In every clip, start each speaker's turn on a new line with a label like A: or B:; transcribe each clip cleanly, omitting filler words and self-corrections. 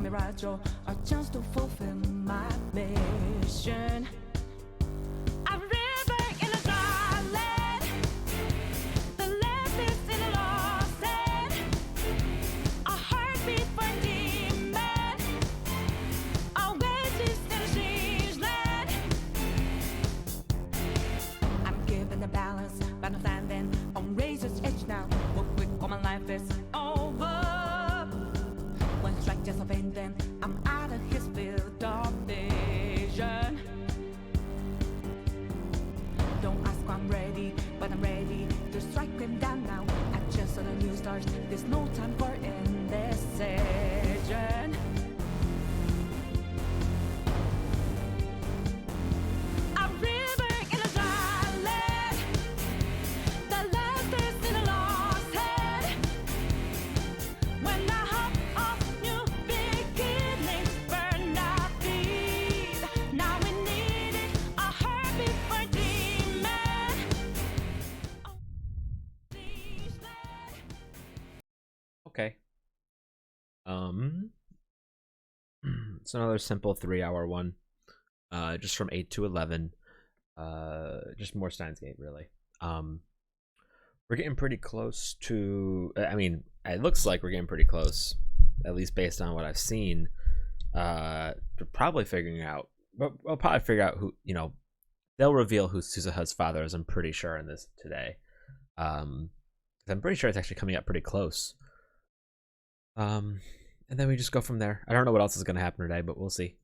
A: miraggio, a chance to fulfill my mission. A river in a dry land, the left is in a lost land, a heartbeat for a demon, a oasis in a strange land. I'm given the balance, but I'm standing on razor's edge now. Look quick, or my life is over. One strike just offend them, I'm out of his field of vision. Don't ask why I'm ready, but I'm ready to strike him down now. I just saw the new stars, there's no time for indecision. A river in a dry land, the left is in a lost head. When I hop off new beginnings, burn our feet. Now we need it, a heartbeat for a demon.
B: Okay. It's another simple 3-hour one. Just from 8 to 11. Just more Steins Gate, really. We're getting pretty close to, I mean, it looks like we're getting pretty close, at least based on what I've seen. To probably figuring out, but we'll probably figure out who, they'll reveal who Suzuha's father is, I'm pretty sure, in this today. I'm pretty sure it's actually coming up pretty close. And then we just go from there. I don't know what else is going to happen today, but we'll see.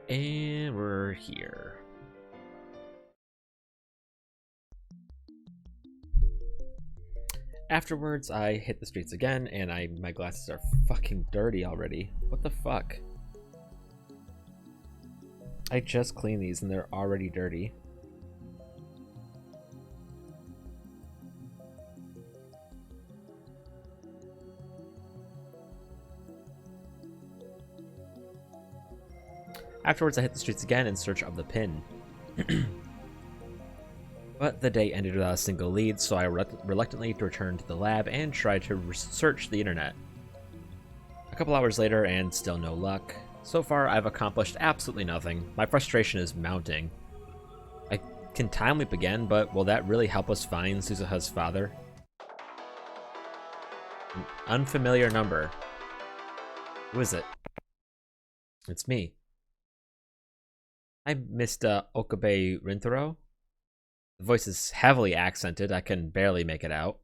B: And we're here. Afterwards, I hit the streets again, and my glasses are fucking dirty already. What the fuck? I just cleaned these, and they're already dirty. Afterwards, I hit the streets again in search of the pin. But the day ended without a single lead, so I reluctantly returned to the lab and tried to search the internet. A couple hours later, and still no luck. So far, I've accomplished absolutely nothing. My frustration is mounting. I can time leap again, but will that really help us find Suzuha's father? An unfamiliar number. Who is it? It's me. I missed Okabe Rintaro. The voice is heavily accented. I can barely make it out.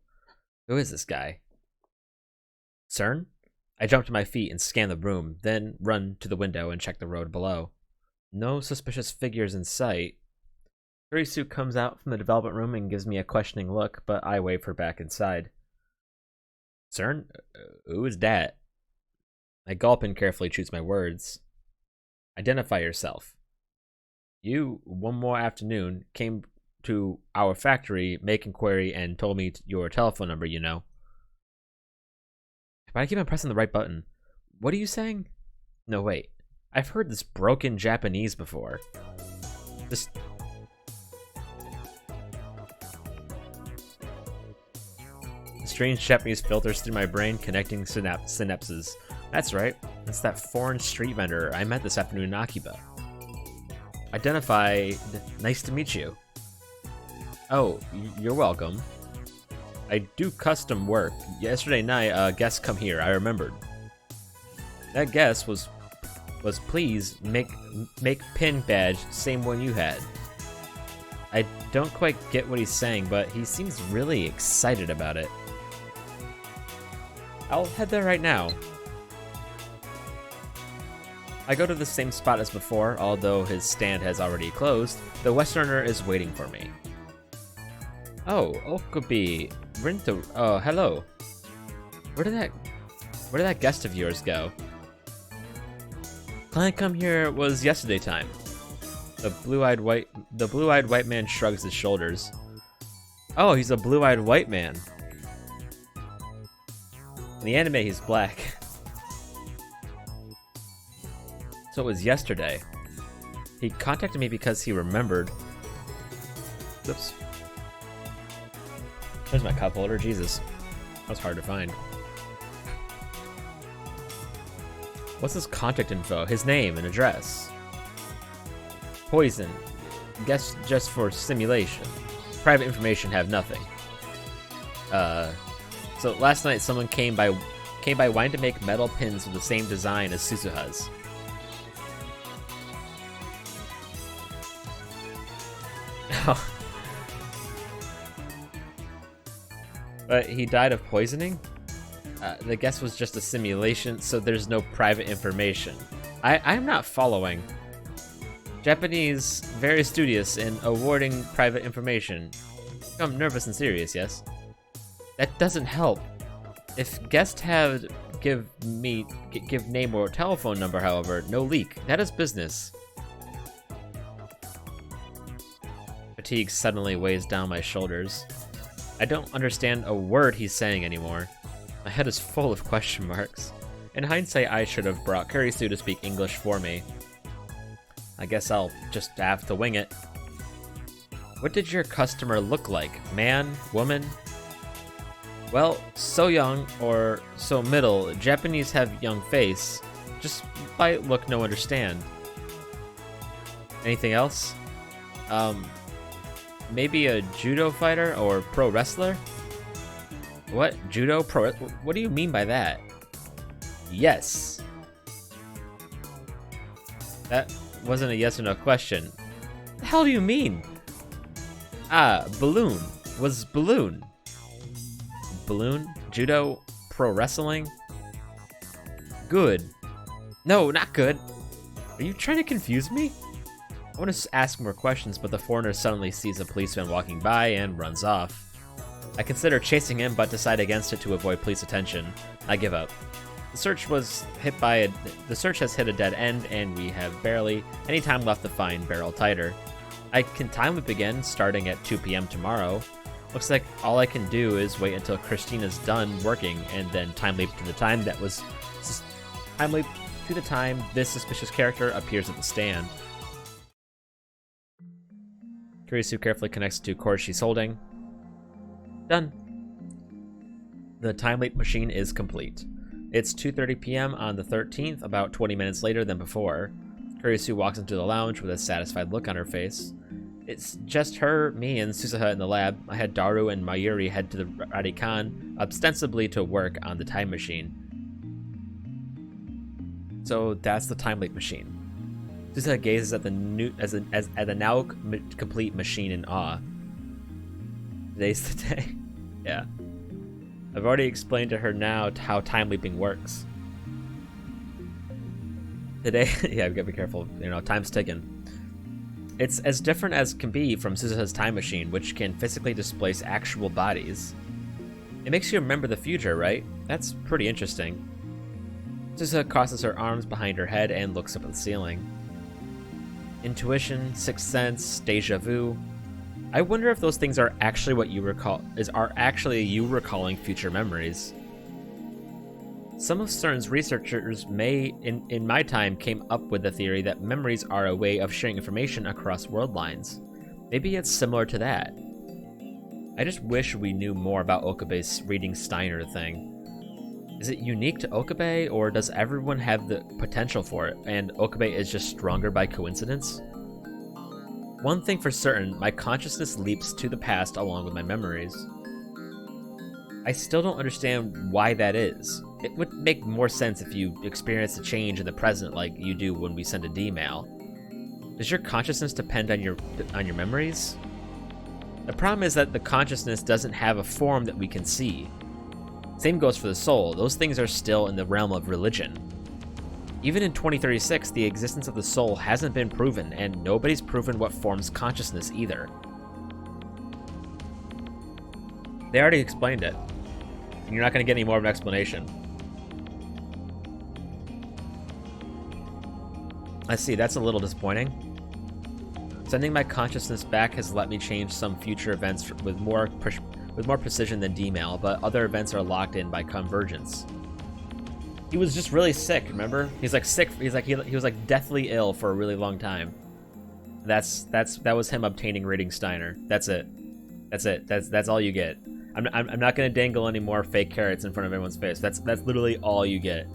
B: Who is this guy? CERN? I jump to my feet and scan the room, then run to the window and check the road below. No suspicious figures in sight. Kurisu comes out from the development room and gives me a questioning look, but I wave her back inside. CERN? Who is that? I gulp and carefully choose my words. Identify yourself. You, one more afternoon, came to our factory, make inquiry, and told me your telephone number, you know. But I keep on pressing the right button. What are you saying? No, wait. I've heard this broken Japanese before. This... strange Japanese filters through my brain, connecting synapses. That's right. It's that foreign street vendor I met this afternoon in Akiba. Identify. Nice to meet you. Oh, you're welcome. I do custom work. Yesterday night, a guest come here. I remembered. That guest was please make pin badge same one you had. I don't quite get what he's saying, but he seems really excited about it. I'll head there right now. I go to the same spot as before, although his stand has already closed. The Westerner is waiting for me. Oh, Okabe Rinto. Oh, hello. Where did that guest of yours go? Client come here was yesterday time. The blue-eyed white man shrugs his shoulders. Oh, he's a blue-eyed white man. In the anime, he's black. So it was yesterday. He contacted me because he remembered. Oops. There's my cup holder. Jesus. That was hard to find. What's his contact info? His name and address. Poison. Guess just for simulation. Private information have nothing. So last night someone came by wanting to make metal pins with the same design as Suzuha's. But he died of poisoning? The guess was just a simulation, so there's no private information. I'm not following. Japanese, very studious in awarding private information. I'm nervous and serious, yes? That doesn't help. If guests have give name or telephone number, however, no leak. That is business. Fatigue suddenly weighs down my shoulders. I don't understand a word he's saying anymore. My head is full of question marks. In hindsight, I should have brought Kurisu to speak English for me. I guess I'll just have to wing it. What did your customer look like? Man? Woman? Well, so young or so middle. Japanese have young face. Just by look, no understand. Anything else? Maybe a judo fighter or pro wrestler? What? Judo? Pro? What do you mean by that? Yes. That wasn't a yes or no question. What the hell do you mean? Ah, balloon. Was balloon. Balloon? Judo? Pro wrestling? Good. No, not good. Are you trying to confuse me? I want to ask more questions, but the foreigner suddenly sees a policeman walking by and runs off. I consider chasing him, but decide against it to avoid police attention. I give up. The search has hit a dead end, and we have barely any time left to find Barrel Tighter. I can time loop again, starting at 2 p.m. tomorrow. Looks like all I can do is wait until Christina's done working, and then time leap to the time this suspicious character appears at the stand. Kurisu carefully connects to cord she's holding. Done. The time leap machine is complete. It's 2:30 p.m. on the 13th, about 20 minutes later than before. Kurisu walks into the lounge with a satisfied look on her face. It's just her, me, and Suzuha in the lab. I had Daru and Mayuri head to the Radikan, ostensibly to work on the time machine. So that's the time leap machine. Suzuha gazes at the now complete machine in awe. Today's the day. Yeah. I've already explained to her now how time leaping works. Today, yeah, we gotta be careful. Time's ticking. It's as different as can be from Suzuha's time machine, which can physically displace actual bodies. It makes you remember the future, right? That's pretty interesting. Suzuha crosses her arms behind her head and looks up at the ceiling. Intuition, sixth sense, deja vu. I wonder if those things are actually what you recall, are actually you recalling future memories. Some of CERN's researchers in my time, came up with the theory that memories are a way of sharing information across world lines. Maybe it's similar to that. I just wish we knew more about Okabe's reading Steiner thing. Is it unique to Okabe, or does everyone have the potential for it, and Okabe is just stronger by coincidence? One thing for certain, my consciousness leaps to the past along with my memories. I still don't understand why that is. It would make more sense if you experience a change in the present like you do when we send a D-mail. Does your consciousness depend on your memories? The problem is that the consciousness doesn't have a form that we can see. Same goes for the soul. Those things are still in the realm of religion. Even in 2036, the existence of the soul hasn't been proven, and nobody's proven what forms consciousness either. They already explained it, and you're not going to get any more of an explanation. I see, that's a little disappointing. Sending my consciousness back has let me change some future events with more precision than D-mail, but other events are locked in by convergence. He was just really sick, remember? He's like sick, he was like deathly ill for a really long time. That was him obtaining Reading Steiner. That's it. That's all you get. I'm not gonna dangle any more fake carrots in front of everyone's face. That's literally all you get.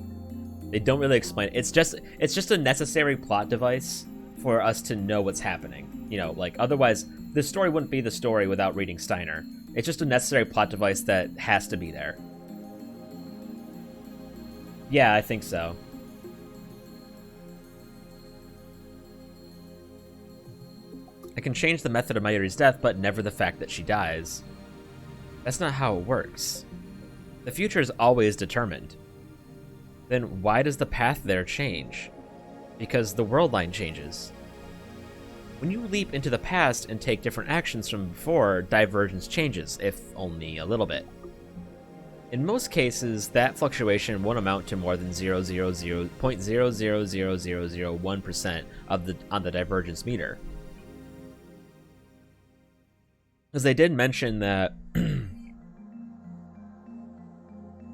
B: They don't really explain it. It's just a necessary plot device for us to know what's happening. You know, like otherwise the story wouldn't be the story without reading Steiner. It's just a necessary plot device that has to be there. Yeah, I think so. I can change the method of Mayuri's death, but never the fact that she dies. That's not how it works. The future is always determined. Then why does the path there change? Because the world line changes. When you leap into the past and take different actions from before, divergence changes, if only a little bit. In most cases, that fluctuation won't amount to more than 0.0000001% on the divergence meter. Because they did mention that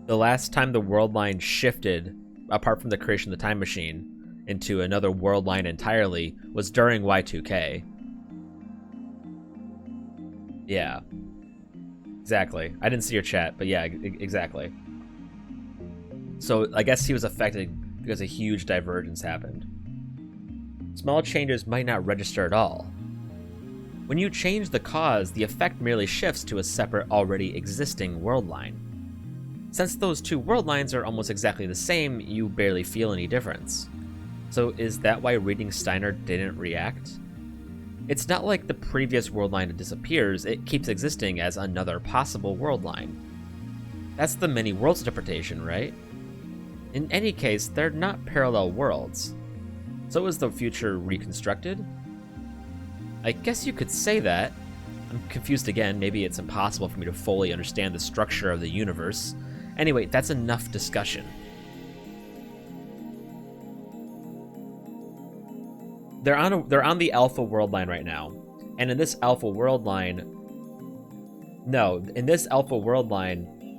B: the last time the world line shifted, apart from the creation of the time machine, into another world line entirely, was during Y2K. Yeah. Exactly. I didn't see your chat, but yeah, exactly. So I guess he was affected because a huge divergence happened. Small changes might not register at all. When you change the cause, the effect merely shifts to a separate, already existing world line. Since those two world lines are almost exactly the same, you barely feel any difference. So is that why reading Steiner didn't react? It's not like the previous world line disappears, it keeps existing as another possible world line. That's the many worlds interpretation, right? In any case, they're not parallel worlds. So is the future reconstructed? I guess you could say that. I'm confused again, maybe it's impossible for me to fully understand the structure of the universe. Anyway, that's enough discussion. They're on the Alpha world line right now, and in this Alpha world line,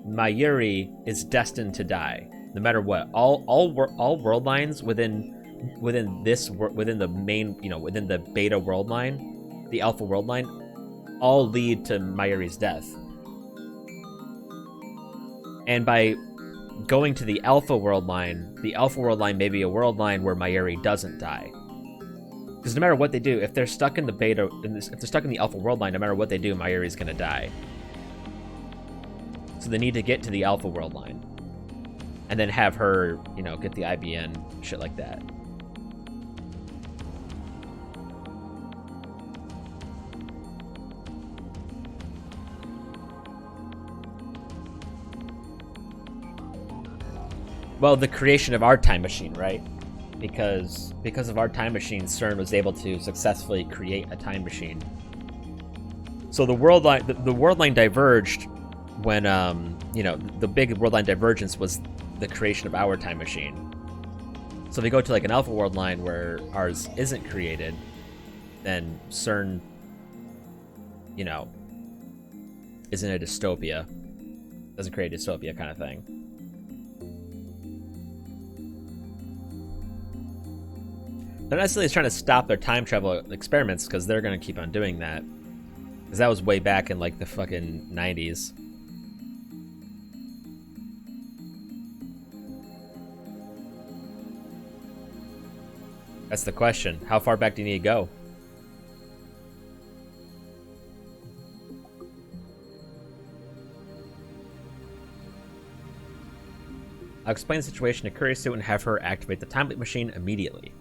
B: Mayuri is destined to die, no matter what. All world lines within the main, within the Beta world line, the Alpha world line, all lead to Mayuri's death. And by going to the Alpha world line may be a world line where Mayuri doesn't die. Because no matter what they do, if they're stuck in the Beta, if they're stuck in the Alpha world line, no matter what they do, Mayuri's gonna die. So they need to get to the Alpha world line, and then have her, get the IBN, shit like that. Well, the creation of our time machine, right? Because of our time machine, CERN was able to successfully create a time machine. So the world line diverged when the big world line divergence was the creation of our time machine. So if we go to like an Alpha world line where ours isn't created, then CERN, isn't a dystopia. Doesn't create a dystopia kind of thing. They're not necessarily trying to stop their time travel experiments, because they're going to keep on doing that. Because that was way back in like the fucking 90s. That's the question. How far back do you need to go? I'll explain the situation to Kurisu and have her activate the time machine immediately.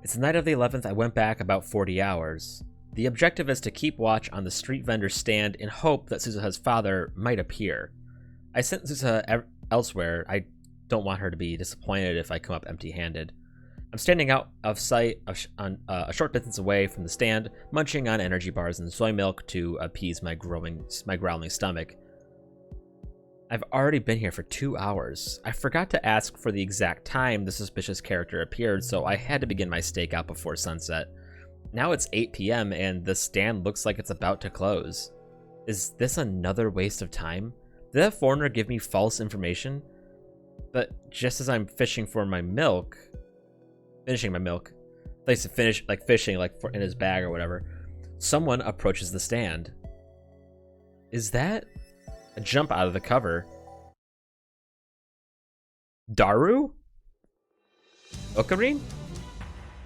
B: It's the night of the 11th. I went back about 40 hours. The objective is to keep watch on the street vendor stand in hope that Suzuha's father might appear. I sent Suzuha elsewhere. I don't want her to be disappointed if I come up empty-handed. I'm standing out of sight a short distance away from the stand, munching on energy bars and soy milk to appease my growling stomach. I've already been here for 2 hours. I forgot to ask for the exact time the suspicious character appeared, so I had to begin my stakeout before sunset. Now it's 8 p.m. and the stand looks like it's about to close. Is this another waste of time? Did that foreigner give me false information? But just as I'm finishing my milk, place to finish, like fishing, like in his bag or whatever, someone approaches the stand. Is that? I jump out of the cover. Daru? Ocarine?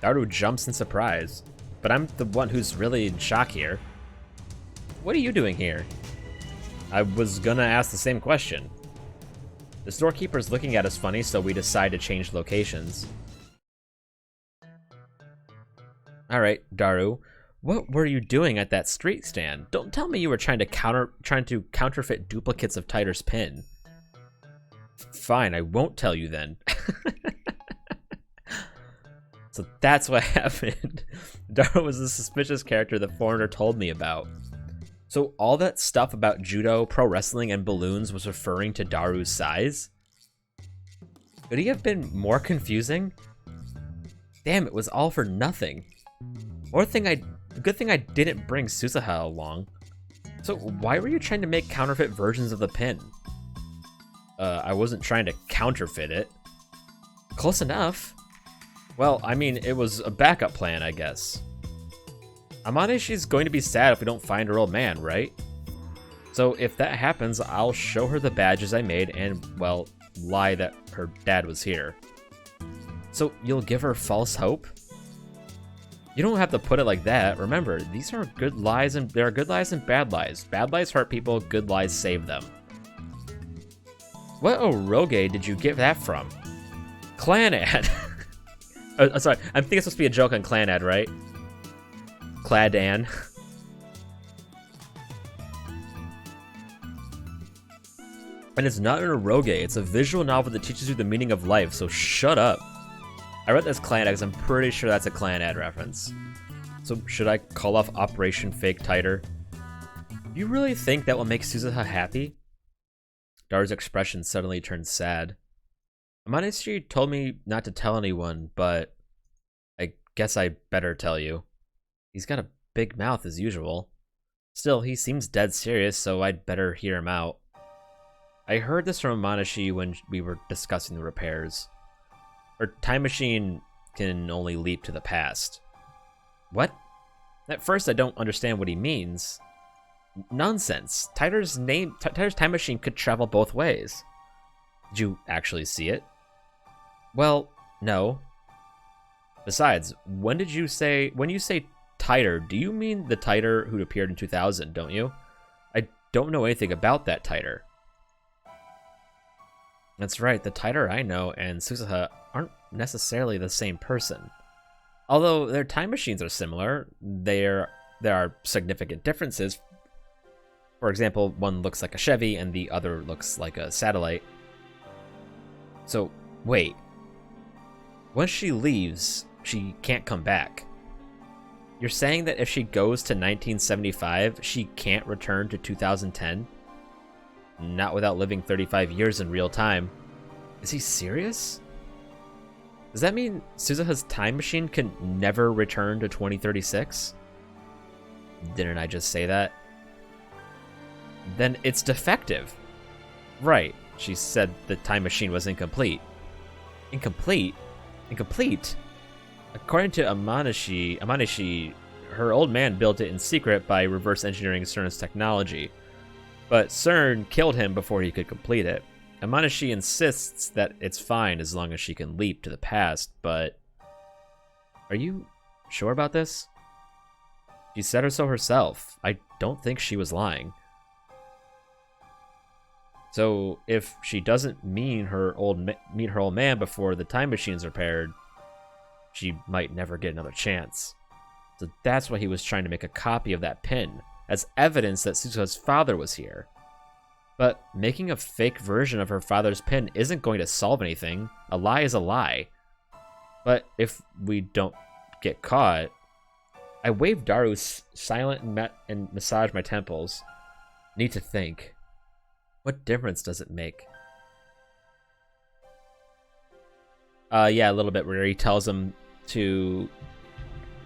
B: Daru jumps in surprise, but I'm the one who's really in shock here. What are you doing here? I was gonna ask the same question. The storekeeper's looking at us funny, so we decide to change locations. Alright, Daru. What were you doing at that street stand? Don't tell me you were trying to counterfeit duplicates of Titer's pin. Fine, I won't tell you then. So that's what happened. Daru was the suspicious character the foreigner told me about. So all that stuff about judo, pro wrestling, and balloons was referring to Daru's size? Could he have been more confusing? Damn, it was all for nothing. Good thing I didn't bring Suzuha along. So why were you trying to make counterfeit versions of the pin? I wasn't trying to counterfeit it. Close enough. Well, I mean, it was a backup plan, I guess. Amaneshi's going to be sad if we don't find her old man, right? So if that happens, I'll show her the badges I made and, well, lie that her dad was here. So you'll give her false hope? You don't have to put it like that. Remember, these are good lies, and there are good lies and bad lies. Bad lies hurt people, good lies save them. What Oroge did you get that from? Clan ad. Oh, sorry, I think it's supposed to be a joke on Clan ad, right? Cladan. And it's not an Oroge, it's a visual novel that teaches you the meaning of life, so shut up. I read this Clan ad because I'm pretty sure that's a Clan ad reference. So should I call off Operation Fake Titer? You really think that will make Suzuha happy? Daru's expression suddenly turned sad. Amaneshi told me not to tell anyone, but I guess I better tell you. He's got a big mouth as usual. Still, he seems dead serious, so I'd better hear him out. I heard this from Amaneshi when we were discussing the repairs. Her time machine can only leap to the past. What? At first, I don't understand what he means. Nonsense. Titer's time machine could travel both ways. Did you actually see it? Well, no. Besides, when you say Titer, do you mean the Titer who appeared in 2000, don't you? I don't know anything about that Titer. That's right, the Titer I know and Suzuha aren't necessarily the same person. Although their time machines are similar, there are significant differences. For example, one looks like a Chevy and the other looks like a satellite. So, wait. Once she leaves, she can't come back. You're saying that if she goes to 1975, she can't return to 2010? Not without living 35 years in real time. Is he serious? Does that mean Suzuha's time machine can never return to 2036? Didn't I just say that? Then it's defective. Right, she said the time machine was incomplete. Incomplete? Incomplete? According to Amaneshi, her old man built it in secret by reverse engineering CERN's technology. But CERN killed him before he could complete it. Amaneshi insists that it's fine as long as she can leap to the past, but... Are you sure about this? She said so herself. I don't think she was lying. So, if she doesn't meet her old man before the time machine's repaired, she might never get another chance. So that's why he was trying to make a copy of that pin, as evidence that Suzuha's father was here. But making a fake version of her father's pin isn't going to solve anything. A lie is a lie. But if we don't get caught... I wave Daru silent and massage my temples. Need to think. What difference does it make? Yeah, a little bit, where he tells him to...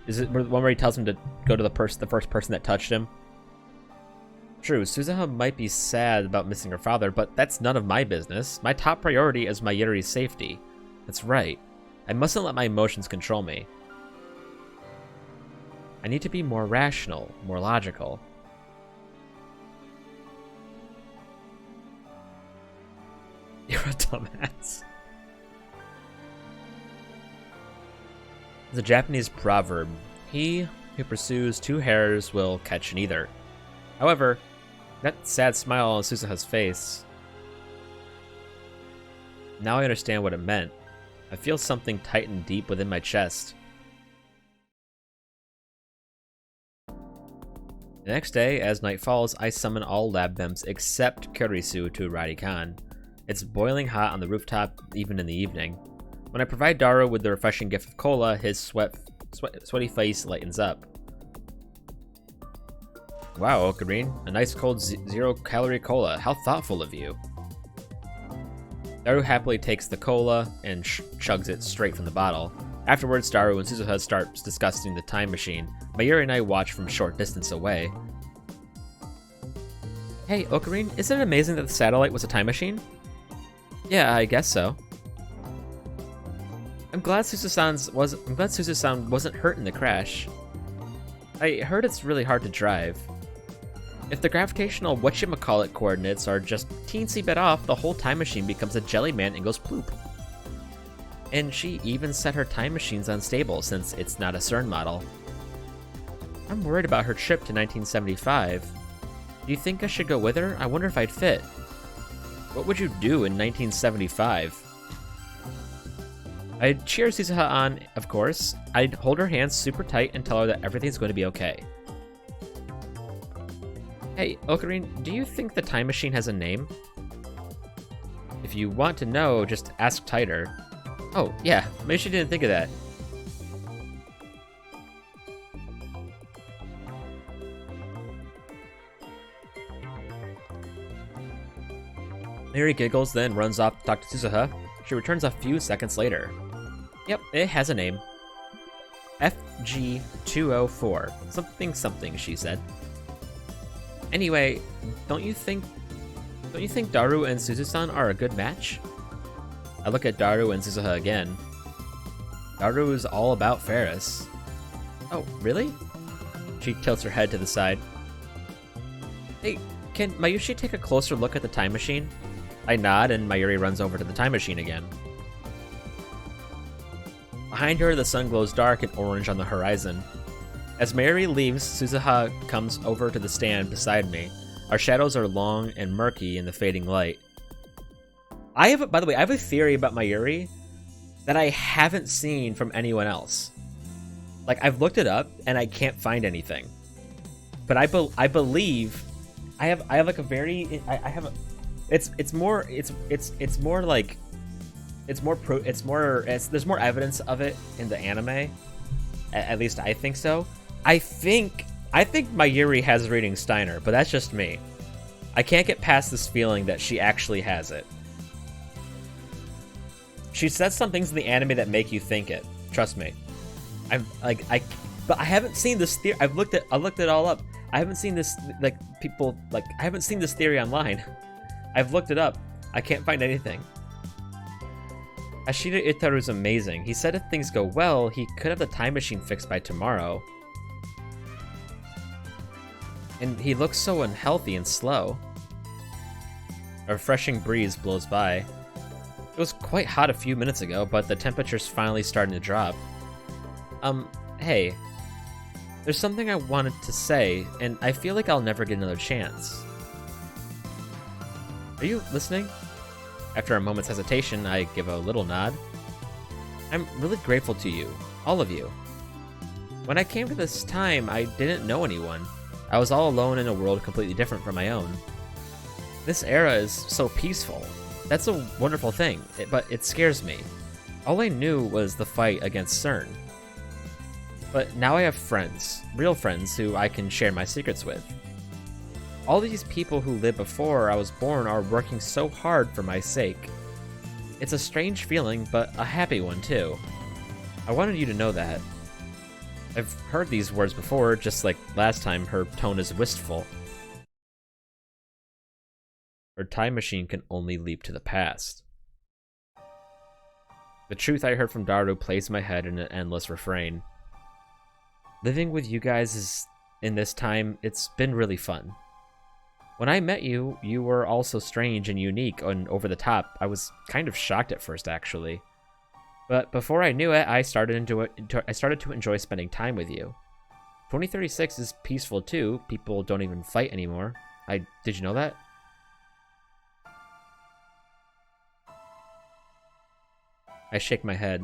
B: Is it the one where he tells him to go to the first person that touched him? True, Suzuha might be sad about missing her father, but that's none of my business. My top priority is Mayuri's safety. That's right. I mustn't let my emotions control me. I need to be more rational, more logical. You're a dumbass. It's a Japanese proverb. He who pursues two hares will catch neither. However, that sad smile on Suzuha's face. Now I understand what it meant. I feel something tighten deep within my chest. The next day, as night falls, I summon all lab bims except Kurisu to Radikan. It's boiling hot on the rooftop even in the evening. When I provide Daru with the refreshing gift of cola, his sweaty face lightens up. Wow, Ocarine, a nice cold zero-calorie cola. How thoughtful of you. Daru happily takes the cola and chugs it straight from the bottle. Afterwards, Daru and Suzuha start discussing the time machine. Mayuri and I watch from a short distance away. Hey, Ocarine, isn't it amazing that the satellite was a time machine? Yeah, I guess so. I'm glad Suzu-san wasn't hurt in the crash. I heard it's really hard to drive. If the gravitational whatchamacallit coordinates are just teensy bit off, the whole time machine becomes a jelly man and goes ploop. And she even set her time machines unstable since it's not a CERN model. I'm worried about her trip to 1975. Do you think I should go with her? I wonder if I'd fit. What would you do in 1975? I'd cheer Suzuha on, of course. I'd hold her hands super tight and tell her that everything's going to be okay. Hey, Ocarine, do you think the time machine has a name? If you want to know, just ask tighter. Oh, yeah, maybe she didn't think of that. Mayuri giggles, then runs off to talk to Suzuha. She returns a few seconds later. Yep, it has a name. FG204. Something something, she said. Anyway, don't you think Daru and Suzu-san are a good match? I look at Daru and Suzuha again. Daru is all about Ferris. Oh, really? She tilts her head to the side. Hey, can Mayushi take a closer look at the time machine? I nod and Mayuri runs over to the time machine again. Behind her, the sun glows dark and orange on the horizon. As Mayuri leaves, Suzuha comes over to the stand beside me. Our shadows are long and murky in the fading light. By the way, I have a theory about Mayuri that I haven't seen from anyone else. Like, I've looked it up and I can't find anything. But I believe I have like a very there's more evidence of it in the anime. At least I think so. I think Mayuri has reading Steiner, but that's just me. I can't get past this feeling that she actually has it. She says some things in the anime that make you think it. Trust me. But I haven't seen this theory. I looked it all up. I haven't seen this I haven't seen this theory online. I've looked it up. I can't find anything. Ashita Itaru's amazing. He said if things go well, he could have the time machine fixed by tomorrow. And he looks so unhealthy and slow. A refreshing breeze blows by. It was quite hot a few minutes ago, but the temperature's finally starting to drop. Hey. There's something I wanted to say, and I feel like I'll never get another chance. Are you listening? After a moment's hesitation, I give a little nod. I'm really grateful to you, all of you. When I came to this time, I didn't know anyone. I was all alone in a world completely different from my own. This era is so peaceful. That's a wonderful thing, but it scares me. All I knew was the fight against CERN. But now I have friends, real friends who I can share my secrets with. All these people who lived before I was born are working so hard for my sake. It's a strange feeling, but a happy one too. I wanted you to know that. I've heard these words before, just like last time. Her tone is wistful. Her time machine can only leap to the past. The truth I heard from Daru plays in my head in an endless refrain. Living with you guys in this time, it's been really fun. When I met you, you were also strange and unique and over the top. I was kind of shocked at first, actually. But before I knew it, I started to enjoy spending time with you. 2036 is peaceful too. People don't even fight anymore. Did you know that? I shake my head.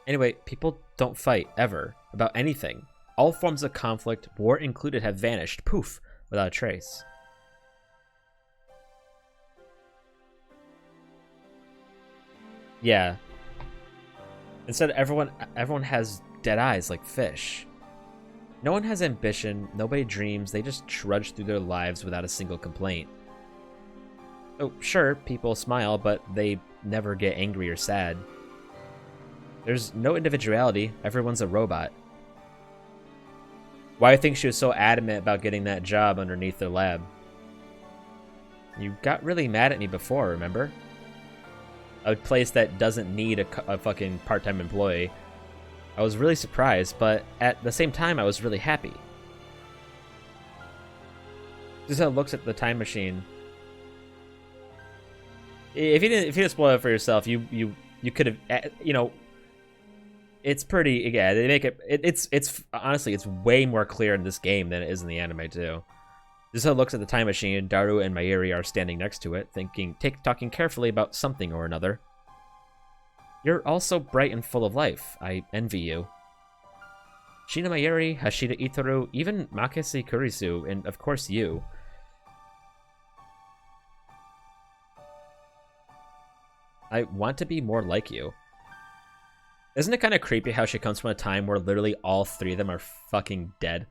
B: Anyway, people don't fight, ever, about anything. All forms of conflict, war included, have vanished, poof, without a trace. Yeah. Instead, everyone has dead eyes like fish. No one has ambition, nobody dreams, they just trudge through their lives without a single complaint. Oh, sure, people smile, but they never get angry or sad. There's no individuality, everyone's a robot. Why do you think she was so adamant about getting that job underneath their lab? You got really mad at me before, remember? A place that doesn't need a fucking part-time employee. I was really surprised, but at the same time, I was really happy. Suzuha looks at the time machine. If you didn't spoil it for yourself, you could have, you know. It's pretty, yeah. They make it. It's honestly, it's way more clear in this game than it is in the anime too. Suzuha looks at the time machine. Daru and Mayuri are standing next to it, talking carefully about something or another. You're all so bright and full of life. I envy you. Shina Mayuri, Hashida Itoru, even Makase Kurisu, and of course you. I want to be more like you. Isn't it kind of creepy how she comes from a time where literally all three of them are fucking dead?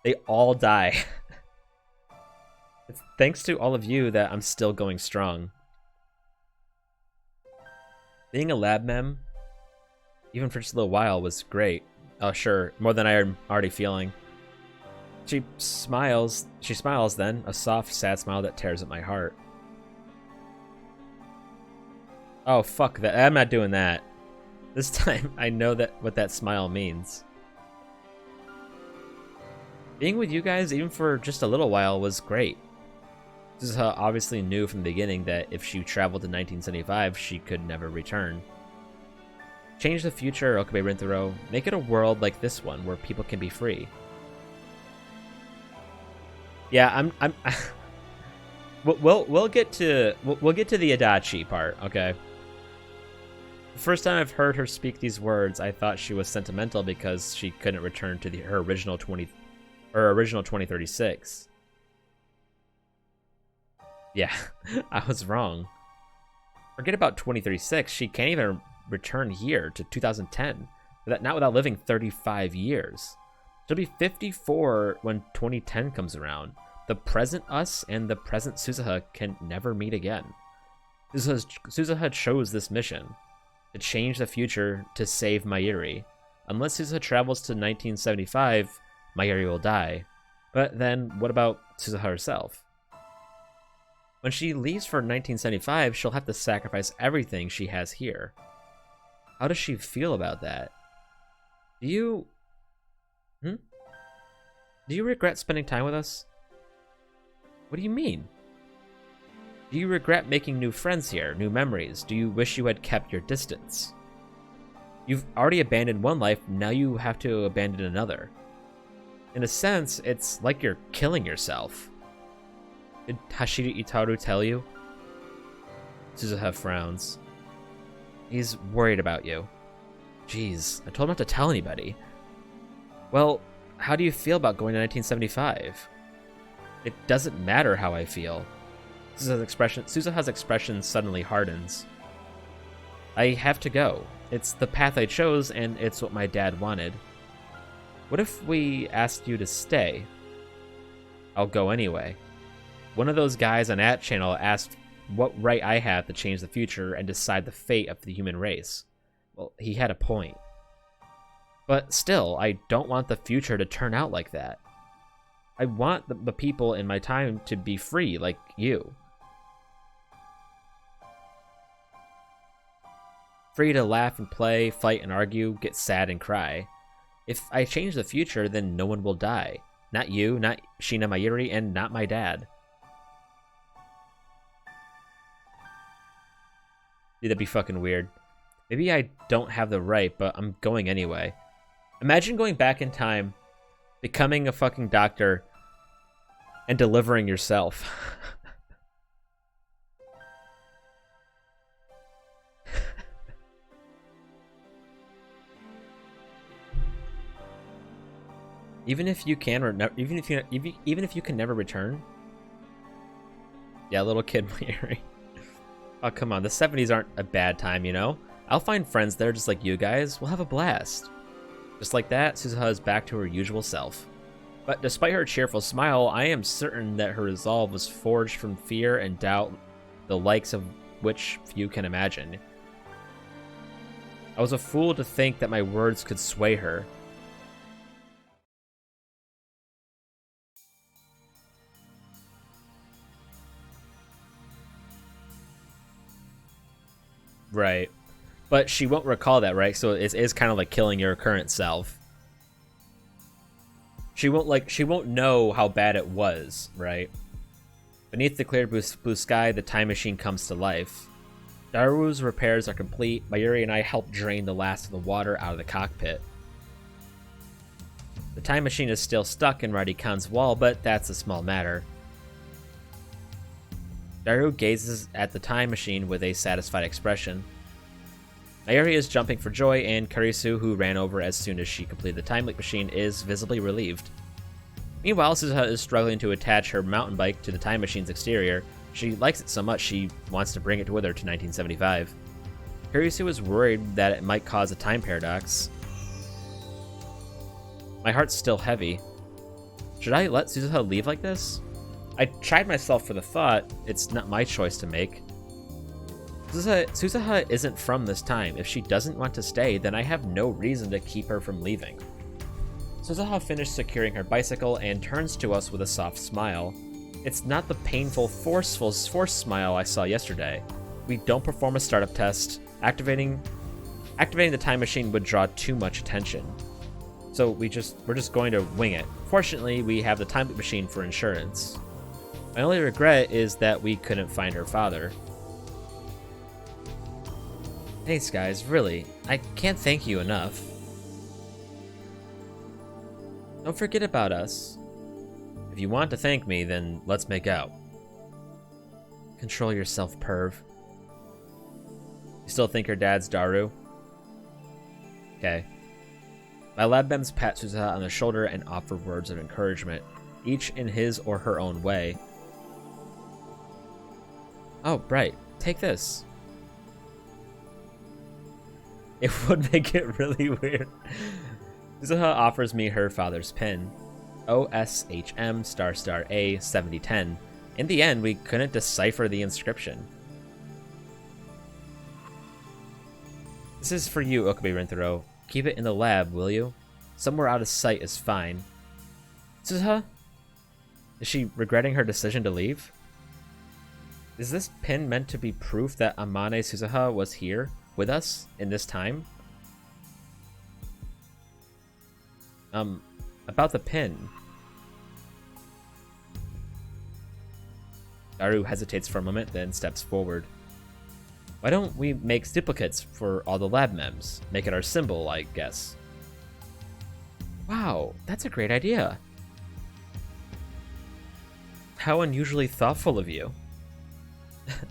B: They all die. It's thanks to all of you that I'm still going strong. Being a lab mem, even for just a little while, was great. Oh, sure, more than I'm already feeling. She smiles then, a soft, sad smile that tears at my heart. Oh, fuck that. I'm not doing that. This time, I know what that smile means. Being with you guys, even for just a little while, was great. Suzuha obviously knew from the beginning that if she traveled to 1975, she could never return. Change the future, Okabe Rintaro. Make it a world like this one, where people can be free. Yeah, we'll get to the Adachi part, okay? The first time I've heard her speak these words, I thought she was sentimental because she couldn't return to her original 2036. Yeah, I was wrong. Forget about 2036. She can't even return here to 2010. Not without living 35 years. She'll be 54 when 2010 comes around. The present us and the present Suzuha can never meet again. Suzuha chose this mission. To change the future to save Mayuri. Unless Suzuha travels to 1975, Mayuri will die. But then, what about Suzuha herself? When she leaves for 1975, she'll have to sacrifice everything she has here. How does she feel about that? Do you regret spending time with us? What do you mean? Do you regret making new friends here, new memories? Do you wish you had kept your distance? You've already abandoned one life, now you have to abandon another. In a sense, it's like you're killing yourself. Did Hashida Itaru tell you? Suzuha frowns. He's worried about you. Jeez, I told him not to tell anybody. Well, how do you feel about going to 1975? It doesn't matter how I feel. Suzuha's expression suddenly hardens. I have to go. It's the path I chose, and it's what my dad wanted. What if we asked you to stay? I'll go anyway. One of those guys on that channel asked what right I have to change the future and decide the fate of the human race. Well, he had a point. But still, I don't want the future to turn out like that. I want the people in my time to be free, like you. Free to laugh and play, fight and argue, get sad and cry. If I change the future, then no one will die. Not you, not Shina Mayuri, and not my dad. Dude, that'd be fucking weird. Maybe I don't have the right, but I'm going anyway. Imagine going back in time, becoming a fucking doctor, and delivering yourself. Even if you can, even if you can never return. Yeah, little kid Mary. Oh, come on. The 70s aren't a bad time, you know? I'll find friends there just like you guys. We'll have a blast. Just like that, Suzuha is back to her usual self. But despite her cheerful smile, I am certain that her resolve was forged from fear and doubt, the likes of which few can imagine. I was a fool to think that my words could sway her. Right. But she won't recall that, right? So it is kind of like killing your current self. She won't know how bad it was, right? Beneath the clear blue sky, the time machine comes to life. Daru's repairs are complete. Mayuri and I help drain the last of the water out of the cockpit. The time machine is still stuck in Radhikan's wall, but that's a small matter. Daru gazes at the time machine with a satisfied expression. Mayuri is jumping for joy, and Karisu, who ran over as soon as she completed the time leak machine, is visibly relieved. Meanwhile, Suzuha is struggling to attach her mountain bike to the time machine's exterior. She likes it so much she wants to bring it with her to 1975. Karisu is worried that it might cause a time paradox. My heart's still heavy. Should I let Suzuha leave like this? I tried myself for the thought. It's not my choice to make. Suzuha isn't from this time. If she doesn't want to stay, then I have no reason to keep her from leaving. Suzuha finished securing her bicycle and turns to us with a soft smile. It's not the painful, forceful, forced smile I saw yesterday. We don't perform a startup test. Activating the time machine would draw too much attention. So we're just going to wing it. Fortunately, we have the time machine for insurance. My only regret is that we couldn't find her father. Thanks, guys, really. I can't thank you enough. Don't forget about us. If you want to thank me, then let's make out. Control yourself, perv. You still think her dad's Daru? Okay. My lab mems pat Suzuha on the shoulder and offer words of encouragement, each in his or her own way. Oh, right. Take this. It would make it really weird. Suzuha offers me her father's pin. OSHM**A 7010. In the end, we couldn't decipher the inscription. This is for you, Okabe Rintaro. Keep it in the lab, will you? Somewhere out of sight is fine. Suzuha? Is she regretting her decision to leave? Is this pin meant to be proof that Amane Suzuha was here with us in this time? About the pin. Daru hesitates for a moment, then steps forward. Why don't we make duplicates for all the lab mems? Make it our symbol, I guess. Wow, that's a great idea. How unusually thoughtful of you.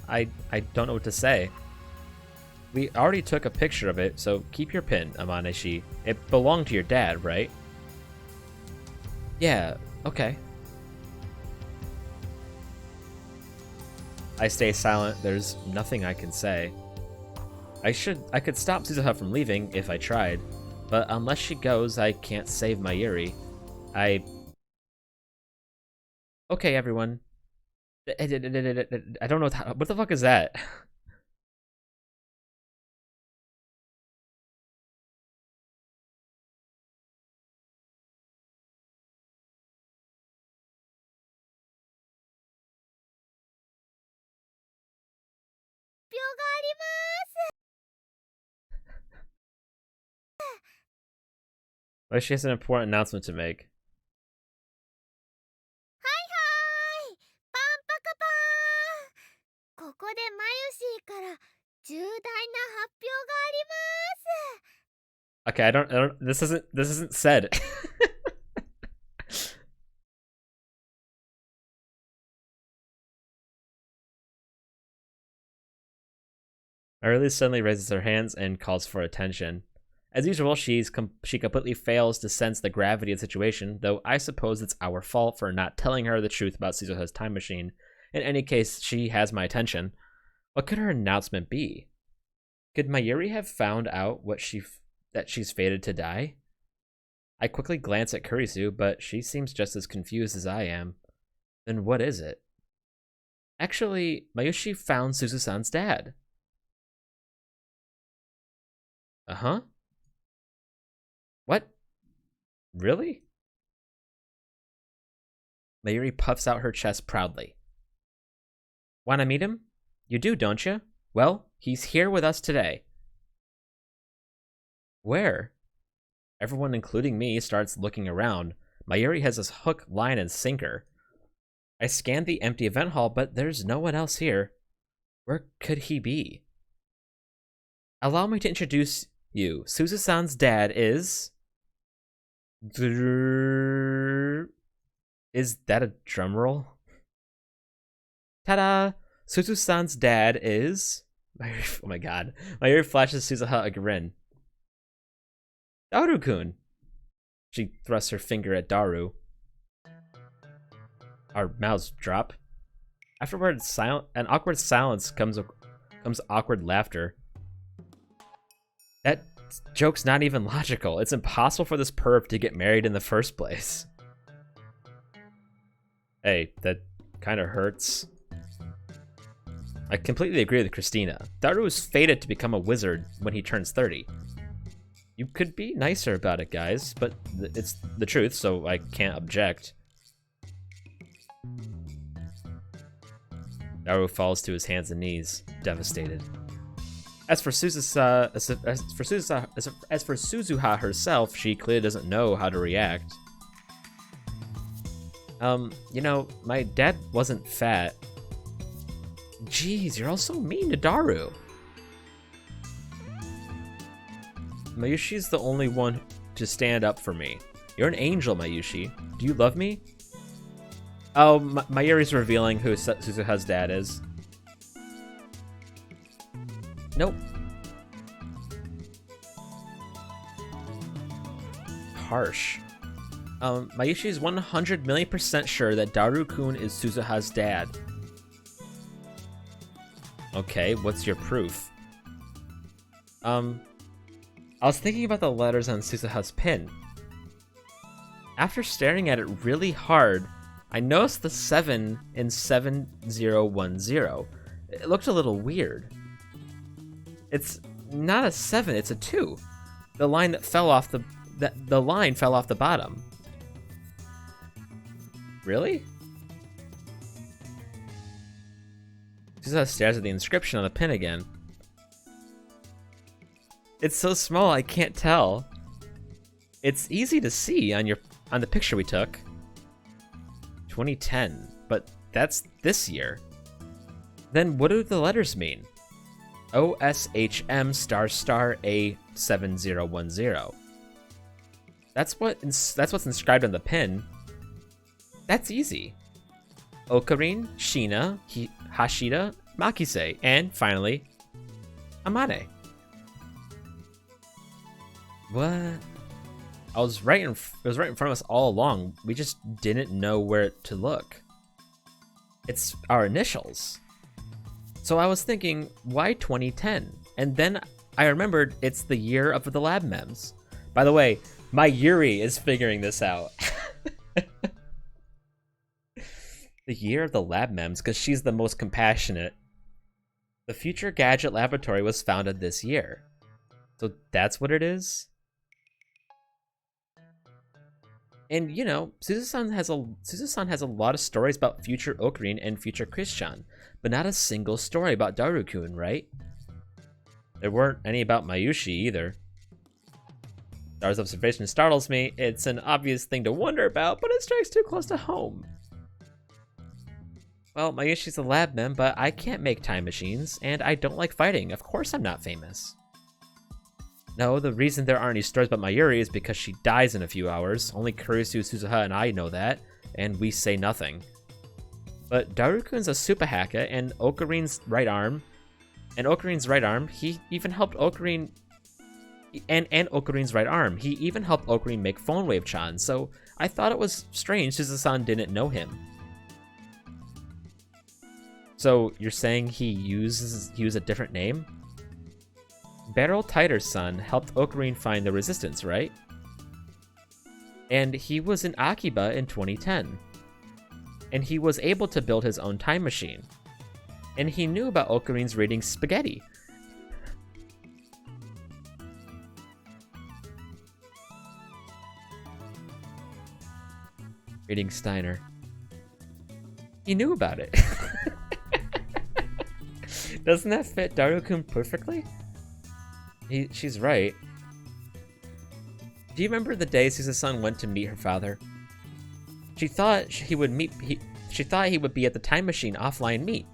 B: I don't know what to say. We already took a picture of it, so keep your pin, Amaneshi. It belonged to your dad, right? Yeah, okay. I stay silent. There's nothing I can say. I could stop Suzuha from leaving if I tried, but unless she goes, I can't save Mayuri. Okay, everyone. I don't know what the fuck is that? Well, she has an important announcement to make.
C: はいはい、パンパカパーン。ここでマユシーから重大な発表があります。
B: Okay, I don't this isn't said. Mayuri suddenly raises her hands and calls for attention. As usual, she completely fails to sense the gravity of the situation, though I suppose it's our fault for not telling her the truth about Suzuha's time machine. In any case, she has my attention. What could her announcement be? Could Mayuri have found out that she's fated to die? I quickly glance at Kurisu, but she seems just as confused as I am. Then what is it? Actually, Mayushi found Suzu-san's dad. Uh-huh. What? Really? Mayuri puffs out her chest proudly. Wanna meet him? You do, don't you? Well, he's here with us today. Where? Everyone, including me, starts looking around. Mayuri has this hook, line, and sinker. I scan the empty event hall, but there's no one else here. Where could he be? Allow me to introduce you. Suzu-san's dad is... Is that a drum roll? Ta-da! Suzu-san's dad is... Oh my god. Mayuri flashes Suzuha a grin. Daru-kun! She thrusts her finger at Daru. Our mouths drop. Afterwards, an awkward silence comes awkward laughter. That joke's not even logical. It's impossible for this perv to get married in the first place. Hey, that kind of hurts. I completely agree with Christina. Daru is fated to become a wizard when he turns 30. You could be nicer about it, guys, but it's the truth, so I can't object. Daru falls to his hands and knees, devastated. As for Suzuha herself, she clearly doesn't know how to react. You know, my dad wasn't fat. Jeez, you're all so mean to Daru. Mayushi's the only one to stand up for me. You're an angel, Mayushi. Do you love me? Oh, Mayuri's revealing who Suzuha's dad is. Nope. Harsh. Mayushi's 100 million% sure that Daru-kun is Suzuha's dad. Okay, what's your proof? I was thinking about the letters on Suzuha's pin. After staring at it really hard, I noticed the 7 in 7010. It looked a little weird. It's not a 7, it's a 2. The line that fell off the line fell off the bottom. Really? Suzuha stares at the inscription on the pin again. It's so small I can't tell. It's easy to see on the picture we took. 2010, but that's this year. Then what do the letters mean? OSHM **A7010. That's what's inscribed on the pin. That's easy. Okarin, Shina, Hashida, Makise, and finally, Amane. What? I was right in. It was right in front of us all along. We just didn't know where to look. It's our initials. So I was thinking, why 2010? And then I remembered it's the year of the lab mems. By the way, my Yuri is figuring this out. The year of the lab mems, because she's the most compassionate. The Future Gadget Laboratory was founded this year. So that's what it is? And you know, Suzu-san has a lot of stories about future Ocarine and future Christian, but not a single story about Daru-kun, right? There weren't any about Mayushi either. Daru's observation startles me. It's an obvious thing to wonder about, but it strikes too close to home. Well, Mayushi's a lab mem, but I can't make time machines, and I don't like fighting. Of course I'm not famous. No, the reason there aren't any stories about Mayuri is because she dies in a few hours. Only Kurisu, Suzuha, and I know that, and we say nothing. But Daru-kun's a super hacker, and Okarine's right arm. He even helped Ocarine... And Okarine's right arm. He even helped Ocarine make Phone Wave-chan, so I thought it was strange Suzu-san didn't know him. So, you're saying he used a different name? Beryl Titer's son helped Ocarine find the resistance, right? And he was in Akiba in 2010. And he was able to build his own time machine. And he knew about Okarine's reading spaghetti. Reading Steiner. He knew about it. Doesn't that fit Daru-kun perfectly? She's right. Do you remember the day Suzu-san went to meet her father? She thought he would be at the time machine offline meet.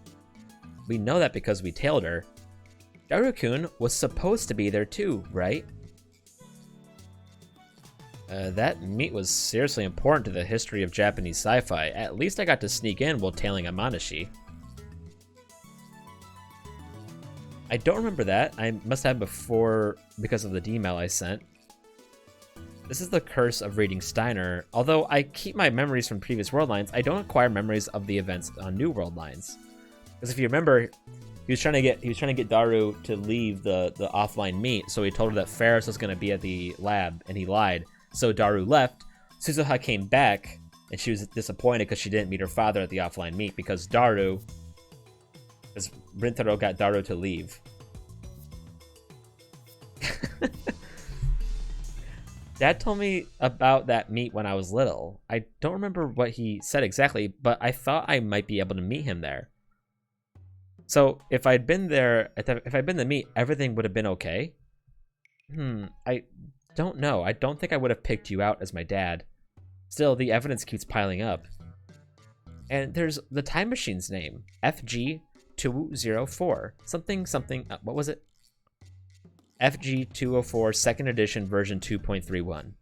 B: We know that because we tailed her. Daru-kun was supposed to be there too, right? That meet was seriously important to the history of Japanese sci-fi. At least I got to sneak in while tailing Amanashi. I don't remember that. I must have before because of the D-mail I sent. This is the curse of reading Steiner. Although I keep my memories from previous world lines, I don't acquire memories of the events on new world lines. Because if you remember, he was trying to get Daru to leave the offline meet, so he told her that Ferris was going to be at the lab, and he lied. So Daru left. Suzuha came back, and she was disappointed because she didn't meet her father at the offline meet because Rintaro got Daru to leave. Dad told me about that meet when I was little. I don't remember what he said exactly, but I thought I might be able to meet him there. So if I'd been there, if I'd been to meet, everything would have been okay. I don't know. I don't think I would have picked you out as my dad. Still, the evidence keeps piling up. And there's the time machine's name, FG204. Something, what was it? FG204 second edition version 2.31.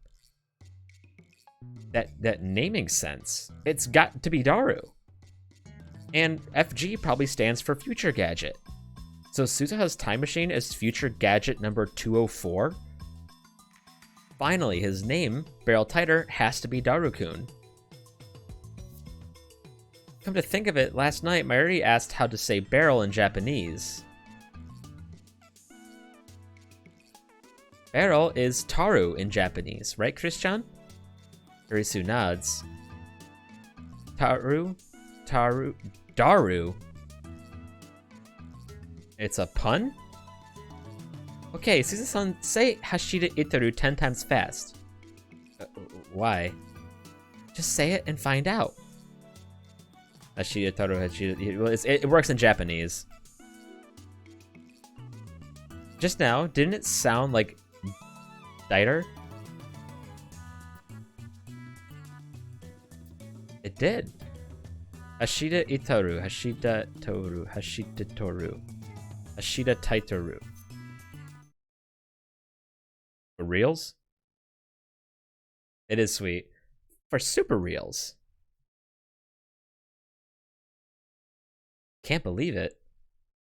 B: That naming sense. It's got to be Daru. And FG probably stands for Future Gadget. So Suzuha's time machine is Future Gadget number 204? Finally, his name, Beryl Titer, has to be Daru-kun. Come to think of it, last night Mayuri asked how to say barrel in Japanese. Barrel is taru in Japanese, right, Christian? Kurisu nods. Daru. It's a pun? Okay, Suzu-san, say Hashida Itaru 10 times fast. Why? Just say it and find out. Hashida Itaru, Hashida... Well, it works in Japanese. Just now, didn't it sound like Diter? It did. Hashida Itaru, Hashida Toru, Hashida Toru, Hashida Taitoru. For reals? It is sweet. For super reals. Can't believe it.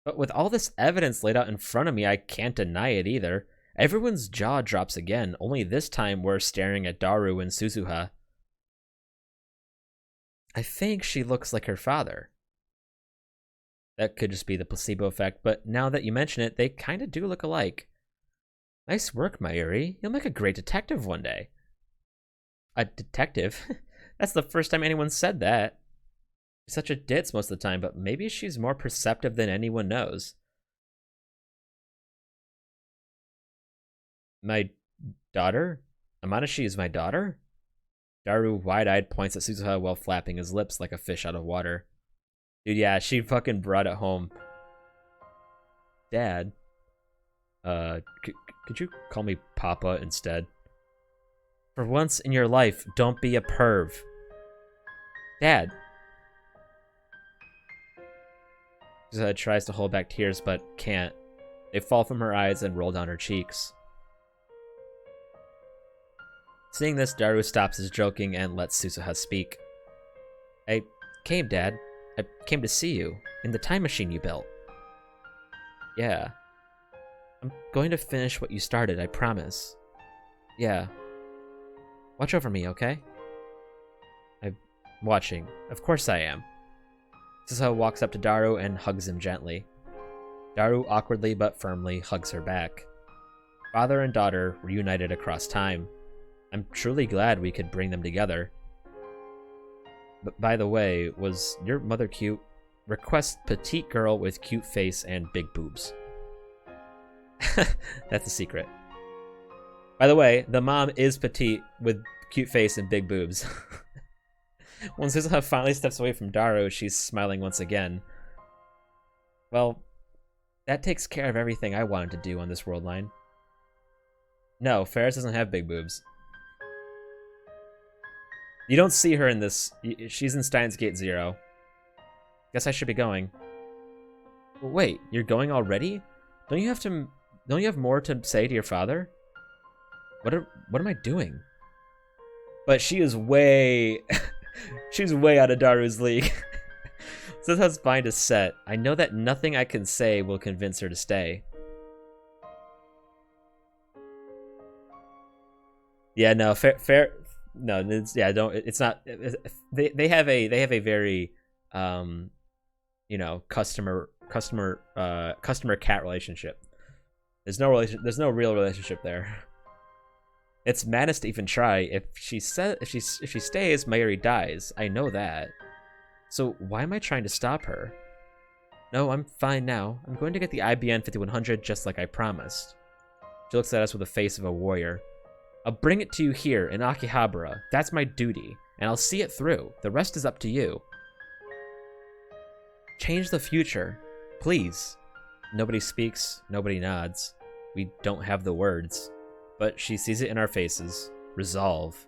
B: But with all this evidence laid out in front of me, I can't deny it either. Everyone's jaw drops again, only this time we're staring at Daru and Suzuha. I think she looks like her father. That could just be the placebo effect, but now that you mention it, they kind of do look alike. Nice work, Mayuri. You'll make a great detective one day. A detective? That's the first time anyone said that. She's such a ditz most of the time, but maybe she's more perceptive than anyone knows. My daughter? Amanashi is my daughter? Daru, wide-eyed, points at Suzuha while flapping his lips like a fish out of water. Dude, yeah, she fucking brought it home. Dad? Could you call me Papa instead? For once in your life, don't be a perv. Dad. Suzuha tries to hold back tears, but can't. They fall from her eyes and roll down her cheeks. Seeing this, Daru stops his joking and lets Suzuha speak. I came, Dad. I came to see you, in the time machine you built. Yeah. I'm going to finish what you started, I promise. Yeah. Watch over me, okay? I'm watching. Of course I am. Suzuha walks up to Daru and hugs him gently. Daru awkwardly but firmly hugs her back. Father and daughter reunited across time. I'm truly glad we could bring them together. But by the way, was your mother cute? Request petite girl with cute face and big boobs. That's a secret. By the way, the mom is petite with cute face and big boobs. When Suzuha finally steps away from Daru, she's smiling once again. Well, that takes care of everything I wanted to do on this world line. No, Ferris doesn't have big boobs. You don't see her in this. She's in Steins Gate 0. Guess I should be going. Well, wait, you're going already? Don't you have more to say to your father? What am I doing? But she is way she's way out of Daru's league. So that's fine to set. I know that nothing I can say will convince her to stay. Yeah, no, fair. No, it's, yeah, don't. It's not. They have a very, you know, customer cat relationship. There's no real relationship there. It's madness to even try. If she stays, Mayuri dies. I know that. So why am I trying to stop her? No, I'm fine now. I'm going to get the IBN 5100 just like I promised. She looks at us with the face of a warrior. I'll bring it to you here in Akihabara. That's my duty, and I'll see it through. The rest is up to you. Change the future, please. Nobody speaks, nobody nods. We don't have the words, but she sees it in our faces. Resolve.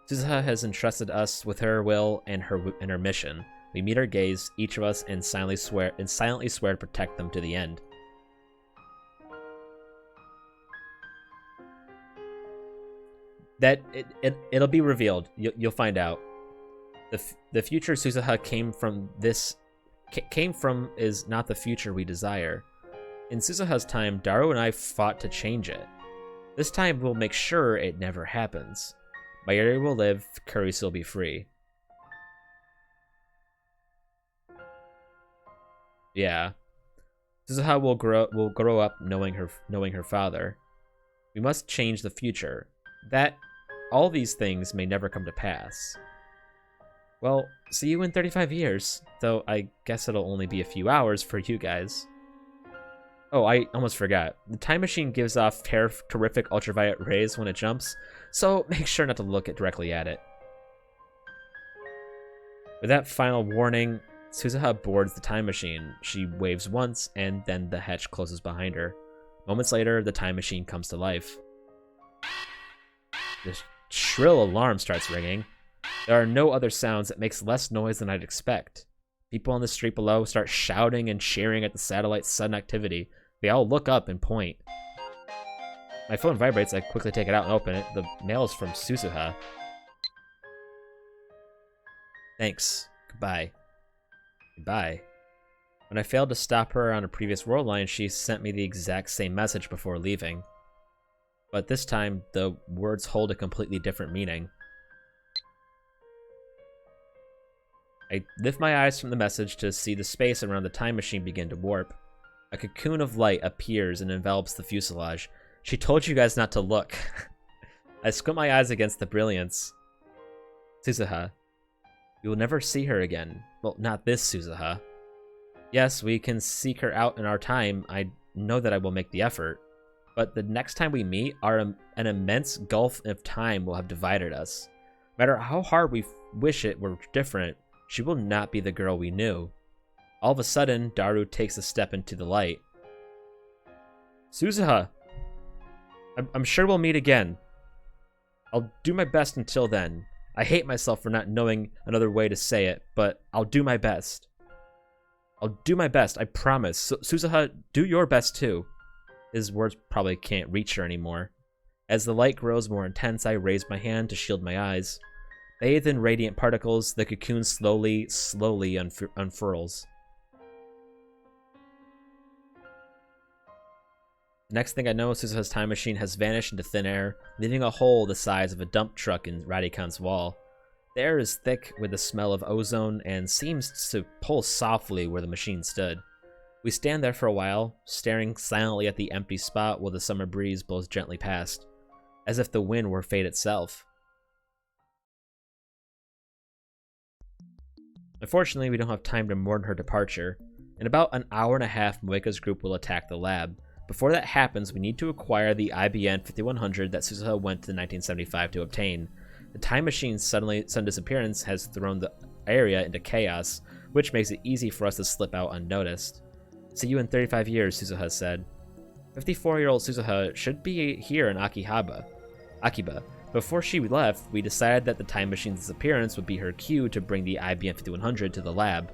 B: Suzuha has entrusted us with her will and her mission. We meet our gaze, each of us, and silently swear to protect them to the end. That it'll be revealed. You'll find out. The future Suzuha came from is not the future we desire. In Suzuha's time, Daru and I fought to change it. This time we'll make sure it never happens. Mayuri will live, Kurisu will be free. Yeah. Suzuha will grow up knowing her father. We must change the future. That all these things may never come to pass. Well, see you in 35 years, though I guess it'll only be a few hours for you guys. Oh, I almost forgot. The time machine gives off terrific ultraviolet rays when it jumps, so make sure not to look directly at it. With that final warning, Suzuha boards the time machine. She waves once, and then the hatch closes behind her. Moments later, the time machine comes to life. The shrill alarm starts ringing. There are no other sounds that makes less noise than I'd expect. People on the street below start shouting and cheering at the satellite's sudden activity. They all look up and point. My phone vibrates. I quickly take it out and open it. The mail is from Suzuha. Thanks. Goodbye. Goodbye. When I failed to stop her on a previous world line, she sent me the exact same message before leaving. but this time the words hold a completely different meaning. I lift my eyes from the message to see the space around the time machine begin to warp. A cocoon of light appears and envelops the fuselage. She told you guys not to look. I squint my eyes against the brilliance. Suzuha. We will never see her again. Well, not this Suzuha. Yes, we can seek her out in our time. I know that I will make the effort. But the next time we meet, an immense gulf of time will have divided us. No matter how hard we wish it were different, she will not be the girl we knew. All of a sudden, Daru takes a step into the light. Suzuha! I'm sure we'll meet again. I'll do my best until then. I hate myself for not knowing another way to say it, but I'll do my best. I'll do my best, I promise. Suzuha, do your best too. His words probably can't reach her anymore. As the light grows more intense, I raise my hand to shield my eyes. Bathed in radiant particles, the cocoon slowly unfurls. The next thing I know, Suzuha's time machine has vanished into thin air, leaving a hole the size of a dump truck in Radican's wall. The air is thick with the smell of ozone and seems to pulse softly where the machine stood. We stand there for a while, staring silently at the empty spot while the summer breeze blows gently past, as if the wind were fate itself. Unfortunately, we don't have time to mourn her departure. In about an hour and a half, Moeka's group will attack the lab. Before that happens, we need to acquire the IBN 5100 that Suzuha went to 1975 to obtain. The time machine's sudden disappearance has thrown the area into chaos, which makes it easy for us to slip out unnoticed. See you in 35 years, Suzuha said. 54-year-old Suzuha should be here in Akiba. Before she left, we decided that the time machine's disappearance would be her cue to bring the IBN 5100 to the lab.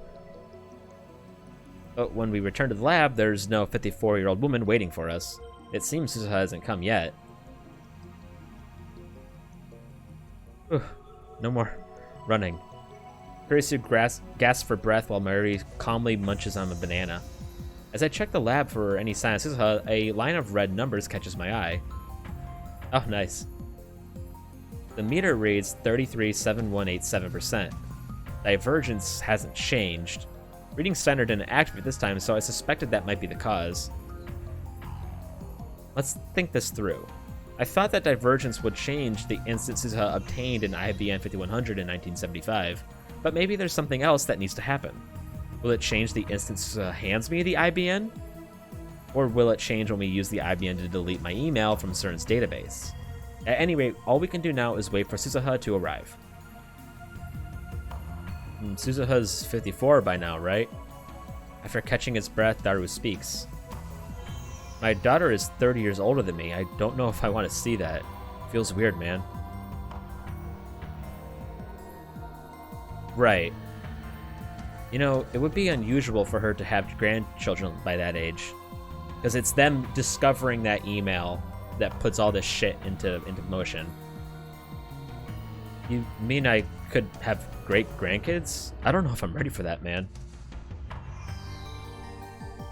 B: But when we return to the lab, there's no 54-year-old woman waiting for us. It seems Suzuha hasn't come yet. No more running. Kurisu gasps for breath while Mayuri calmly munches on a banana. As I check the lab for any sign of Suzuha, a line of red numbers catches my eye. Oh, nice. The meter reads 33.7187%. Divergence hasn't changed. Reading center didn't activate this time, so I suspected that might be the cause. Let's think this through. I thought that divergence would change the instant Suzuha obtained an IBN 5100 in 1975, but maybe there's something else that needs to happen. Will it change the instant Suzuha hands me the IBN? Or will it change when we use the IBN to delete my email from CERN's database? At any rate, all we can do now is wait for Suzuha to arrive. Suzuha's 54 by now, right? After catching his breath, Daru speaks. My daughter is 30 years older than me. I don't know if I want to see that. Feels weird, man. Right. You know, it would be unusual for her to have grandchildren by that age. Because it's them discovering that email that puts all this shit into motion. You mean I could have great-grandkids? I don't know if I'm ready for that, man.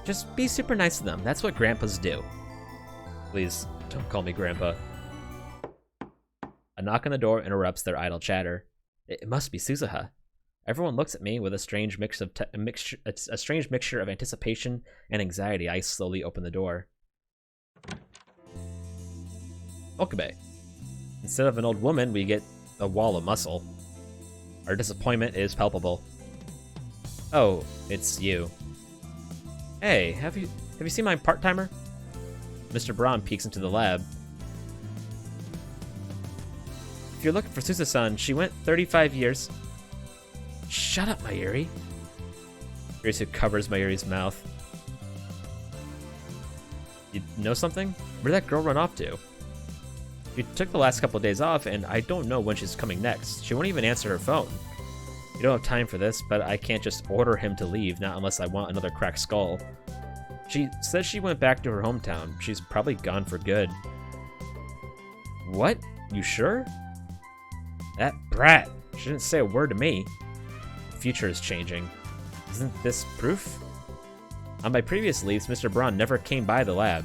B: Just be super nice to them. That's what grandpas do. Please, don't call me grandpa. A knock on the door interrupts their idle chatter. It must be Suzuha. Everyone looks at me with a strange mixture of anticipation and anxiety. I slowly open the door. Okabe. Instead of an old woman, we get a wall of muscle. Our disappointment is palpable. Oh, it's you. Hey, have you seen my part-timer? Mr. Braun peeks into the lab. If you're looking for Suzuha-san, she went 35 years. Shut up, Mayuri. Kurisu covers Mayuri's mouth. You know something? Where'd that girl run off to? She took the last couple of days off, and I don't know when she's coming next. She won't even answer her phone. You don't have time for this, but I can't just order him to leave, not unless I want another cracked skull. She says she went back to her hometown. She's probably gone for good. What? You sure? That brat. She didn't say a word to me. The future is changing. Isn't this proof? On my previous leaves, Mr. Braun never came by the lab.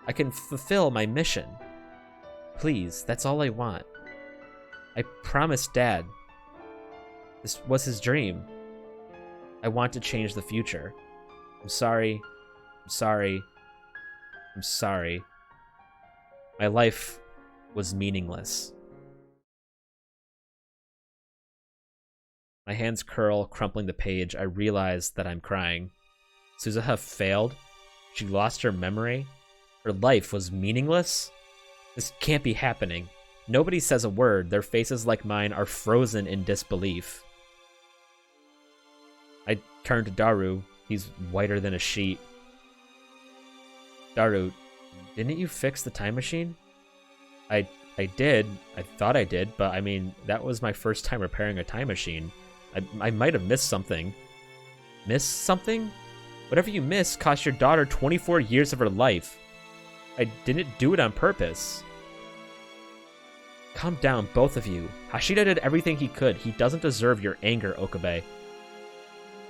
B: I can fulfill my mission. Please, that's all I want. I promised Dad. This was his dream. I want to change the future. I'm sorry. I'm sorry. I'm sorry. My life was meaningless. My hands curl, crumpling the page. I realize that I'm crying. Suzuha failed. She lost her memory. Her life was meaningless. This can't be happening. Nobody says a word. Their faces, like mine, are frozen in disbelief. I turn to Daru. He's whiter than a sheet. Daru, didn't you fix the time machine? I did. I thought I did, but I mean, that was my first time repairing a time machine. I might have missed something. Missed something? Whatever you missed cost your daughter 24 years of her life. I didn't do it on purpose. Calm down, both of you. Hashida did everything he could. He doesn't deserve your anger, Okabe.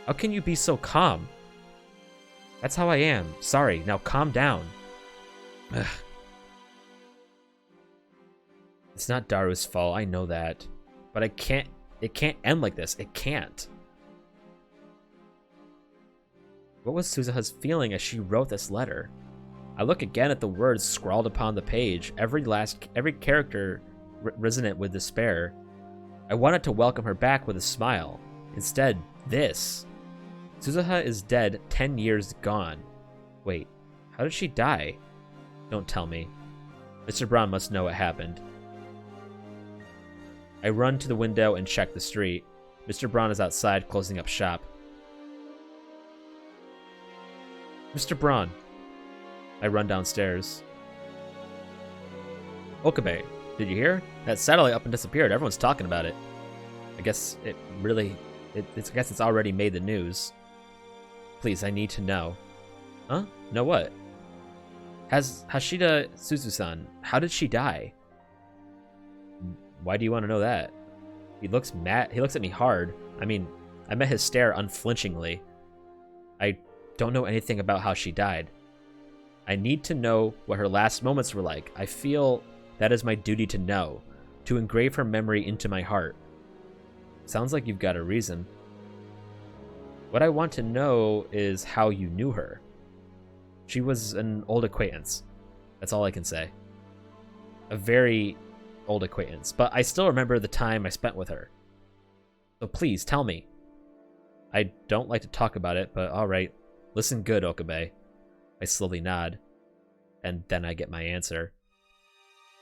B: How can you be so calm? That's how I am. Sorry, now calm down. Ugh. It's not Daru's fault, I know that. But it can't end like this. It can't. What was Suzuha's feeling as she wrote this letter? I look again at the words scrawled upon the page, every character resonant with despair. I wanted to welcome her back with a smile. Instead, this. Suzuha is dead, 10 years gone. Wait, how did she die? Don't tell me. Mr. Braun must know what happened. I run to the window and check the street. Mr. Braun is outside, closing up shop. Mr. Braun. I run downstairs. Okabe, did you hear? That satellite up and disappeared. Everyone's talking about it. I guess I guess it's already made the news. Please, I need to know. Huh? Know what? Hashida Suzu-san, how did she die? Why do you want to know that? He looks mad. He looks at me hard. I mean, I met his stare unflinchingly. I don't know anything about how she died. I need to know what her last moments were like. I feel that is my duty to know, to engrave her memory into my heart. Sounds like you've got a reason. What I want to know is how you knew her. She was an old acquaintance. That's all I can say. A very old acquaintance, but I still remember the time I spent with her. So please, tell me. I don't like to talk about it, but alright. Listen good, Okabe. I slowly nod, and then I get my answer.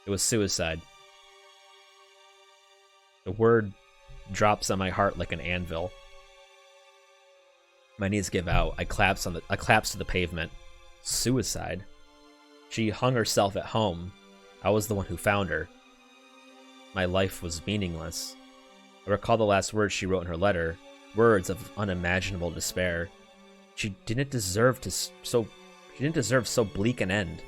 B: It was suicide. The word drops on my heart like an anvil. My knees give out. I collapse to the pavement. Suicide? She hung herself at home. I was the one who found her. My life was meaningless. I recall the last words she wrote in her letter, words of unimaginable despair. She didn't deserve so bleak an end.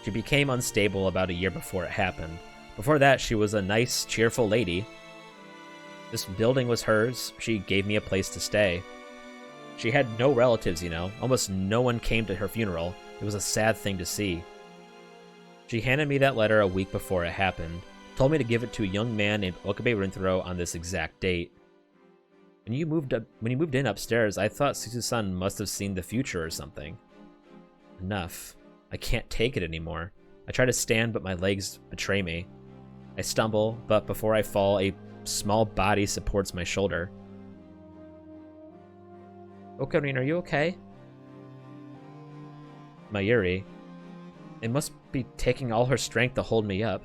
B: She became unstable about a year before it happened. Before that, she was a nice, cheerful lady. This building was hers. She gave me a place to stay. She had no relatives, you know. Almost no one came to her funeral. It was a sad thing to see. She handed me that letter a week before it happened. Told me to give it to a young man named Okabe Rintaro on this exact date. When you moved in upstairs, I thought Suzu-san must have seen the future or something. Enough. I can't take it anymore. I try to stand, but my legs betray me. I stumble, but before I fall, a small body supports my shoulder. Okarine, are you okay? Mayuri. It must be taking all her strength to hold me up.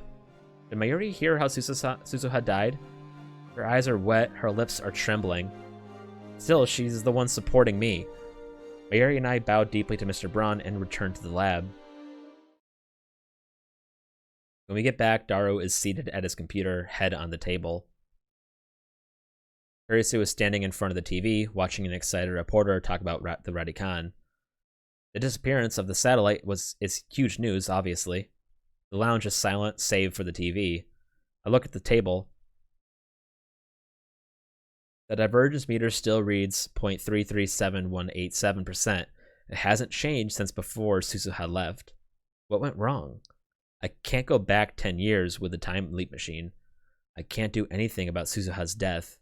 B: Did Mayuri hear how Suzuha died? Her eyes are wet, her lips are trembling. Still, she's the one supporting me. Mayuri and I bowed deeply to Mr. Braun and returned to the lab. When we get back, Daru is seated at his computer, head on the table. Kurisu is standing in front of the TV, watching an excited reporter talk about the Radican. The disappearance of the satellite is huge news, obviously. The lounge is silent, save for the TV. I look at the table. The divergence meter still reads 0.337187%, It hasn't changed since before Suzuha left. What went wrong? I can't go back 10 years with the time leap machine. I can't do anything about Suzuha's death.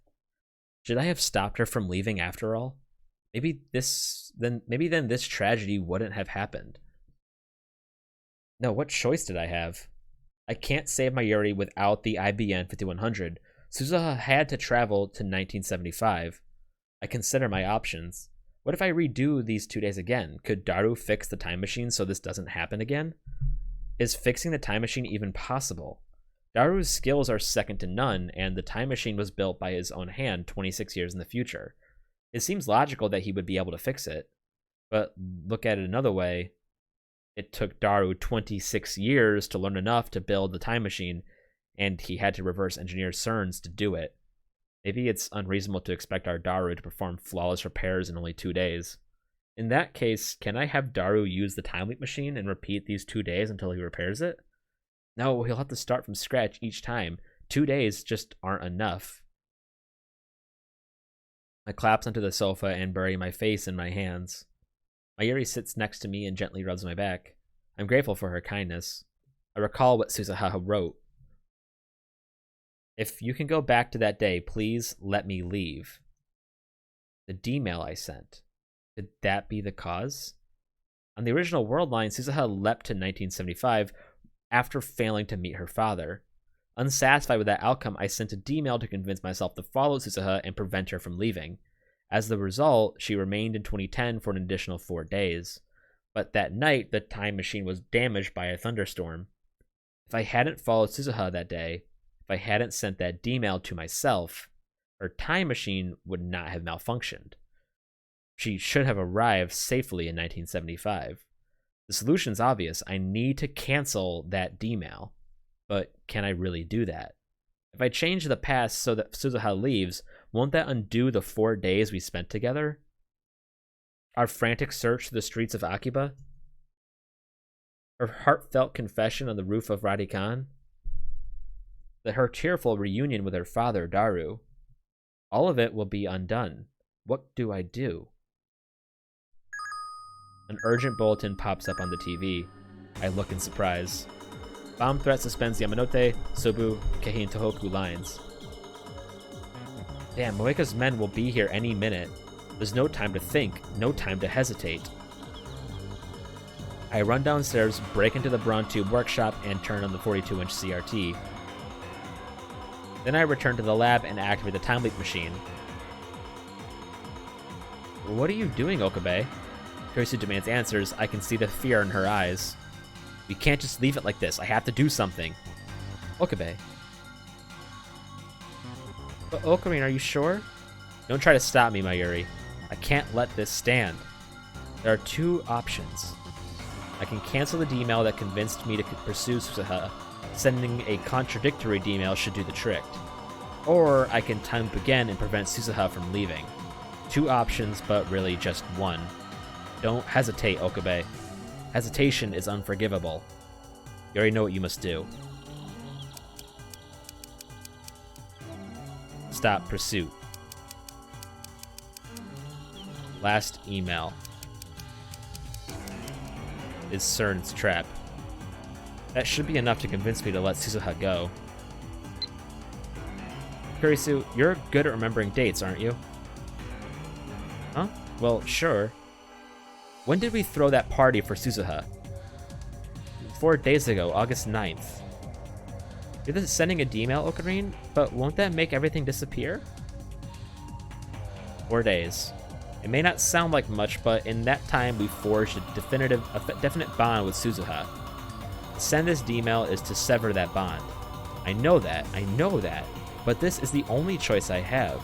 B: Should I have stopped her from leaving after all? Maybe then this tragedy wouldn't have happened. No, what choice did I have? I can't save Mayuri without the IBN 5100. Suzuha had to travel to 1975. I consider my options. What if I redo these 2 days again? Could Daru fix the time machine so this doesn't happen again? Is fixing the time machine even possible? Daru's skills are second to none, and the time machine was built by his own hand 26 years in the future. It seems logical that he would be able to fix it. But look at it another way. It took Daru 26 years to learn enough to build the time machine, and he had to reverse engineer CERNs to do it. Maybe it's unreasonable to expect our Daru to perform flawless repairs in only 2 days. In that case, can I have Daru use the time leap machine and repeat these 2 days until he repairs it? No, he'll have to start from scratch each time. 2 days just aren't enough. I collapse onto the sofa and bury my face in my hands. Mayuri sits next to me and gently rubs my back. I'm grateful for her kindness. I recall what Suzuha wrote. If you can go back to that day, please let me leave. The D-mail I sent. Could that be the cause? On the original world line, Suzuha leapt to 1975 after failing to meet her father. Unsatisfied with that outcome, I sent a D-mail to convince myself to follow Suzuha and prevent her from leaving. As the result, she remained in 2010 for an additional 4 days. But that night, the time machine was damaged by a thunderstorm. If I hadn't followed Suzuha that day, if I hadn't sent that D-mail to myself, her time machine would not have malfunctioned. She should have arrived safely in 1975. The solution's obvious. I need to cancel that D-mail. But can I really do that? If I change the past so that Suzuha leaves, won't that undo the 4 days we spent together? Our frantic search through the streets of Akiba? Her heartfelt confession on the roof of Radikan? Her tearful reunion with her father, Daru? All of it will be undone. What do I do? An urgent bulletin pops up on the TV. I look in surprise. Bomb threat suspends Yamanote, Sobu, Keihin Tohoku lines. Damn, Moeka's men will be here any minute. There's no time to think, no time to hesitate. I run downstairs, break into the Brontube workshop, and turn on the 42-inch CRT. Then I return to the lab and activate the time leap machine. What are you doing, Okabe? Kurisu demands answers. I can see the fear in her eyes. We can't just leave it like this. I have to do something. Okabe. But Ocarina, are you sure? Don't try to stop me, Mayuri. I can't let this stand. There are 2 options. I can cancel the D-mail that convinced me to pursue Suzuha. Sending a contradictory D-mail should do the trick. Or I can time loop again and prevent Suzuha from leaving. 2 options, but really just 1. Don't hesitate, Okabe. Hesitation is unforgivable. You already know what you must do. Stop pursuit. Last email. Is CERN's trap. That should be enough to convince me to let Suzuha go. Kurisu, you're good at remembering dates, aren't you? Huh? Well, sure. When did we throw that party for Suzuha? 4 days ago, August 9th. You're just sending a D-mail, Ocarine? But won't that make everything disappear? 4 days. It may not sound like much, but in that time we forged a definite bond with Suzuha. To send this D-mail is to sever that bond. I know that, but this is the only choice I have.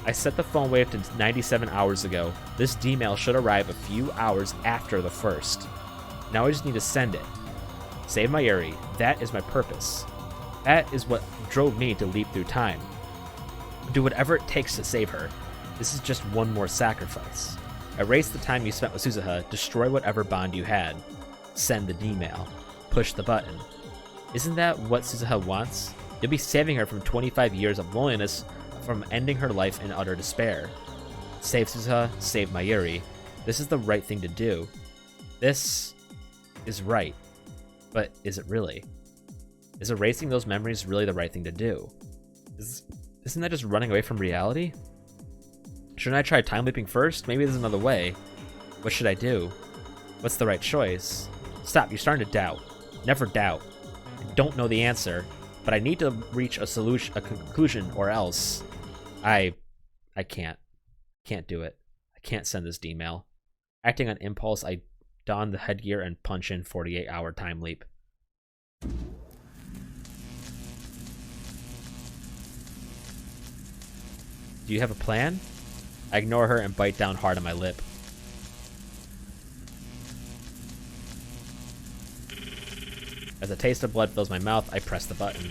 B: I set the phone wave to 97 hours ago. This D-mail should arrive a few hours after the first. Now I just need to send it. Save Mayuri. That is my purpose. That is what drove me to leap through time. Do whatever it takes to save her. This is just one more sacrifice. Erase the time you spent with Suzuha. Destroy whatever bond you had. Send the D-mail. Push the button. Isn't that what Suzuha wants? You'll be saving her from 25 years of loneliness, from ending her life in utter despair. Save Suzuha, save Mayuri. This is the right thing to do. This is right. But is it really? Is erasing those memories really the right thing to do? Isn't that just running away from reality? Shouldn't I try time leaping first? Maybe there's another way. What should I do? What's the right choice? Stop, you're starting to doubt. Never doubt. I don't know the answer, but I need to reach a conclusion, or else I can't do it. I can't send this D-mail. Acting on impulse, I don the headgear and punch in 48-hour time leap. Do you have a plan? I ignore her and bite down hard on my lip. As a taste of blood fills my mouth, I press the button.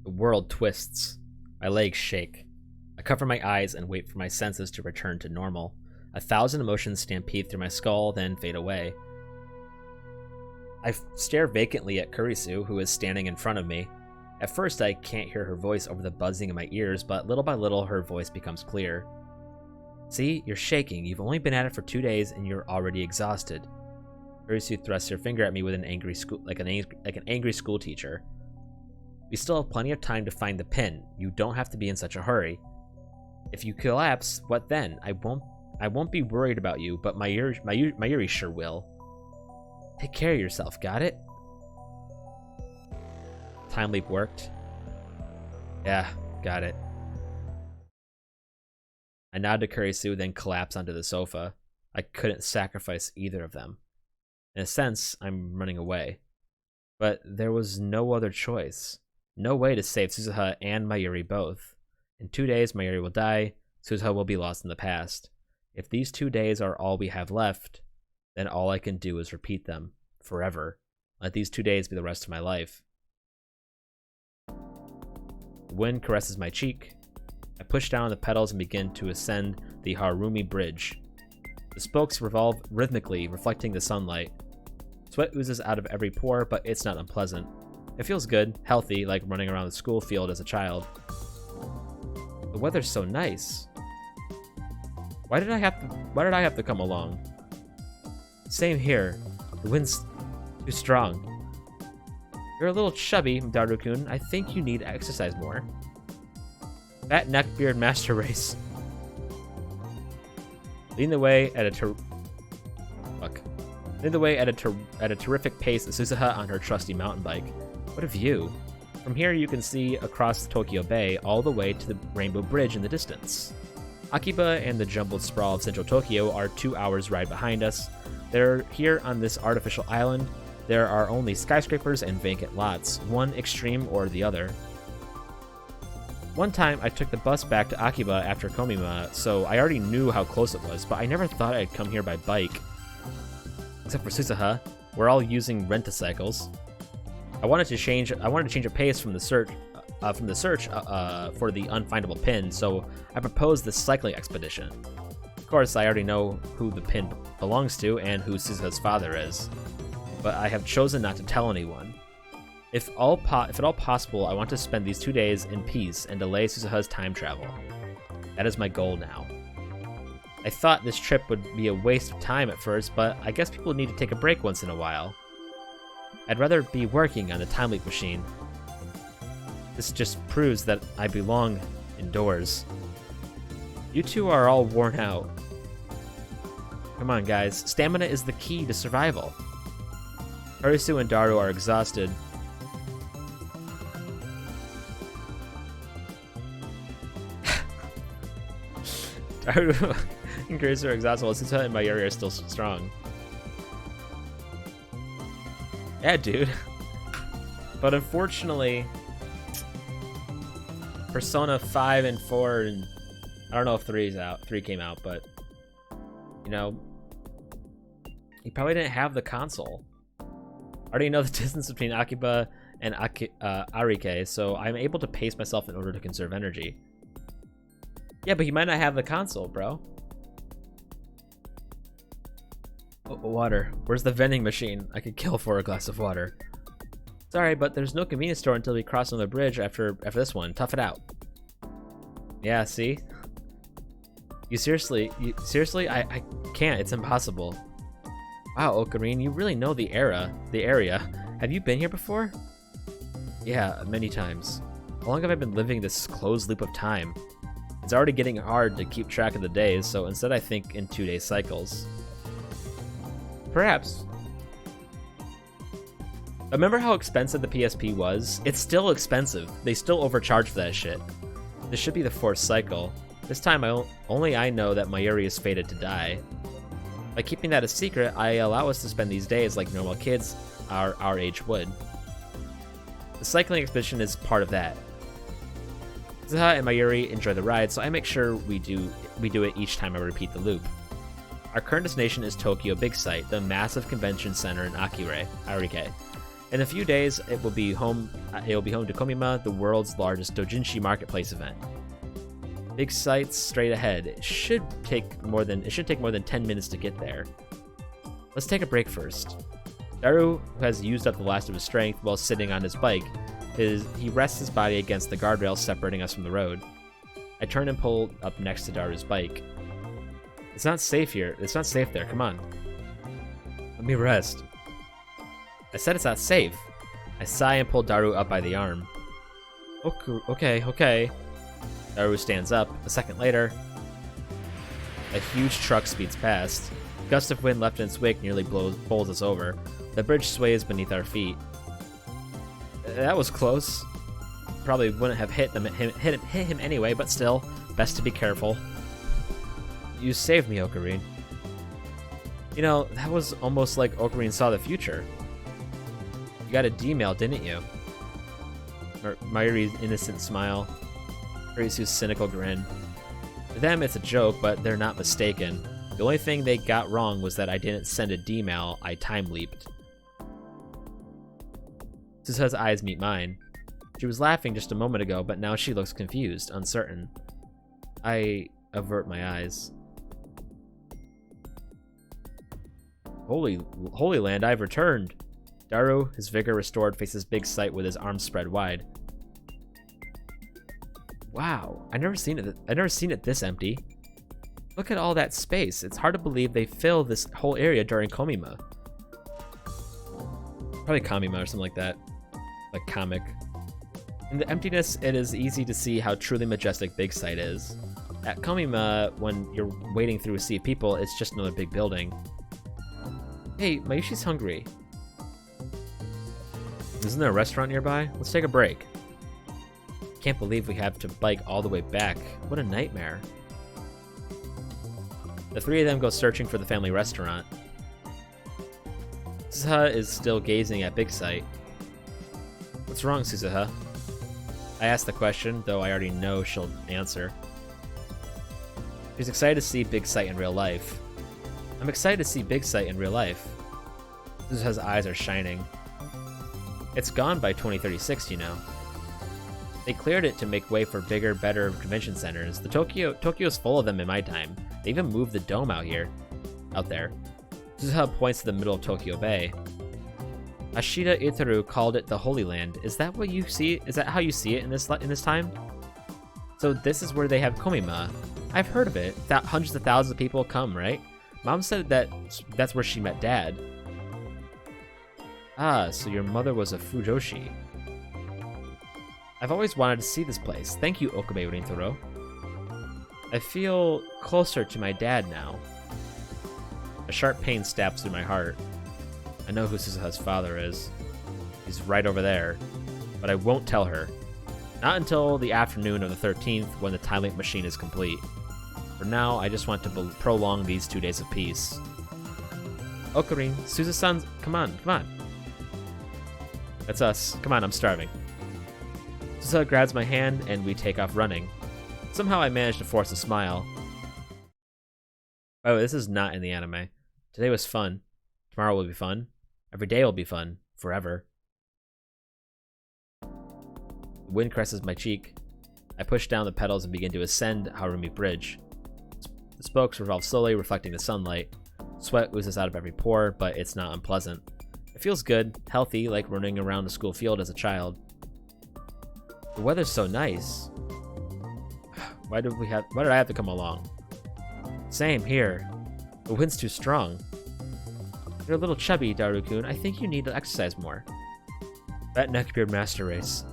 B: The world twists. My legs shake. I cover my eyes and wait for my senses to return to normal. 1,000 emotions stampede through my skull, then fade away. I stare vacantly at Kurisu, who is standing in front of me. At first, I can't hear her voice over the buzzing in my ears, but little by little, her voice becomes clear. See, you're shaking. You've only been at it for 2 days, and you're already exhausted. Kurisu thrusts her finger at me with an angry angry school teacher. We still have plenty of time to find the pin. You don't have to be in such a hurry. If you collapse, what then? I won't be worried about you, but Mayuri sure will. Take care of yourself, got it? Time leap worked. Yeah, got it. I nod to Kurisu, then collapse onto the sofa. I couldn't sacrifice either of them. In a sense, I'm running away. But there was no other choice. No way to save Suzuha and Mayuri both. In 2 days, Mayuri will die, Suzuha will be lost in the past. If these 2 days are all we have left, then all I can do is repeat them, forever. Let these 2 days be the rest of my life. The wind caresses my cheek. I push down on the pedals and begin to ascend the Harumi Bridge. The spokes revolve rhythmically, reflecting the sunlight. Sweat oozes out of every pore, but it's not unpleasant. It feels good, healthy, like running around the school field as a child. The weather's so nice. Why did I have to come along? Same here. The wind's too strong. You're a little chubby, Daru-kun. I think you need to exercise more. Fat neckbeard master race. Leading the way at a terrific pace is Suzuha on her trusty mountain bike. What a view. From here you can see across Tokyo Bay all the way to the Rainbow Bridge in the distance. Akiba and the jumbled sprawl of central Tokyo are 2 hours ride behind us. They're here on this artificial island. There are only skyscrapers and vacant lots, one extreme or the other. One time I took the bus back to Akiba after Komima, so I already knew how close it was, but I never thought I'd come here by bike. Except for Suzuha, we're all using rent-a-cycles. I wanted to change a pace from the search for the unfindable pin, so I proposed this cycling expedition. Of course, I already know who the pin belongs to and who Suzuha's father is, but I have chosen not to tell anyone. If at all possible, I want to spend these 2 days in peace and delay Suzuha's time travel. That is my goal now. I thought this trip would be a waste of time at first, but I guess people need to take a break once in a while. I'd rather be working on the time leap machine. This just proves that I belong indoors. You two are all worn out. Come on, guys. Stamina is the key to survival. Kurisu and Daru are exhausted. Daru and Kurisu are exhausted while Suzuha and Mayuri are still strong. Yeah, dude. But unfortunately, Persona 5 and 4, and I don't know if 3 came out, but you know, you probably didn't have the console. I already know the distance between Akiba and Arike, so I'm able to pace myself in order to conserve energy. Yeah, but he might not have the console, bro. Oh, water. Where's the vending machine? I could kill for a glass of water. Sorry, but there's no convenience store until we cross another bridge after this one. Tough it out. Yeah, see? You seriously, I can't. It's impossible. Wow, Ocarine, you really know the area. Have you been here before? Yeah, many times. How long have I been living this closed loop of time? It's already getting hard to keep track of the days, so instead I think in 2-day cycles. Perhaps. Remember how expensive the PSP was? It's still expensive. They still overcharge for that shit. This should be the 4th cycle. This time only I know that Mayuri is fated to die. By keeping that a secret, I allow us to spend these days like normal kids our age would. The cycling expedition is part of that. Zaha and Mayuri enjoy the ride, so I make sure we do it each time I repeat the loop. Our current destination is Tokyo Big Sight, the massive convention center in Arike. In a few days, it will be home to Komima, the world's largest doujinshi marketplace event. Big Sight's straight ahead. It should take more than 10 minutes to get there. Let's take a break first. Daru, who has used up the last of his strength while sitting on his bike, he rests his body against the guardrail separating us from the road. I turn and pull up next to Daru's bike. It's not safe here. It's not safe there. Come on. Let me rest. I said it's not safe. I sigh and pull Daru up by the arm. Okay. Daru stands up. A second later, a huge truck speeds past. A gust of wind left in its wake nearly bowls us over. The bridge sways beneath our feet. That was close. Probably wouldn't have hit him anyway, but still, best to be careful. You saved me, Ocarine. You know, that was almost like Ocarine saw the future. You got a D-mail, didn't you? Mayuri's innocent smile. Kurisu's cynical grin. To them, it's a joke, but they're not mistaken. The only thing they got wrong was that I didn't send a D-mail, I time-leaped. Susa's eyes meet mine. She was laughing just a moment ago, but now she looks confused, uncertain. I avert my eyes. Holy Land, I've returned. Daru, his vigor restored, faces Big Sight with his arms spread wide. Wow, I've never seen it this empty. Look at all that space. It's hard to believe they fill this whole area during Komima. Probably Kamima or something like that. Like comic. In the emptiness, it is easy to see how truly majestic Big Sight is. At Komima, when you're wading through a sea of people, it's just another big building. Hey, Mayushi's hungry. Isn't there a restaurant nearby? Let's take a break. Can't believe we have to bike all the way back. What a nightmare. The three of them go searching for the family restaurant. Suzuha is still gazing at Big Sight. What's wrong, Suzuha? I ask the question, though I already know she'll answer. She's excited to see Big Sight in real life. I'm excited to see Big Sight in real life. Suzuha's eyes are shining. It's gone by 2036, you know. They cleared it to make way for bigger, better convention centers. Tokyo's full of them in my time. They even moved the dome out there. Suzuha points to the middle of Tokyo Bay. Ashita Itaru called it the Holy Land. Is that what you see? Is that how you see it in this time? So this is where they have Komima. I've heard of it. Hundreds of thousands of people come, right? Mom said that's where she met Dad. Ah, so your mother was a Fujoshi. I've always wanted to see this place. Thank you, Okabe Rintaro. I feel closer to my dad now. A sharp pain stabs through my heart. I know who Suzuha's father is. He's right over there. But I won't tell her. Not until the afternoon of the 13th, when the time limit machine is complete. For now, I just want to prolong these 2 days of peace. Ocarine, Suzu-san, come on. That's us. Come on, I'm starving. Suzuha grabs my hand, and we take off running. Somehow I manage to force a smile. Oh, this is not in the anime. Today was fun. Tomorrow will be fun. Every day will be fun. Forever. The wind caresses my cheek. I push down the pedals and begin to ascend Harumi Bridge. The spokes revolve slowly, reflecting the sunlight. Sweat oozes out of every pore, but it's not unpleasant. It feels good, healthy, like running around the school field as a child. The weather's so nice. Why did I have to come along? Same here. The wind's too strong. You're a little chubby, Daru-kun. I think you need to exercise more. Fat Neckbeard Master Race.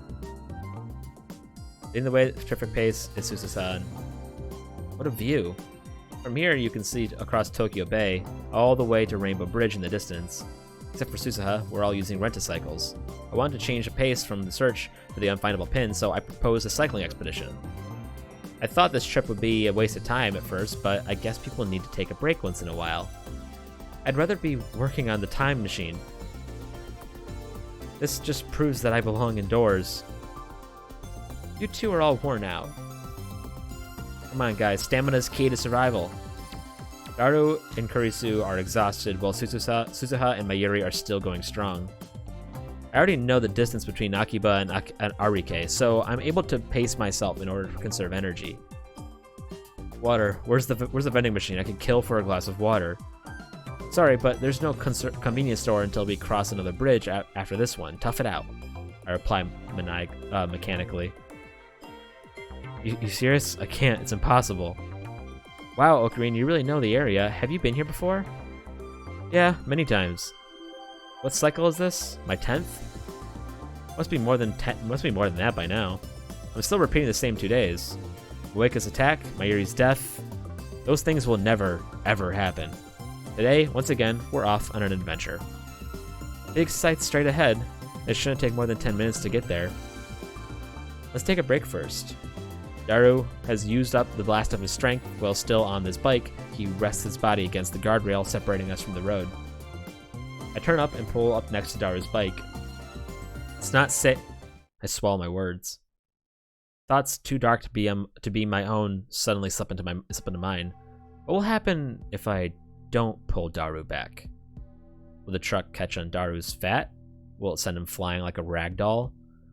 B: In the way, terrific pace is Susa-san. What a view. From here, you can see across Tokyo Bay, all the way to Rainbow Bridge in the distance. Except for Susaha, we're all using rent-a-cycles. I wanted to change the pace from the search for the unfindable pin, so I proposed a cycling expedition. I thought this trip would be a waste of time at first, but I guess people need to take a break once in a while. I'd rather be working on the time machine. This just proves that I belong indoors. You two are all worn out. Come on, guys. Stamina's key to survival. Daru and Kurisu are exhausted, while Suzuha and Mayuri are still going strong. I already know the distance between Akiba and Arike, so I'm able to pace myself in order to conserve energy. Water. Where's the vending machine? I could kill for a glass of water. Sorry, but there's no convenience store until we cross another bridge after this one. Tough it out. I reply mechanically. You serious? I can't. It's impossible. Wow, Ocarina, you really know the area. Have you been here before? Yeah, many times. What cycle is this? My 10th? Must be more than that by now. I'm still repeating the same 2 days. Ueka's attack, Mayuri's death. Those things will never, ever happen. Today, once again, we're off on an adventure. Big sights straight ahead. It shouldn't take more than 10 minutes to get there. Let's take a break first. Daru has used up the last of his strength. While still on this bike, he rests his body against the guardrail separating us from the road. I turn up and pull up next to Daru's bike. It's not safe. I swallow my words. Thoughts too dark to be my own suddenly slip into mine. What will happen if I don't pull Daru back? Will the truck catch on Daru's fat? Will it send him flying like a rag doll?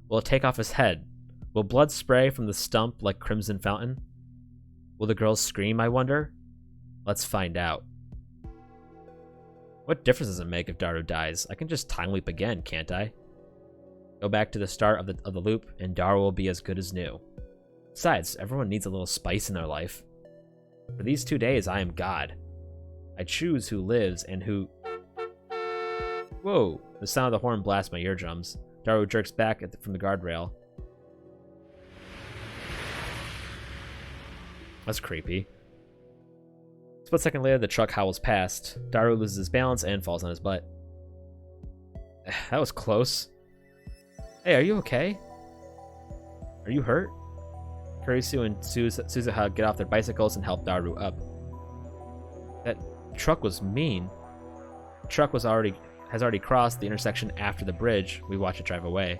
B: Will it take off his head? Will blood spray from the stump like crimson fountain? Will the girls scream, I wonder? Let's find out. What difference does it make if Daru dies? I can just time loop again, can't I? Go back to the start of the loop, and Daru will be as good as new. Besides, everyone needs a little spice in their life. For these 2 days, I am God. I choose who lives and who... Whoa! The sound of the horn blasts my eardrums. Daru jerks back from the guardrail. That's creepy. A split second later, the truck howls past. Daru loses his balance and falls on his butt. That was close. Hey, are you okay? Are you hurt? Kurisu and Suzuha get off their bicycles and help Daru up. That truck was mean. The truck has already crossed the intersection after the bridge. We watch it drive away.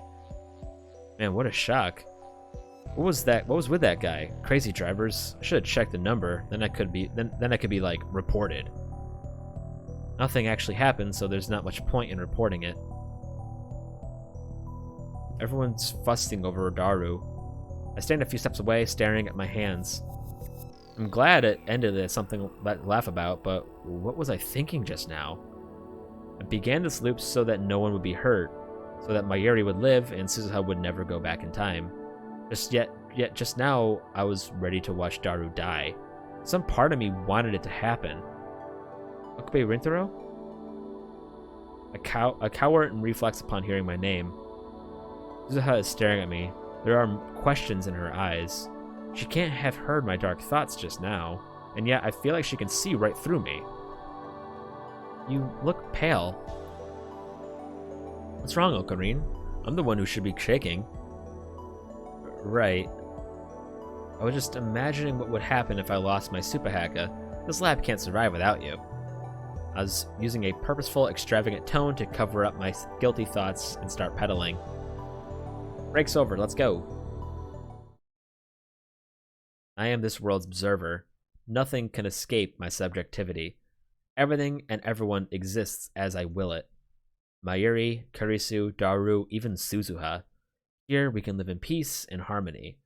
B: Man, what a shock. What was that? What was with that guy? Crazy drivers. I should have checked the number. Then I could be like reported. Nothing actually happened, so there's not much point in reporting it. Everyone's fussing over Daru. I stand a few steps away, staring at my hands. I'm glad it ended as something to laugh about, but what was I thinking just now? I began this loop so that no one would be hurt, so that Mayuri would live and Suzuha would never go back in time. Just now, I was ready to watch Daru die. Some part of me wanted it to happen. Okabe Rintaro? A coward reflects upon hearing my name. Suzuha is staring at me. There are questions in her eyes. She can't have heard my dark thoughts just now, and yet I feel like she can see right through me. You look pale. What's wrong, Ocarine? I'm the one who should be shaking. Right. I was just imagining what would happen if I lost my Supahaka. This lab can't survive without you. I was using a purposeful, extravagant tone to cover up my guilty thoughts and start pedaling. Break's over, let's go. I am this world's observer. Nothing can escape my subjectivity. Everything and everyone exists as I will it. Mayuri, Kurisu, Daru, even Suzuha. Here we can live in peace and harmony.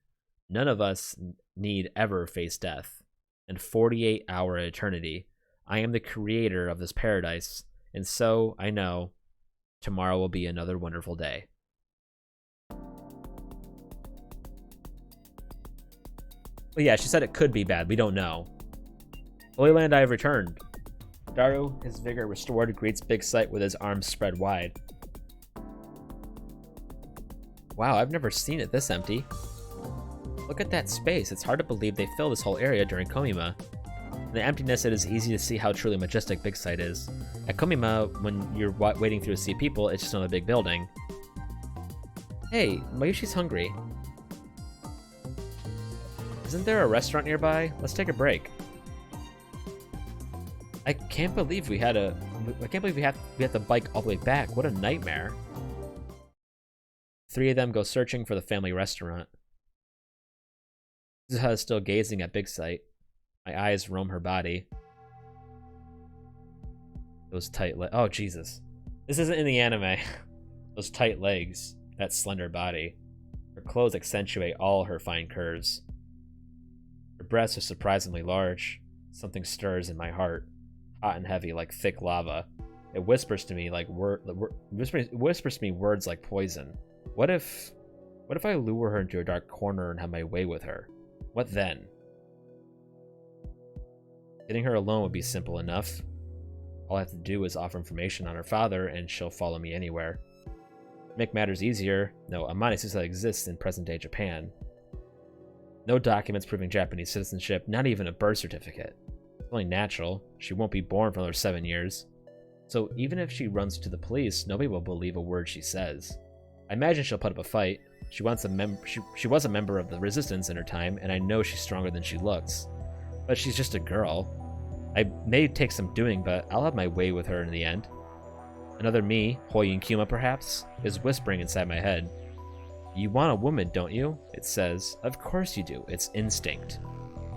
B: None of us need ever face death. And 48-hour eternity. I am the creator of this paradise, and so, I know, tomorrow will be another wonderful day. Well, yeah, she said it could be bad. We don't know. Holy Land, I have returned. Daru, his vigor restored, greets Big Sight with his arms spread wide. Wow, I've never seen it this empty. Look at that space. It's hard to believe they filled this whole area during Komima. In the emptiness, it is easy to see how truly majestic Big Sight is. At Komima, when you're wading through a sea of people, it's just another big building. Hey, Mayushi's hungry. Isn't there a restaurant nearby? Let's take a break. I can't believe we have to bike all the way back. What a nightmare. 3 of them go searching for the family restaurant. Suzuha is still gazing at Big Sight. My eyes roam her body. Those tight legs. Oh, Jesus. This isn't in the anime. Those tight legs. That slender body. Her clothes accentuate all her fine curves. Her breasts are surprisingly large. Something stirs in my heart. Hot and heavy like thick lava. It whispers to me like whispers to me words like poison. What if I lure her into a dark corner and have my way with her? What then? Getting her alone would be simple enough. All I have to do is offer information on her father, and she'll follow me anywhere. To make matters easier, no Amane Suzuha exists in present-day Japan. No documents proving Japanese citizenship, not even a birth certificate. It's only natural. She won't be born for another 7 years. So even if she runs to the police, nobody will believe a word she says. I imagine she'll put up a fight. She was a member of the resistance in her time, and I know she's stronger than she looks. But she's just a girl. I may take some doing, but I'll have my way with her in the end. Another me, Hoyin Kuma perhaps, is whispering inside my head. You want a woman, don't you? It says. Of course you do. It's instinct.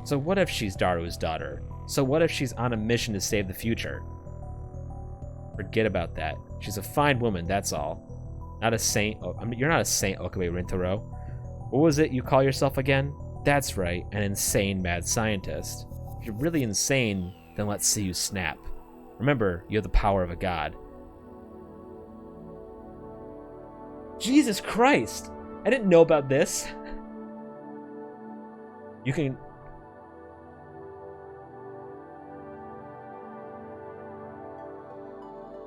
B: So what if she's Daru's daughter? So what if she's on a mission to save the future? Forget about that. She's a fine woman, that's all. Not a saint. Oh, you're not a saint, Okabe Rintaro. What was it you call yourself again? That's right, an insane mad scientist. If you're really insane, then let's see you snap. Remember, you have the power of a god. Jesus Christ! I didn't know about this. You can...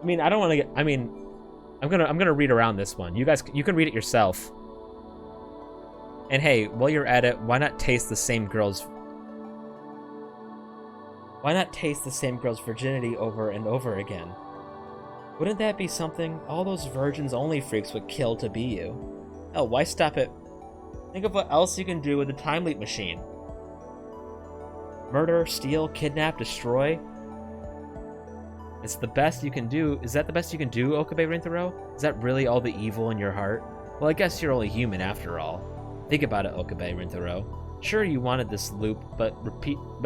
B: I mean, I don't want to get... I mean, I'm gonna read around this one. You guys, you can read it yourself. And hey, while you're at it, why not taste the same girl's... Why not taste the same girl's virginity over and over again? Wouldn't that be something? All those virgins-only freaks would kill to be you. Hell, why stop it? Think of what else you can do with a time leap machine. Murder, steal, kidnap, destroy. It's the best you can do. Is that the best you can do, Okabe Rintaro? Is that really all the evil in your heart? Well, I guess you're only human after all. Think about it, Okabe Rintaro. Sure, you wanted this loop, but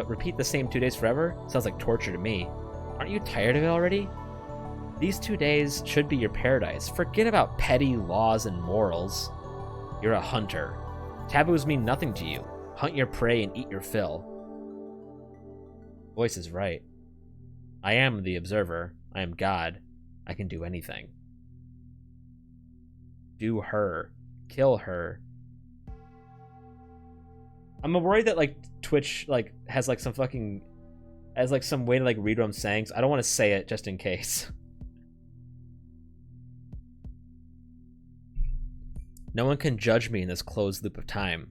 B: repeat the same 2 days forever? Sounds like torture to me. Aren't you tired of it already? These 2 days should be your paradise. Forget about petty laws and morals. You're a hunter. Taboos mean nothing to you. Hunt your prey and eat your fill. Voice is right. I am the observer. I am God. I can do anything. Do her. Kill her. I'm worried that like Twitch like has like some fucking has like some way to like read what I'm saying, so I don't want to say it just in case. No one can judge me in this closed loop of time.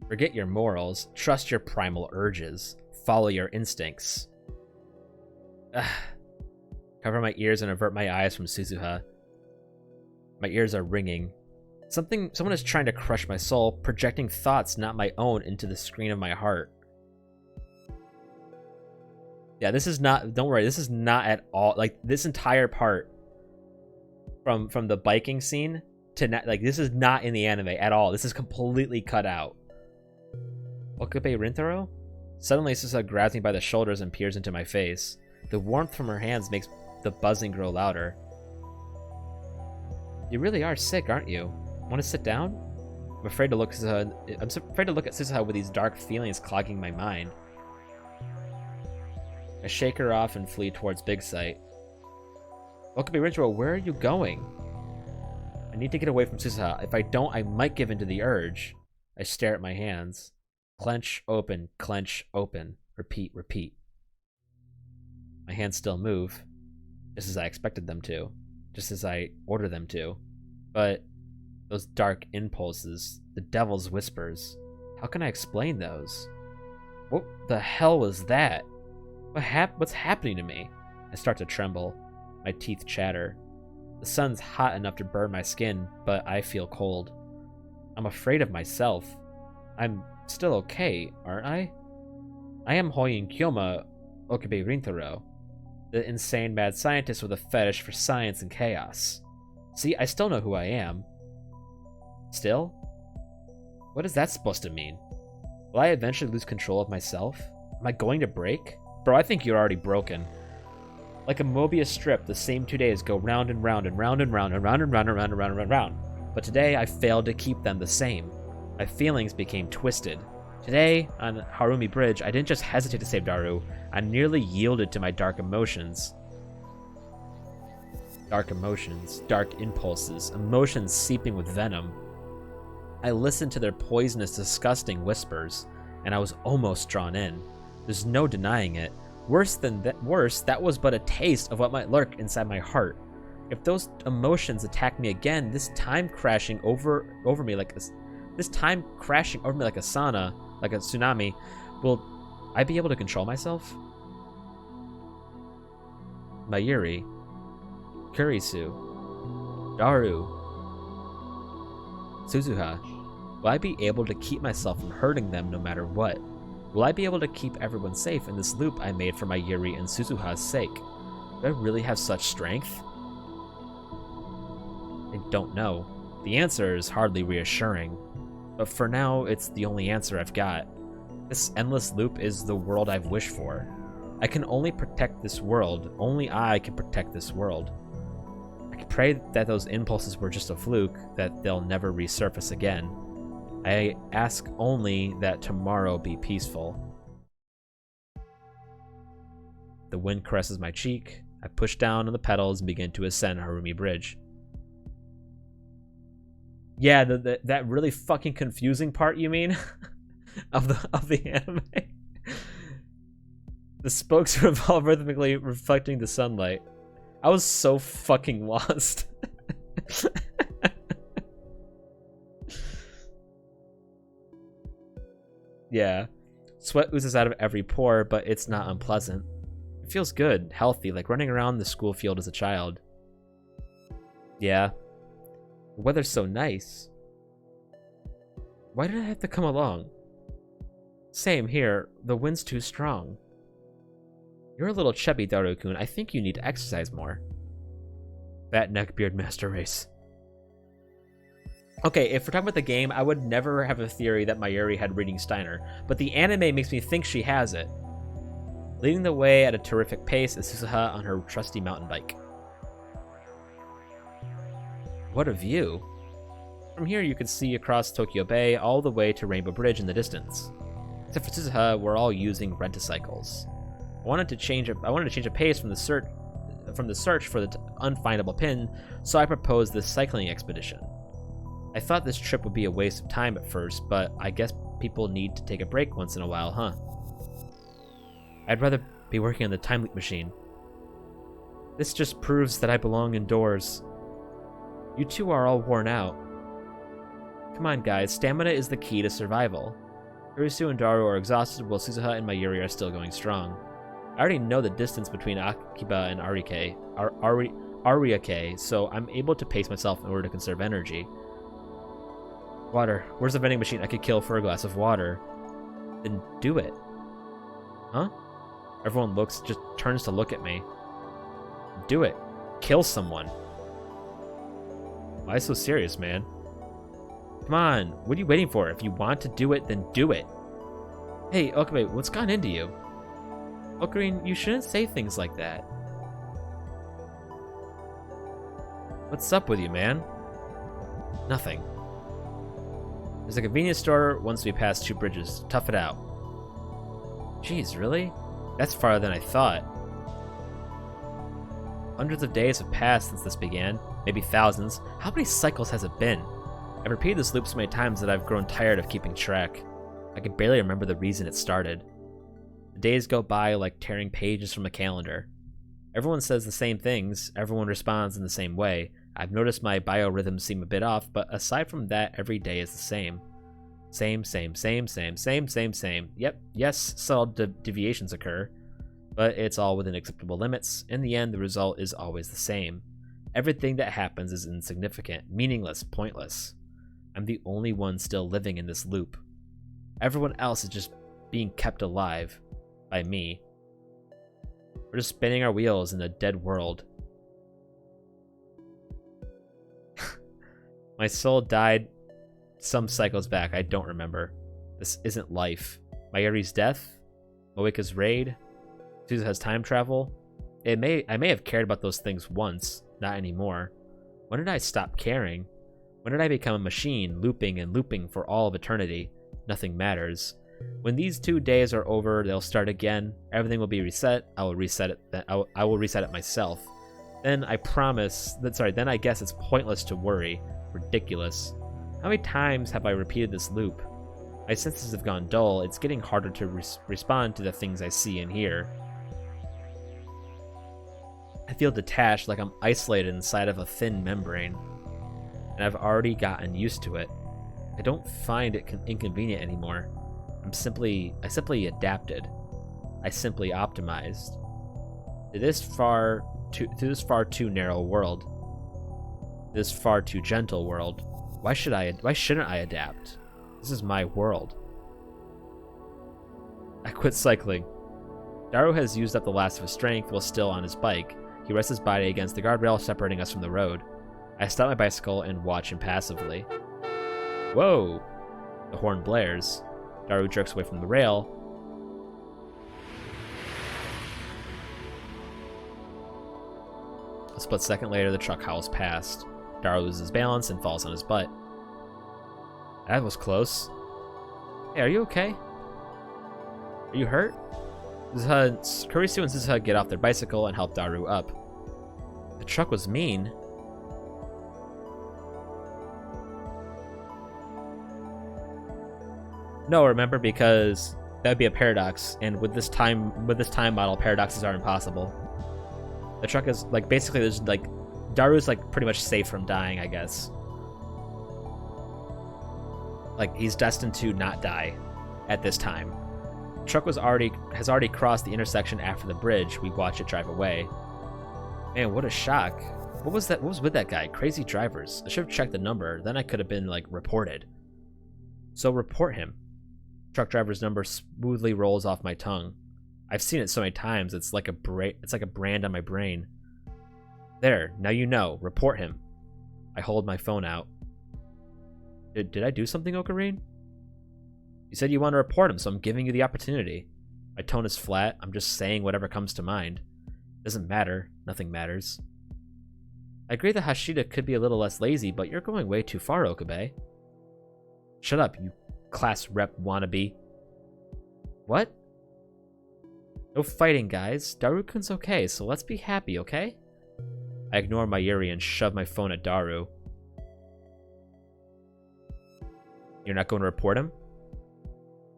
B: Forget your morals. Trust your primal urges. Follow your instincts. Ugh. Cover my ears and avert my eyes from Suzuha. My ears are ringing. Someone is trying to crush my soul, projecting thoughts not my own into the screen of my heart. Yeah, this is not, don't worry, this is not at all, like, this entire part from the biking scene to, like, this is not in the anime at all. This is completely cut out. Okabe Rintaro? Suddenly, Suzuha grabs me by the shoulders and peers into my face. The warmth from her hands makes the buzzing grow louder. You really are sick, aren't you? Want to sit down? I'm afraid to look at Suzuha with these dark feelings clogging my mind. I shake her off and flee towards Big Sight. Okabe Rinjiro, where are you going? I need to get away from Suzuha. If I don't, I might give in to the urge. I stare at my hands. Clench, open, repeat, repeat. My hands still move, just as I expected them to, just as I ordered them to. But those dark impulses, the devil's whispers, how can I explain those? What the hell was that? What's happening to me? I start to tremble. My teeth chatter. The sun's hot enough to burn my skin, but I feel cold. I'm afraid of myself. I'm still okay, aren't I? I am Hoyin Kyoma Okabe Rintaro, the insane mad scientist with a fetish for science and chaos. See, I still know who I am. Still? What is that supposed to mean? Will I eventually lose control of myself? Am I going to break? Bro, I think you're already broken. Like a Mobius strip, the same 2 days go round and round and round and round and round and round and round and round and round and round. But today, I failed to keep them the same. My feelings became twisted. Today, on Harumi Bridge, I didn't just hesitate to save Daru, I nearly yielded to my dark emotions. Dark emotions, dark impulses, emotions seeping with venom. I listened to their poisonous, disgusting whispers, and I was almost drawn in. There's no denying it. Worse, that was but a taste of what might lurk inside my heart. If those emotions attack me again, this time crashing over me like a sauna, like a tsunami, will I be able to control myself? Mayuri, Kurisu, Daru, Suzuha. Will I be able to keep myself from hurting them no matter what? Will I be able to keep everyone safe in this loop I made for Mayuri and Suzuha's sake? Do I really have such strength? I don't know. The answer is hardly reassuring. But for now, it's the only answer I've got. This endless loop is the world I've wished for. I can only protect this world. Only I can protect this world. I can pray that those impulses were just a fluke, that they'll never resurface again. I ask only that tomorrow be peaceful. The wind caresses my cheek. I push down on the pedals and begin to ascend Harumi Bridge. Yeah, that really fucking confusing part, you mean? of the anime? The spokes revolve rhythmically, reflecting the sunlight. I was so fucking lost. Yeah. Sweat oozes out of every pore, but it's not unpleasant. It feels good, healthy, like running around the school field as a child. Yeah. The weather's so nice. Why did I have to come along? Same here. The wind's too strong. You're a little chubby, Daru-kun. I think you need to exercise more. Fat neckbeard master race. Okay, if we're talking about the game, I would never have a theory that Mayuri had reading Steiner, but the anime makes me think she has it. Leading the way at a terrific pace is Suzuha on her trusty mountain bike. What a view. From here you can see across Tokyo Bay all the way to Rainbow Bridge in the distance. Except for Suzuha, we're all using rent-a-cycles. I wanted to change a pace from the search for the unfindable pin, so I proposed this cycling expedition. I thought this trip would be a waste of time at first, but I guess people need to take a break once in a while, huh? I'd rather be working on the time leap machine. This just proves that I belong indoors. You two are all worn out. Come on, guys, stamina is the key to survival. Urisu and Daru are exhausted, while Suzuha and Mayuri are still going strong. I already know the distance between Akiba and Ariake, so I'm able to pace myself in order to conserve energy. Water. Where's the vending machine I could kill for a glass of water? Then do it. Huh? Everyone just turns to look at me. Do it. Kill someone. Why so serious, man? Come on, what are you waiting for? If you want to do it, then do it. Hey, Okabe, what's gone into you? Ocarine, you shouldn't say things like that. What's up with you, man? Nothing. There's a convenience store once we pass 2 bridges. Tough it out. Jeez, really? That's farther than I thought. Hundreds of days have passed since this began. Maybe thousands. How many cycles has it been? I've repeated this loop so many times that I've grown tired of keeping track. I can barely remember the reason it started. The days go by like tearing pages from a calendar. Everyone says the same things, everyone responds in the same way. I've noticed my biorhythms seem a bit off, but aside from that, every day is the same. Same. Yep, yes, subtle deviations occur, but it's all within acceptable limits. In the end, the result is always the same. Everything that happens is insignificant, meaningless, pointless. I'm the only one still living in this loop. Everyone else is just being kept alive by me. We're just spinning our wheels in a dead world. My soul died some cycles back. I don't remember. This isn't life. Mayuri's death? Moika's raid? Suzuha's time travel? I may have cared about those things once, not anymore. When did I stop caring? When did I become a machine, looping and looping for all of eternity? Nothing matters. When these 2 days are over, they'll start again. Everything will be reset. I will reset it. I will reset it myself. Then I guess it's pointless to worry. Ridiculous. How many times have I repeated this loop? My senses have gone dull. It's getting harder to respond to the things I see and hear. I feel detached, like I'm isolated inside of a thin membrane. And I've already gotten used to it. I don't find it inconvenient anymore. I simply adapted. I simply optimized. To this far too narrow world. This far too gentle world. Why shouldn't I adapt? This is my world. I quit cycling. Daru has used up the last of his strength while still on his bike. He rests his body against the guardrail separating us from the road. I stop my bicycle and watch impassively. Whoa! The horn blares. Daru jerks away from the rail. A split second later, the truck howls past. Daru loses balance and falls on his butt. That was close. Hey, are you okay? Are you hurt? Kurisu and Suzuha get off their bicycle and help Daru up. The truck was mean. No, remember, because that would be a paradox, and with this time model, paradoxes are impossible. The truck is like basically there's like Daru's like pretty much safe from dying, I guess. Like he's destined to not die at this time. The truck has already crossed the intersection after the bridge. We watch it drive away. Man, what a shock. What was that? What was with that guy? Crazy drivers. I should have checked the number. Then I could have been like reported. So report him. Truck driver's number smoothly rolls off my tongue. I've seen it so many times. It's like a brand on my brain. There. Now you know. Report him. I hold my phone out. Did I do something, Ocarine? You said you want to report him, so I'm giving you the opportunity. My tone is flat. I'm just saying whatever comes to mind. Doesn't matter. Nothing matters. I agree that Hashida could be a little less lazy, but you're going way too far, Okabe. Shut up, you class rep wannabe. What? No fighting, guys. Daru-kun's okay, so let's be happy, okay? I ignore Mayuri and shove my phone at Daru. You're not going to report him?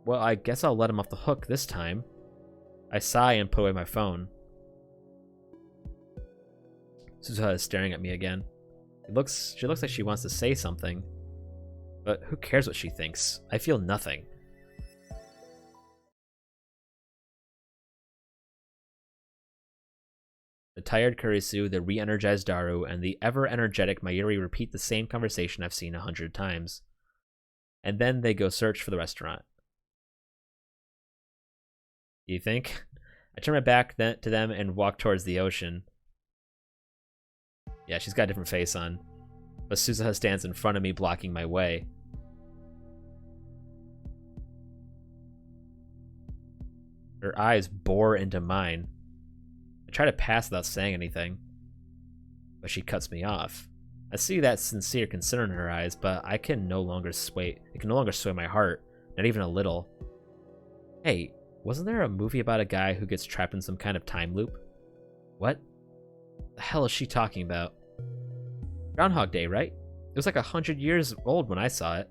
B: Well, I guess I'll let him off the hook this time. I sigh and put away my phone. Suzuha is staring at me again. She looks like she wants to say something. But who cares what she thinks? I feel nothing. The tired Kurisu, the re-energized Daru, and the ever-energetic Mayuri repeat the same conversation I've seen 100 times. And then they go search for the restaurant. Do you think? I turn my back to them and walk towards the ocean. Yeah, she's got a different face on. But Suzuha stands in front of me, blocking my way. Her eyes bore into mine. I try to pass without saying anything, but she cuts me off. I see that sincere concern in her eyes, but it can no longer sway my heart, not even a little. Hey, wasn't there a movie about a guy who gets trapped in some kind of time loop? What? The hell is she talking about? Groundhog Day, right? It was like 100 years old when I saw it.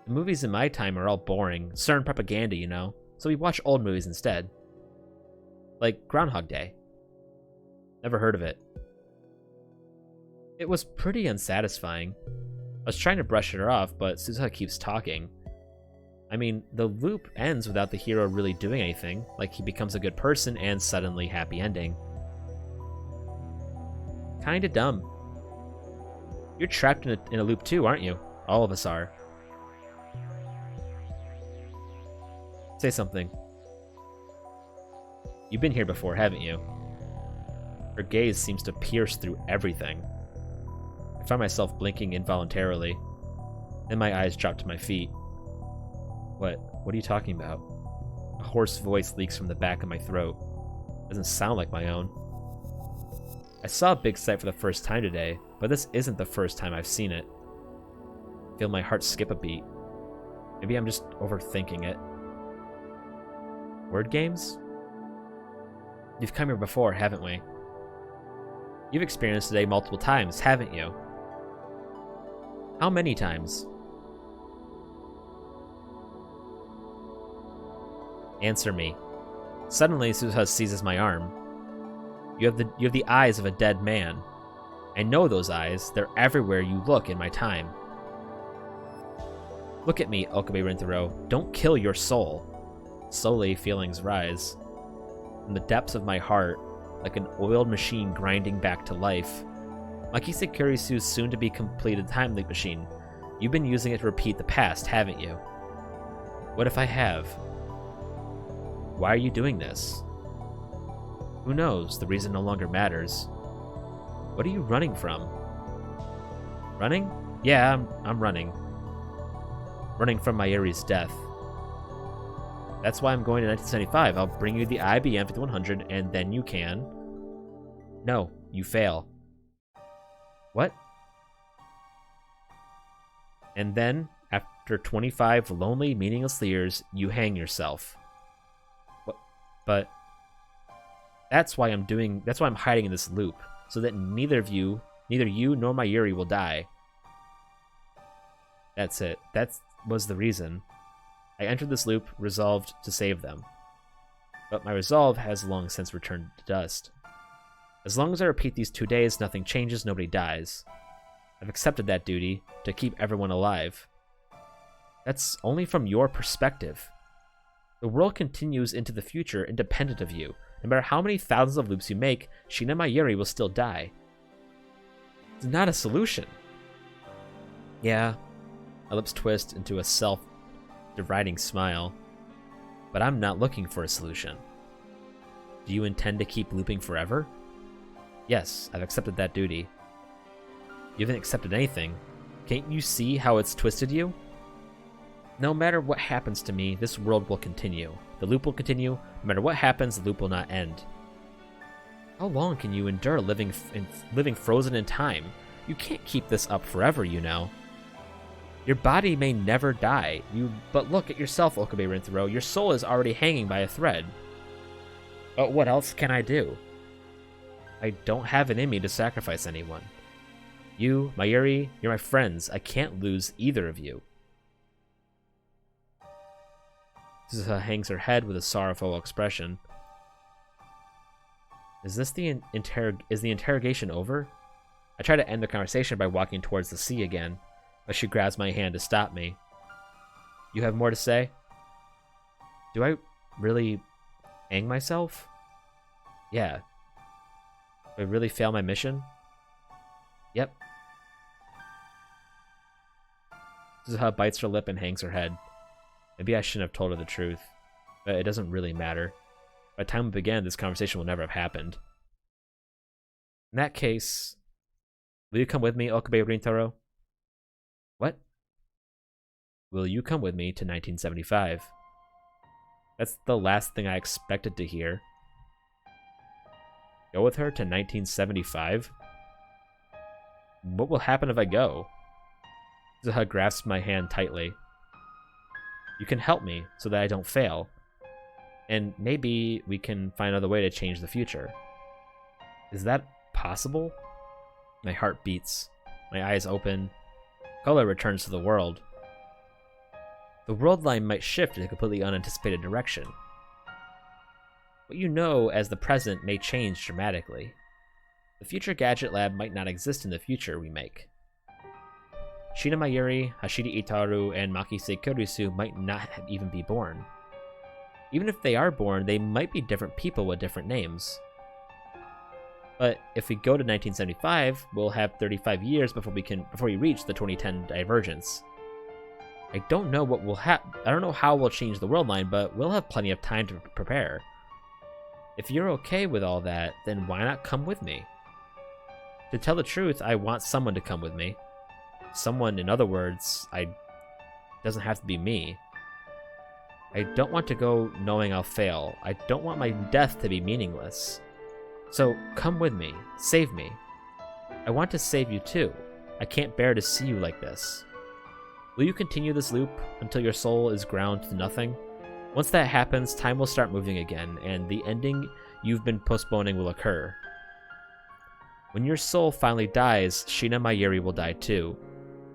B: The movies in my time are all boring, CERN propaganda, you know, so we watch old movies instead. Like Groundhog Day. Never heard of it. It was pretty unsatisfying. I was trying to brush her off, but Suzuha keeps talking. I mean, the loop ends without the hero really doing anything, like he becomes a good person and suddenly happy ending. Kinda dumb. You're trapped in a loop too, aren't you? All of us are. Say something. You've been here before, haven't you? Her gaze seems to pierce through everything. I find myself blinking involuntarily. Then my eyes drop to my feet. What are you talking about? A hoarse voice leaks from the back of my throat. Doesn't sound like my own. I saw a big sight for the first time today, but this isn't the first time I've seen it. I feel my heart skip a beat. Maybe I'm just overthinking it. Word games? You've come here before, haven't we? You've experienced today multiple times, haven't you? How many times? Answer me. Suddenly, Suzuha seizes my arm. You have the eyes of a dead man. I know those eyes. They're everywhere you look in my time. Look at me, Okabe Rintaro. Don't kill your soul. Slowly, feelings rise. From the depths of my heart, like an oiled machine grinding back to life. Makise Kurisu's soon-to-be completed time leap machine. You've been using it to repeat the past, haven't you? What if I have? Why are you doing this? Who knows? The reason no longer matters. What are you running from? Running? Yeah, I'm running. Running from Mayuri's death. That's why I'm going to 1975. I'll bring you the IBM 5100, and then you can... No, you fail. What? And then, after 25 lonely, meaningless years, you hang yourself. What? But... That's why I'm hiding in this loop, so that neither you nor Mayuri will die. That's it. That was the reason. I entered this loop resolved to save them. But my resolve has long since returned to dust. As long as I repeat these 2 days, nothing changes, nobody dies. I've accepted that duty, to keep everyone alive. That's only from your perspective. The world continues into the future independent of you. No matter how many thousands of loops you make, Shina Mayuri will still die. It's not a solution. Yeah, my lips twist into a self-deriding smile. But I'm not looking for a solution. Do you intend to keep looping forever? Yes, I've accepted that duty. You haven't accepted anything. Can't you see how it's twisted you? No matter what happens to me, this world will continue. The loop will continue. No matter what happens, the loop will not end. How long can you endure living frozen in time? You can't keep this up forever, you know. Your body may never die. But look at yourself, Okabe Rintaro. Your soul is already hanging by a thread. But what else can I do? I don't have it in me to sacrifice anyone. You, Mayuri, you're my friends. I can't lose either of you. Suzuha hangs her head with a sorrowful expression. Is the interrogation over? I try to end the conversation by walking towards the sea again, but she grabs my hand to stop me. You have more to say? Do I really hang myself? Yeah. Do I really fail my mission? Yep. Suzuha bites her lip and hangs her head. Maybe I shouldn't have told her the truth, but it doesn't really matter. By the time we began, this conversation will never have happened. In that case, will you come with me, Okabe Rintaro? What? Will you come with me to 1975? That's the last thing I expected to hear. Go with her to 1975? what will happen if I go? Suzuha grasps my hand tightly. You can help me so that I don't fail. And maybe we can find another way to change the future. Is that possible? My heart beats. My eyes open. Color returns to the world. The world line might shift in a completely unanticipated direction. What you know as the present may change dramatically. The future gadget lab might not exist in the future we make. Shina Mayuri, Hashiri Itaru, and Makise Kurisu might not even be born. Even if they are born, they might be different people with different names. But if we go to 1975, we'll have 35 years before we reach the 2010 divergence. I don't know what will happen. I don't know how we'll change the world line, but we'll have plenty of time to prepare. If you're okay with all that, then why not come with me? To tell the truth, I want someone to come with me. Someone, in other words, doesn't have to be me. I don't want to go knowing I'll fail. I don't want my death to be meaningless. So come with me. Save me. I want to save you too. I can't bear to see you like this. Will you continue this loop until your soul is ground to nothing? Once that happens, time will start moving again, and the ending you've been postponing will occur. When your soul finally dies, Shina Mayuri will die too.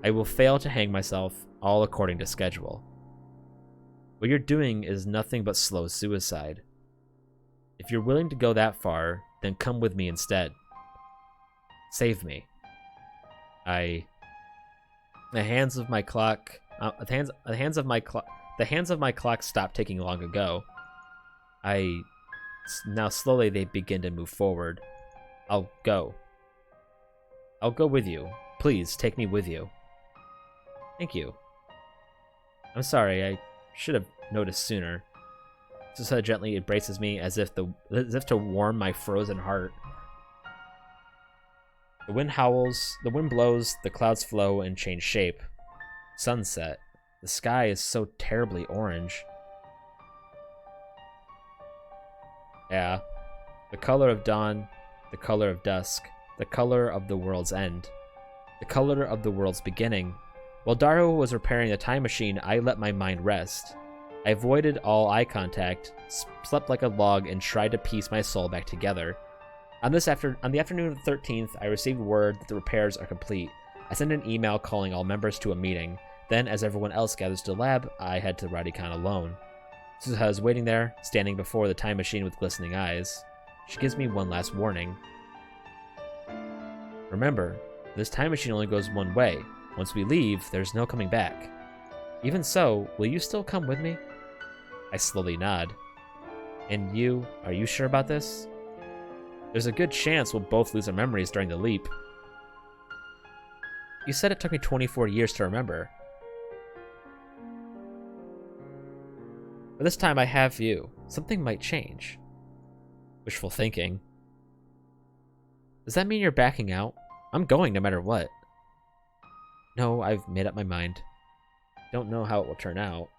B: I will fail to hang myself, all according to schedule. What you're doing is nothing but slow suicide. If you're willing to go that far, then come with me instead. Save me. The hands of my clock stopped ticking long ago. Now slowly they begin to move forward. I'll go. I'll go with you. Please take me with you. Thank you. I'm sorry, I should have noticed sooner. Suzuha gently embraces me as if to warm my frozen heart. The wind howls, the wind blows, the clouds flow and change shape. Sunset. The sky is so terribly orange. Yeah. The color of dawn, the color of dusk, the color of the world's end, the color of the world's beginning. While Daru was repairing the time machine, I let my mind rest. I avoided all eye contact, slept like a log, and tried to piece my soul back together. On the afternoon of the 13th, I received word that the repairs are complete. I sent an email calling all members to a meeting. Then, as everyone else gathers to the lab, I head to Radican alone. Suzuha is waiting there, standing before the time machine with glistening eyes. She gives me one last warning. Remember, this time machine only goes one way. Once we leave, there's no coming back. Even so, will you still come with me? I slowly nod. And you, are you sure about this? There's a good chance we'll both lose our memories during the leap. You said it took me 24 years to remember. But this time I have you. Something might change. Wishful thinking. Does that mean you're backing out? I'm going no matter what. No, I've made up my mind. Don't know how it will turn out.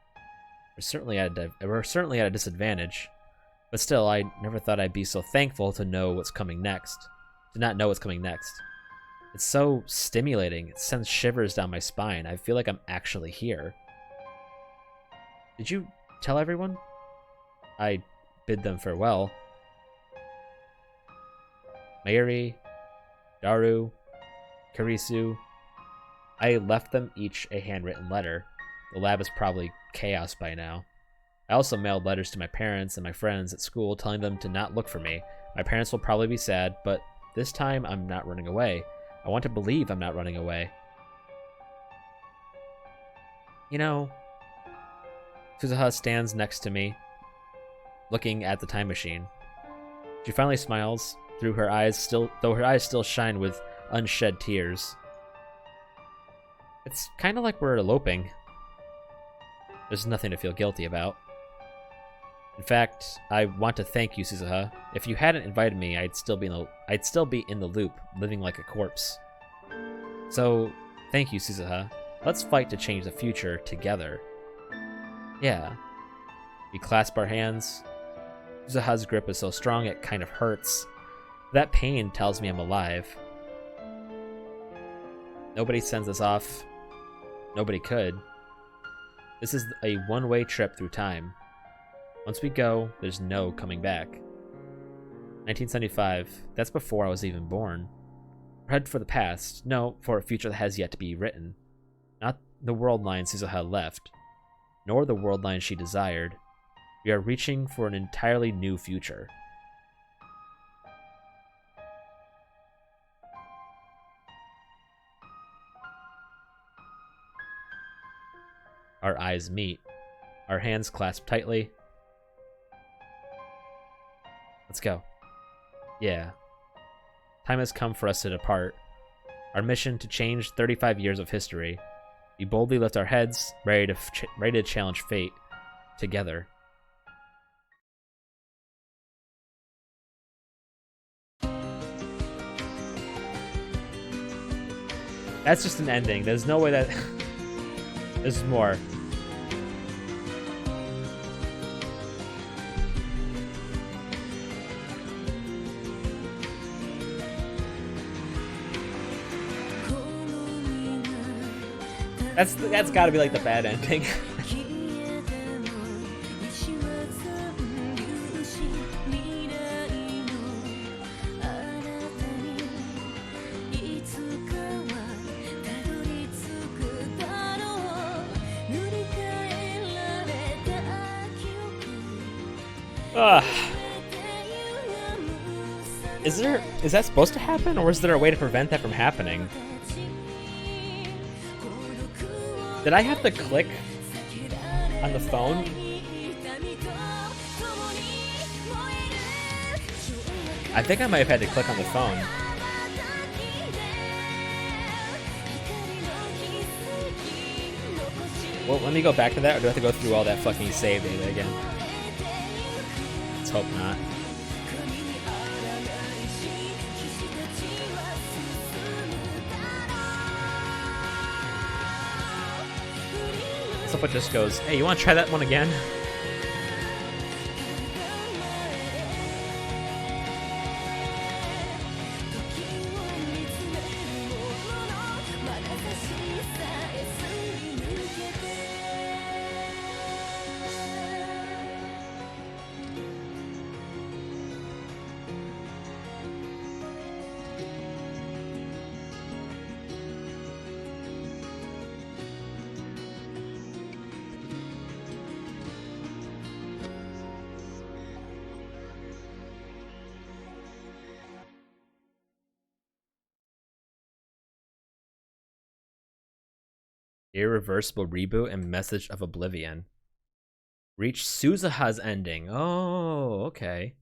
B: We're certainly at a disadvantage. But still, I never thought I'd be so thankful to know what's coming next. To not know what's coming next. It's so stimulating. It sends shivers down my spine. I feel like I'm actually here. Did you tell everyone? I bid them farewell. Mayuri, Daru, Kurisu. I left them each a handwritten letter. The lab is probably chaos by now. I also mailed letters to my parents and my friends at school telling them to not look for me. My parents will probably be sad, but this time I'm not running away. I want to believe I'm not running away. You know, Suzuha stands next to me, looking at the time machine. She finally smiles, though her eyes still shine with unshed tears. It's kind of like we're eloping. There's nothing to feel guilty about. In fact, I want to thank you, Suzuha. If you hadn't invited me, I'd still be in the loop, living like a corpse. So, thank you, Suzuha. Let's fight to change the future together. Yeah. We clasp our hands. Suzuha's grip is so strong it kind of hurts. That pain tells me I'm alive. Nobody sends us off. Nobody could. This is a one-way trip through time. Once we go, there's no coming back. 1975. That's before I was even born. Head for the past. No, for a future that has yet to be written. Not the world line Cecil had left, nor the world line she desired. We are reaching for an entirely new future. Our eyes meet. Our hands clasp tightly. Let's go. Yeah. Time has come for us to depart. Our mission to change 35 years of history. We boldly lift our heads, ready to challenge fate together. That's just an ending. There's no way that... There's more. That's gotta be like the bad ending. Is that supposed to happen, or is there a way to prevent that from happening? Did I have to click on the phone? I think I might have had to click on the phone. Well, let me go back to that, or do I have to go through all that fucking save data again? Let's hope not. It just goes, hey, you want to try that one again? Irreversible reboot and message of oblivion. Reach Suzuha's ending. Oh, okay.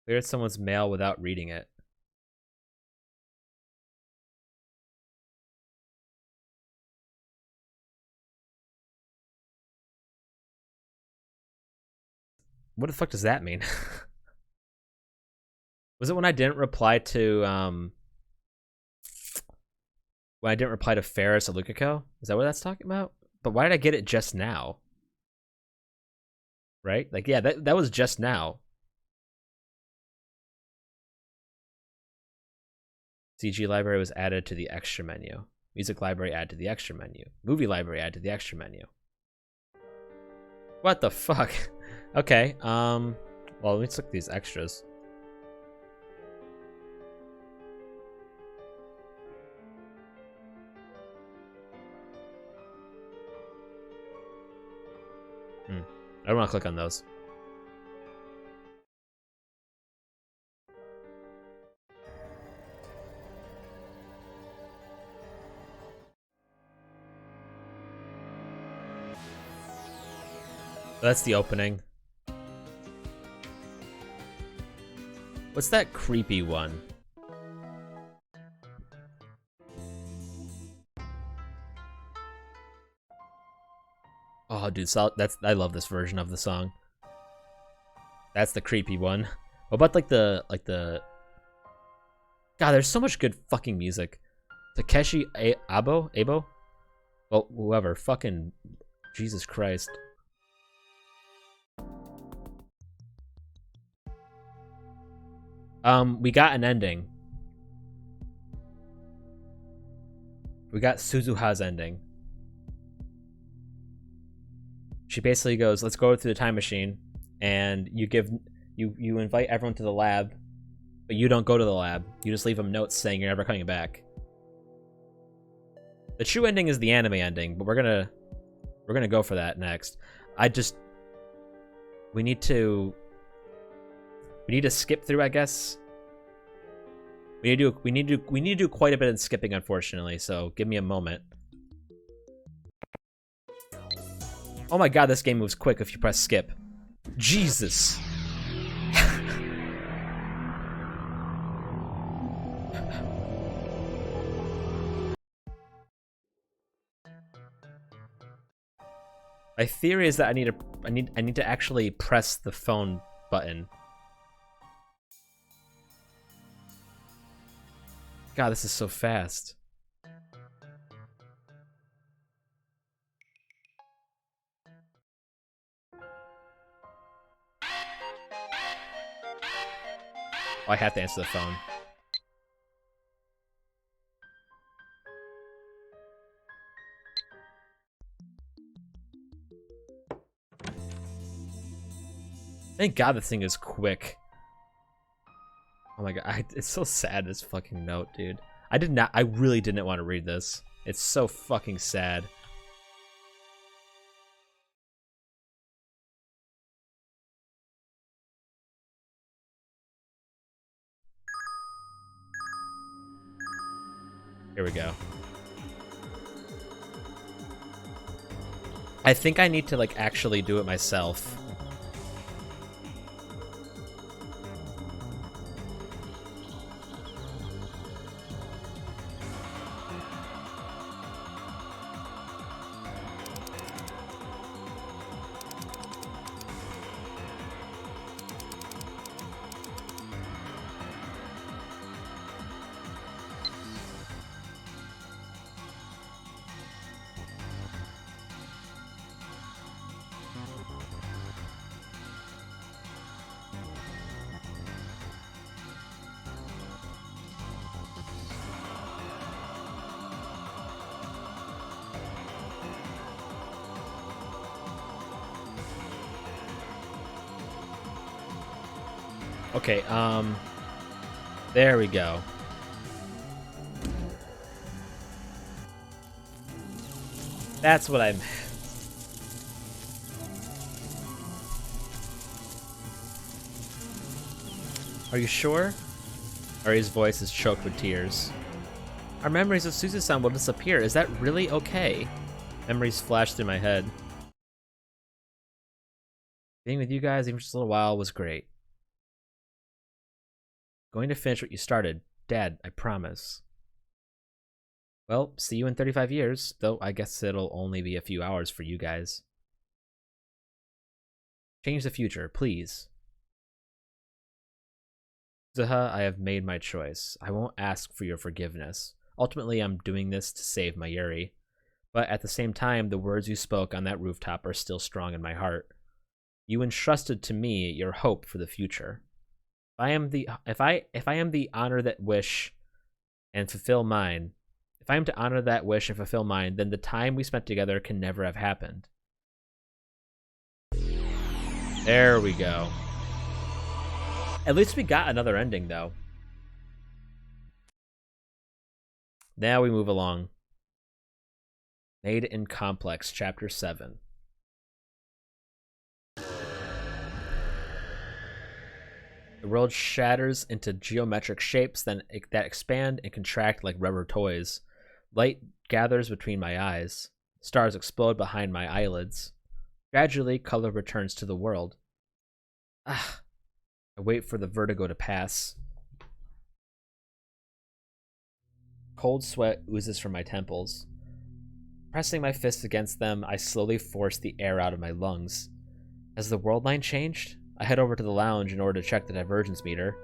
B: Cleared someone's mail without reading it. What the fuck does that mean? Was it when I didn't reply to when I didn't reply to Ferris or Lukiko? Is that what that's talking about? But why did I get it just now? Right? Like, yeah, that was just now. CG library was added to the extra menu. Music library added to the extra menu. Movie library added to the extra menu. What the fuck? Okay, well, let's look at these extras. I don't want to click on those. That's the opening. What's that creepy one? Oh, dude, I love this version of the song. That's the creepy one. What about like the God, there's so much good fucking music. Takeshi Abo? Well, whoever, fucking Jesus Christ. We got an ending. We got Suzuha's ending. She basically goes, let's go through the time machine, and you invite everyone to the lab, but you don't go to the lab. You just leave them notes saying you're never coming back. The true ending is the anime ending, but we're gonna go for that next. We need to skip through, I guess. We need to do quite a bit of skipping, unfortunately, so give me a moment. Oh my god, this game moves quick if you press skip. Jesus. My theory is that I need to actually press the phone button. God, this is so fast. Oh, I have to answer the phone. Thank God this thing is quick. Oh my god, it's so sad, this fucking note, dude. I really didn't want to read this. It's so fucking sad. Here we go. I think I need to, like, actually do it myself. Okay, there we go. That's what I meant. Are you sure? Ari's voice is choked with tears. Our memories of Suzu-san will disappear. Is that really okay? Memories flash through my head. Being with you guys, even just a little while, was great. Going to finish what you started. Dad, I promise. Well, see you in 35 years, though I guess it'll only be a few hours for you guys. Change the future, please. Zaha, I have made my choice. I won't ask for your forgiveness. Ultimately, I'm doing this to save Mayuri. But at the same time, the words you spoke on that rooftop are still strong in my heart. You entrusted to me your hope for the future. If I am the honor that wish and fulfill mine, if I am to honor that wish and fulfill mine, then the time we spent together can never have happened. There we go. At least we got another ending, though. Now we move along. Made in Complex, Chapter 7. The world shatters into geometric shapes that expand and contract like rubber toys. Light gathers between my eyes. Stars explode behind my eyelids. Gradually, color returns to the world. Ah, I wait for the vertigo to pass. Cold sweat oozes from my temples. Pressing my fists against them, I slowly force the air out of my lungs. Has the world line changed? I head over to the lounge in order to check the divergence meter.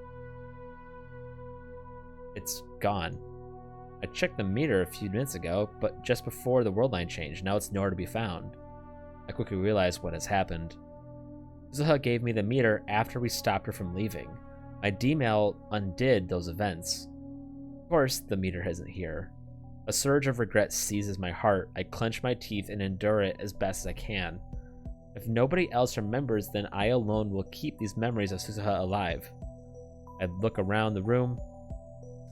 B: It's gone. I checked the meter a few minutes ago, but just before the world line changed. Now it's nowhere to be found. I quickly realize what has happened. Suzuha gave me the meter after we stopped her from leaving. My D-mail undid those events. Of course, the meter isn't here. A surge of regret seizes my heart. I clench my teeth and endure it as best as I can. If nobody else remembers, then I alone will keep these memories of Suzuha alive. I look around the room.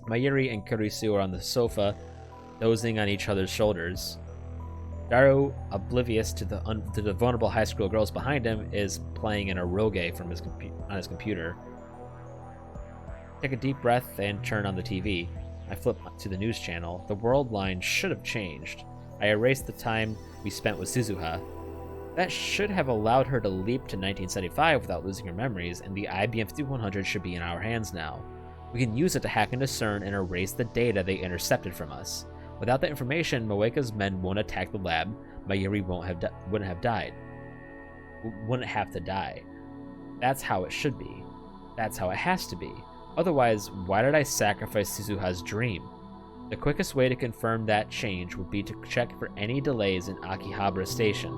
B: Mayuri and Kurisu are on the sofa, dozing on each other's shoulders. Daru, oblivious to the vulnerable high school girls behind him, is playing an eroge from on his computer. Take a deep breath and turn on the TV. I flip to the news channel. The world line should have changed. I erased the time we spent with Suzuha. That should have allowed her to leap to 1975 without losing her memories, and the IBM 5100 should be in our hands now. We can use it to hack into CERN and erase the data they intercepted from us. Without that information, Moeka's men won't attack the lab. Mayuri wouldn't have to die. That's how it should be. That's how it has to be. Otherwise, why did I sacrifice Suzuha's dream? The quickest way to confirm that change would be to check for any delays in Akihabara Station.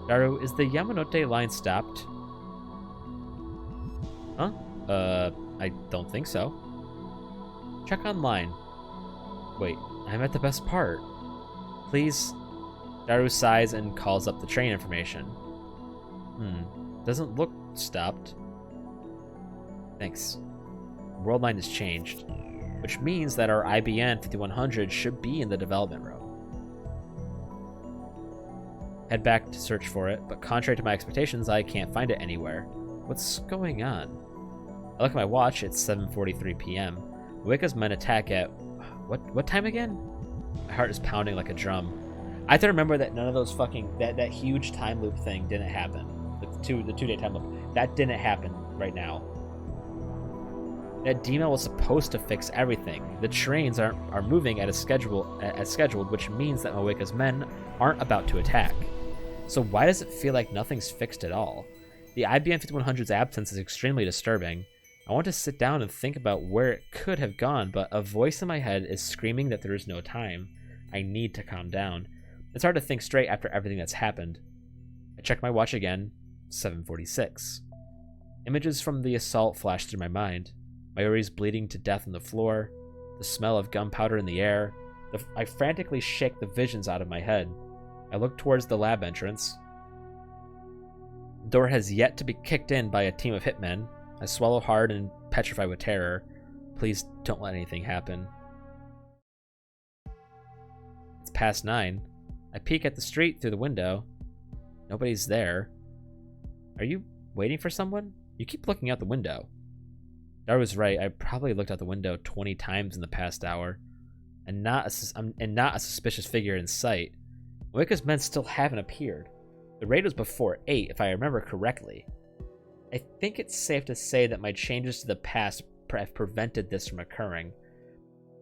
B: Daru, is the Yamanote line stopped? Huh? I don't think so. Check online. Wait, I'm at the best part. Please. Daru sighs and calls up the train information. Doesn't look stopped. Thanks. World line has changed, which means that our IBN 5100 should be in the development room. Head back to search for it, but contrary to my expectations, I can't find it anywhere. What's going on? I look at my watch, it's 7:43 p.m. Moeka's men attack at... What time again? My heart is pounding like a drum. I have to remember that none of those fucking... That huge time loop thing didn't happen. The two-day time loop. That didn't happen right now. That D-mail was supposed to fix everything. The trains are moving as scheduled, which means that Moeka's men aren't about to attack. So why does it feel like nothing's fixed at all? The IBM 5100's absence is extremely disturbing. I want to sit down and think about where it could have gone, but a voice in my head is screaming that there is no time. I need to calm down. It's hard to think straight after everything that's happened. I check my watch again, 7:46. Images from the assault flash through my mind. Mayuri's bleeding to death on the floor, the smell of gunpowder in the air. I frantically shake the visions out of my head. I look towards the lab entrance. The door has yet to be kicked in by a team of hitmen. I swallow hard and petrified with terror. Please don't let anything happen. It's past 9. I peek at the street through the window. Nobody's there. Are you waiting for someone? You keep looking out the window. Daru was right. I probably looked out the window 20 times in the past hour, and not a suspicious figure in sight. Moeka's men still haven't appeared. The raid was before 8, if I remember correctly. I think it's safe to say that my changes to the past have prevented this from occurring.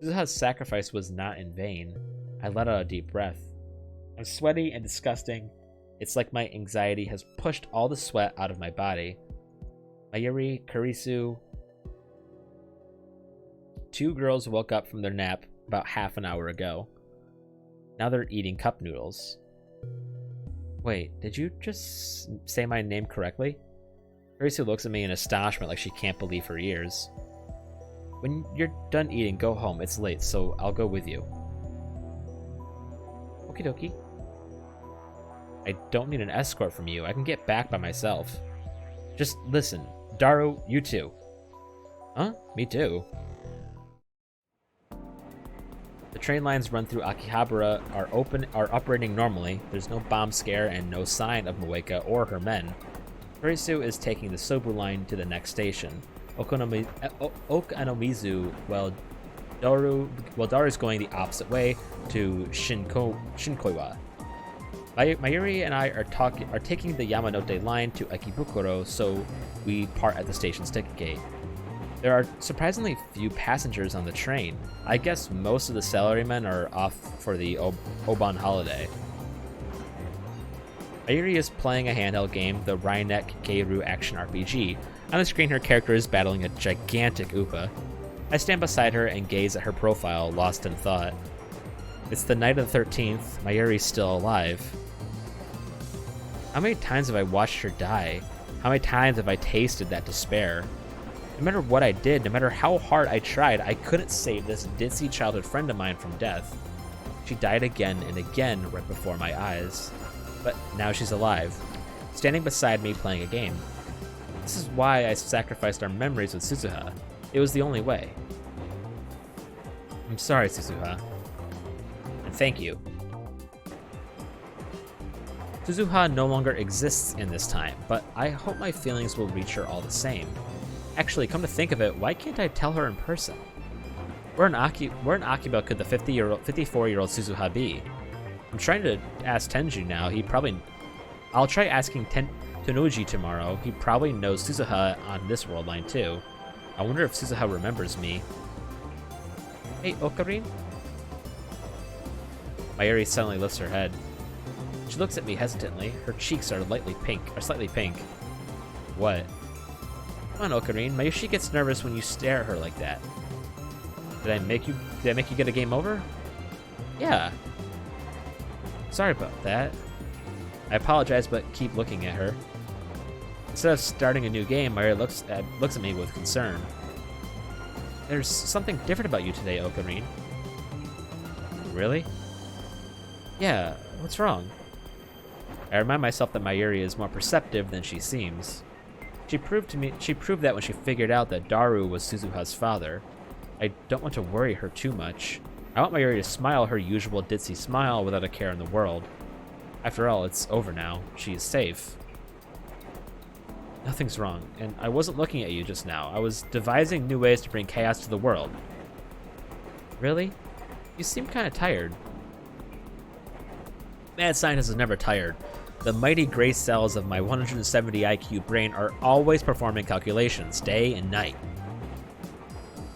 B: Suzuha's sacrifice was not in vain. I let out a deep breath. I'm sweaty and disgusting. It's like my anxiety has pushed all the sweat out of my body. Mayuri, Kurisu... 2 girls woke up from their nap about half an hour ago. Now they're eating cup noodles. Wait, did you just say my name correctly? Kurisu looks at me in astonishment like she can't believe her ears. When you're done eating, go home. It's late, so I'll go with you. Okie dokie. I don't need an escort from you. I can get back by myself. Just listen. Daru, you too. Huh? Me too. The train lines run through Akihabara are operating normally. There's no bomb scare and no sign of Moeka or her men. Kurisu is taking the Sobu line to the next station. Okanomizu, while Daru's going the opposite way to Shinkoiwa. Mayuri and I are taking the Yamanote line to Akibukuro, so we part at the station's ticket gate. There are surprisingly few passengers on the train. I guess most of the salarymen are off for the Oban holiday. Mayuri is playing a handheld game, the Rainek Keiru action RPG. On the screen, her character is battling a gigantic Upa. I stand beside her and gaze at her profile, lost in thought. It's the night of the 13th. Mayuri's still alive. How many times have I watched her die? How many times have I tasted that despair? No matter what I did, no matter how hard I tried, I couldn't save this ditzy childhood friend of mine from death. She died again and again right before my eyes. But now she's alive, standing beside me playing a game. This is why I sacrificed our memories with Suzuha. It was the only way. I'm sorry, Suzuha. And thank you. Suzuha no longer exists in this time, but I hope my feelings will reach her all the same. Actually, come to think of it, why can't I tell her in person? Where in Akiba could the 54-year-old Suzuha be? I'm trying to ask Tenju now. I'll try asking Tenuji tomorrow. He probably knows Suzuha on this world line too. I wonder if Suzuha remembers me. Hey, Okarin? Mayuri suddenly lifts her head. She looks at me hesitantly. Her cheeks are slightly pink. What? Come on, Okarin. Mayushi gets nervous when you stare at her like that. Did I make you get a game over? Yeah. Sorry about that. I apologize, but keep looking at her. Instead of starting a new game, Mayuri looks at me with concern. There's something different about you today, Okarin. Really? Yeah, what's wrong? I remind myself that Mayuri is more perceptive than she seems. She proved that when she figured out that Daru was Suzuha's father. I don't want to worry her too much. I want Mayuri to smile her usual ditzy smile without a care in the world. After all, it's over now. She is safe. Nothing's wrong, and I wasn't looking at you just now. I was devising new ways to bring chaos to the world. Really? You seem kind of tired. Mad scientist is never tired. The mighty gray cells of my 170 IQ brain are always performing calculations, day and night.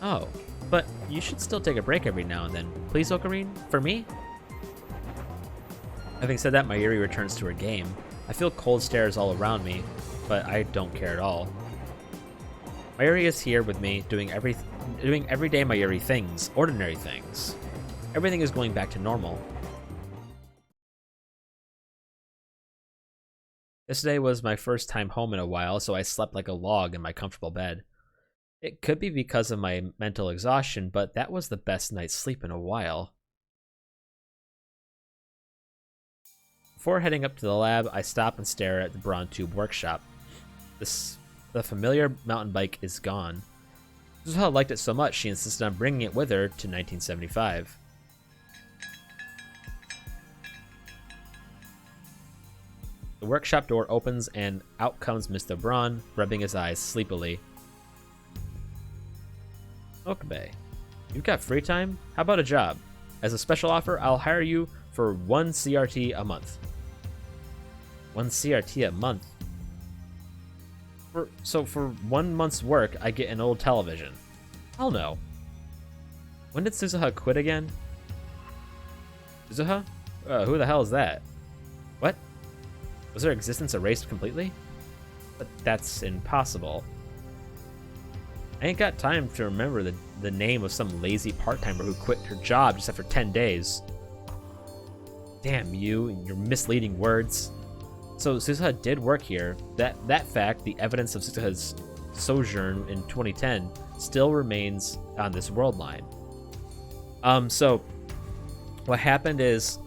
B: Oh, but you should still take a break every now and then. Please, Okarin? For me? Having said that, Mayuri returns to her game. I feel cold stares all around me, but I don't care at all. Mayuri is here with me, doing everyday Mayuri things, ordinary things. Everything is going back to normal. Yesterday was my first time home in a while, so I slept like a log in my comfortable bed. It could be because of my mental exhaustion, but that was the best night's sleep in a while. Before heading up to the lab, I stop and stare at the Braun Tube workshop. The familiar mountain bike is gone. Suzuha liked it so much she insisted on bringing it with her to 1975. The workshop door opens and out comes Mr. Braun, rubbing his eyes sleepily. Okabe, you've got free time? How about a job? As a special offer, I'll hire you for 1 CRT a month. 1 CRT a month? So for 1 month's work, I get an old television. Hell no. When did Suzuha quit again? Suzuha? Who the hell is that? What? Was her existence erased completely? But that's impossible. I ain't got time to remember the name of some lazy part-timer who quit her job just after 10 days. Damn you and your misleading words. So Suzuha did work here. That fact, the evidence of Suzuha's sojourn in 2010, still remains on this world line. So what happened is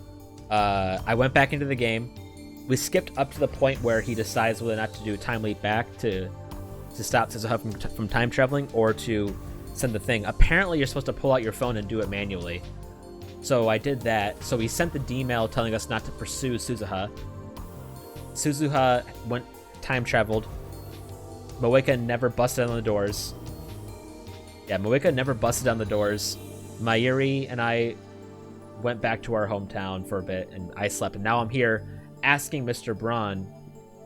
B: I went back into the game. We skipped up to the point where he decides whether or not to do a time leap back to stop Suzuha from time traveling or to send the thing. Apparently, you're supposed to pull out your phone and do it manually. So I did that. So he sent the D-mail telling us not to pursue Suzuha. Suzuha went time traveled. Moeka never busted down the doors. Yeah, Moeka never busted down the doors. Mayuri and I went back to our hometown for a bit, and I slept. And now I'm here asking Mr. Braun,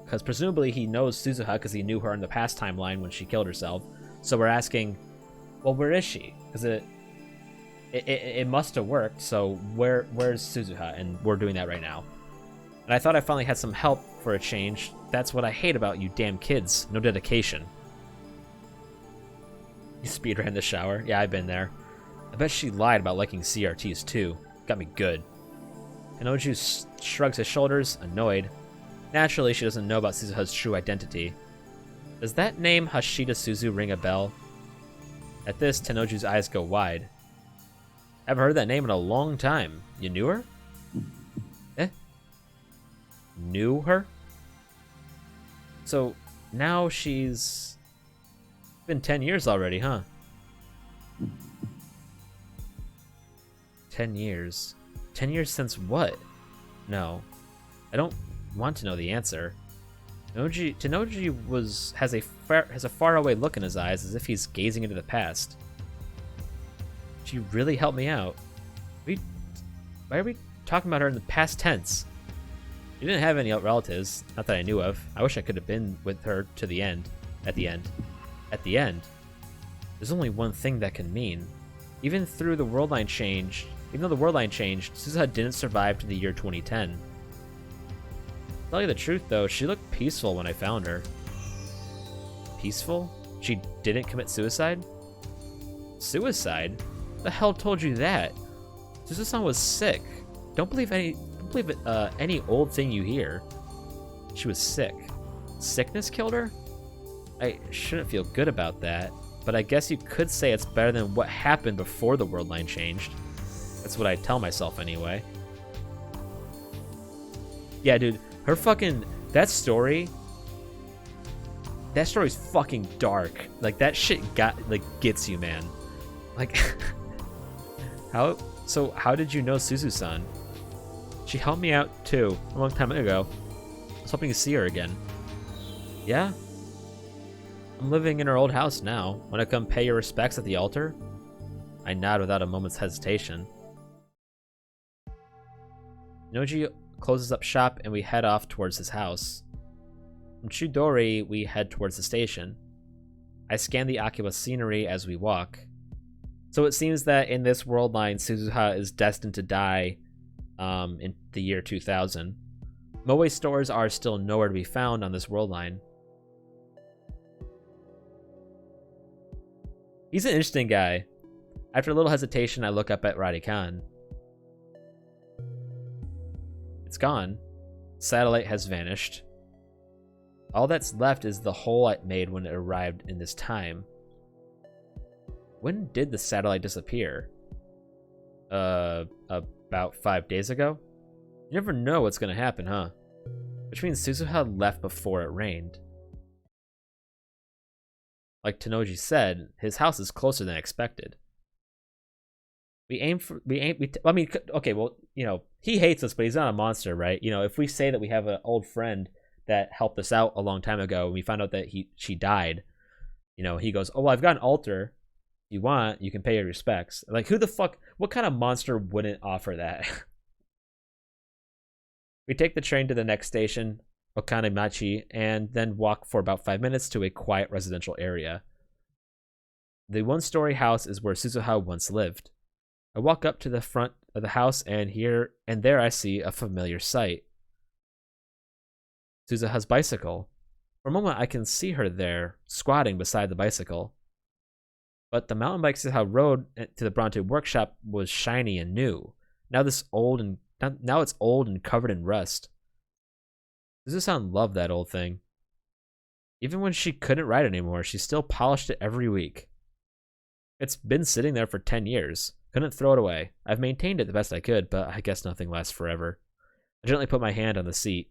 B: because presumably he knows Suzuha because he knew her in the past timeline when she killed herself. So we're asking, well, where is she? Because it must have worked. So where's Suzuha? And we're doing that right now. And I thought I finally had some help for a change. That's what I hate about you damn kids. No dedication. You speedran the shower? Yeah, I've been there. I bet she lied about liking CRTs too. Got me good. Hinoju shrugs his shoulders, annoyed. Naturally, she doesn't know about Suzuha's true identity. Does that name Hashida Suzu ring a bell? At this, Tenoju's eyes go wide. Haven't heard that name in a long time. You knew her? Eh? Knew her? So, now she's... been 10 years already, huh? 10 years. 10 years since what? No. I don't want to know the answer. Tenoji has a faraway look in his eyes, as if he's gazing into the past. She really helped me out. Why are we talking about her in the past tense? She didn't have any relatives, not that I knew of. I wish I could have been with her to the end. At the end. At the end. There's only one thing that can mean. Even though the world line changed, Suzuha didn't survive to the year 2010. To tell you the truth, though, she looked peaceful when I found her. Peaceful? She didn't commit suicide? Suicide? The hell told you that? Suzuha was sick. Don't believe any old thing you hear. She was sick. Sickness killed her? I shouldn't feel good about that, but I guess you could say it's better than what happened before the world line changed. That's what I tell myself anyway. Yeah, dude, her fucking... That story's fucking dark. Like, that shit gets you, man. Like, how did you know Suzu-san? She helped me out, too, a long time ago. I was hoping to see her again. Yeah? I'm living in her old house now. Wanna come pay your respects at the altar? I nod without a moment's hesitation. Noji closes up shop and we head off towards his house. From Chudori, we head towards the station. I scan the Akiba scenery as we walk. So it seems that in this world line, Suzuha is destined to die in the year 2000. Moe stores are still nowhere to be found on this world line. He's an interesting guy. After a little hesitation, I look up at Radikan. It's gone. Satellite has vanished. All that's left is the hole it made when it arrived in this time. When did the satellite disappear? About 5 days ago? You never know what's gonna happen, huh? Which means Suzuha left before it rained. Like Tenoji said, his house is closer than expected. Okay, well, you know, he hates us, but he's not a monster, right? You know, if we say that we have an old friend that helped us out a long time ago, and we found out that she died, you know, he goes, oh, well, I've got an altar. If you want, you can pay your respects. Like, who the fuck, what kind of monster wouldn't offer that? We take the train to the next station, Okanemachi, and then walk for about 5 minutes to a quiet residential area. The one-story house is where Suzuha once lived. I walk up to the front of the house and there I see a familiar sight. Suzuha's bicycle. For a moment I can see her there, squatting beside the bicycle. But the mountain bike Suzuha rode to the Bronte workshop was shiny and new. Now it's old and covered in rust. Suzuha loved that old thing. Even when she couldn't ride anymore, she still polished it every week. It's been sitting there for 10 years. Couldn't throw it away. I've maintained it the best I could, but I guess nothing lasts forever. I gently put my hand on the seat.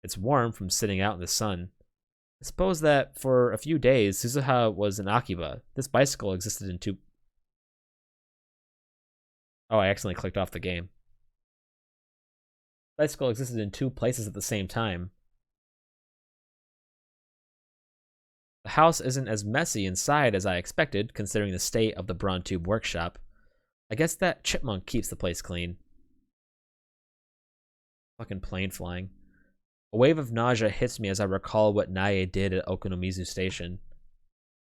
B: It's warm from sitting out in the sun. I suppose that for a few days, Suzuha was an Akiba. This bicycle existed in two... Oh, I accidentally clicked off the game. Bicycle existed in 2 places at the same time. The house isn't as messy inside as I expected, considering the state of the Brontube workshop. I guess that chipmunk keeps the place clean. Fucking plane flying. A wave of nausea hits me as I recall what Nae did at Okonomizu Station.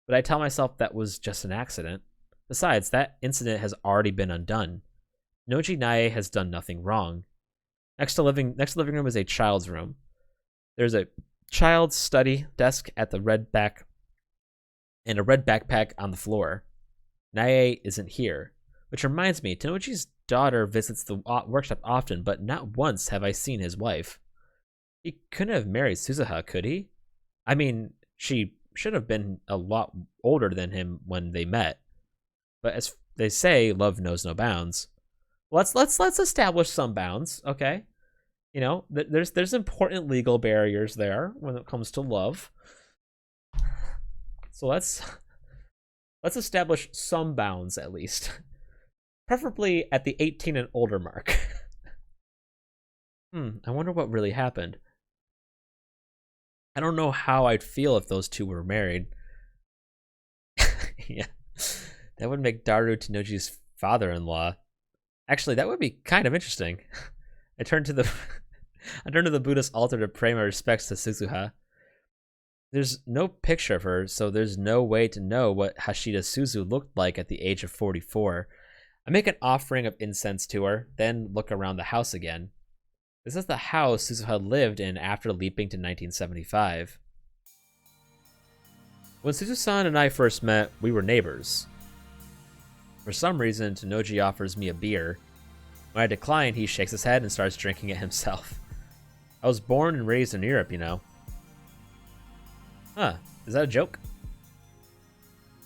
B: But I tell myself that was just an accident. Besides, that incident has already been undone. Noji Nae has done nothing wrong. Next to living room is a child's room. There's a child's study desk at the red back and a red backpack on the floor. Nae isn't here. Which reminds me, Tenoji's daughter visits the workshop often, but not once have I seen his wife. He couldn't have married Suzuha, could he? I mean, she should have been a lot older than him when they met. But as they say, love knows no bounds. Let's establish some bounds, okay? You know, there's important legal barriers there when it comes to love. So let's establish some bounds at least. Preferably at the 18 and older mark. I wonder what really happened. I don't know how I'd feel if those two were married. Yeah. That would make Daru Tenoji's father-in-law. Actually, that would be kind of interesting. I turned to the Buddhist altar to pray my respects to Suzuha. There's no picture of her, so there's no way to know what Hashida Suzu looked like at the age of 44. I make an offering of incense to her, then look around the house again. This is the house Suzuha lived in after leaping to 1975. When Suzu-san and I first met, we were neighbors. For some reason, Tenoji offers me a beer. When I decline, he shakes his head and starts drinking it himself. I was born and raised in Europe, you know. Huh, is that a joke?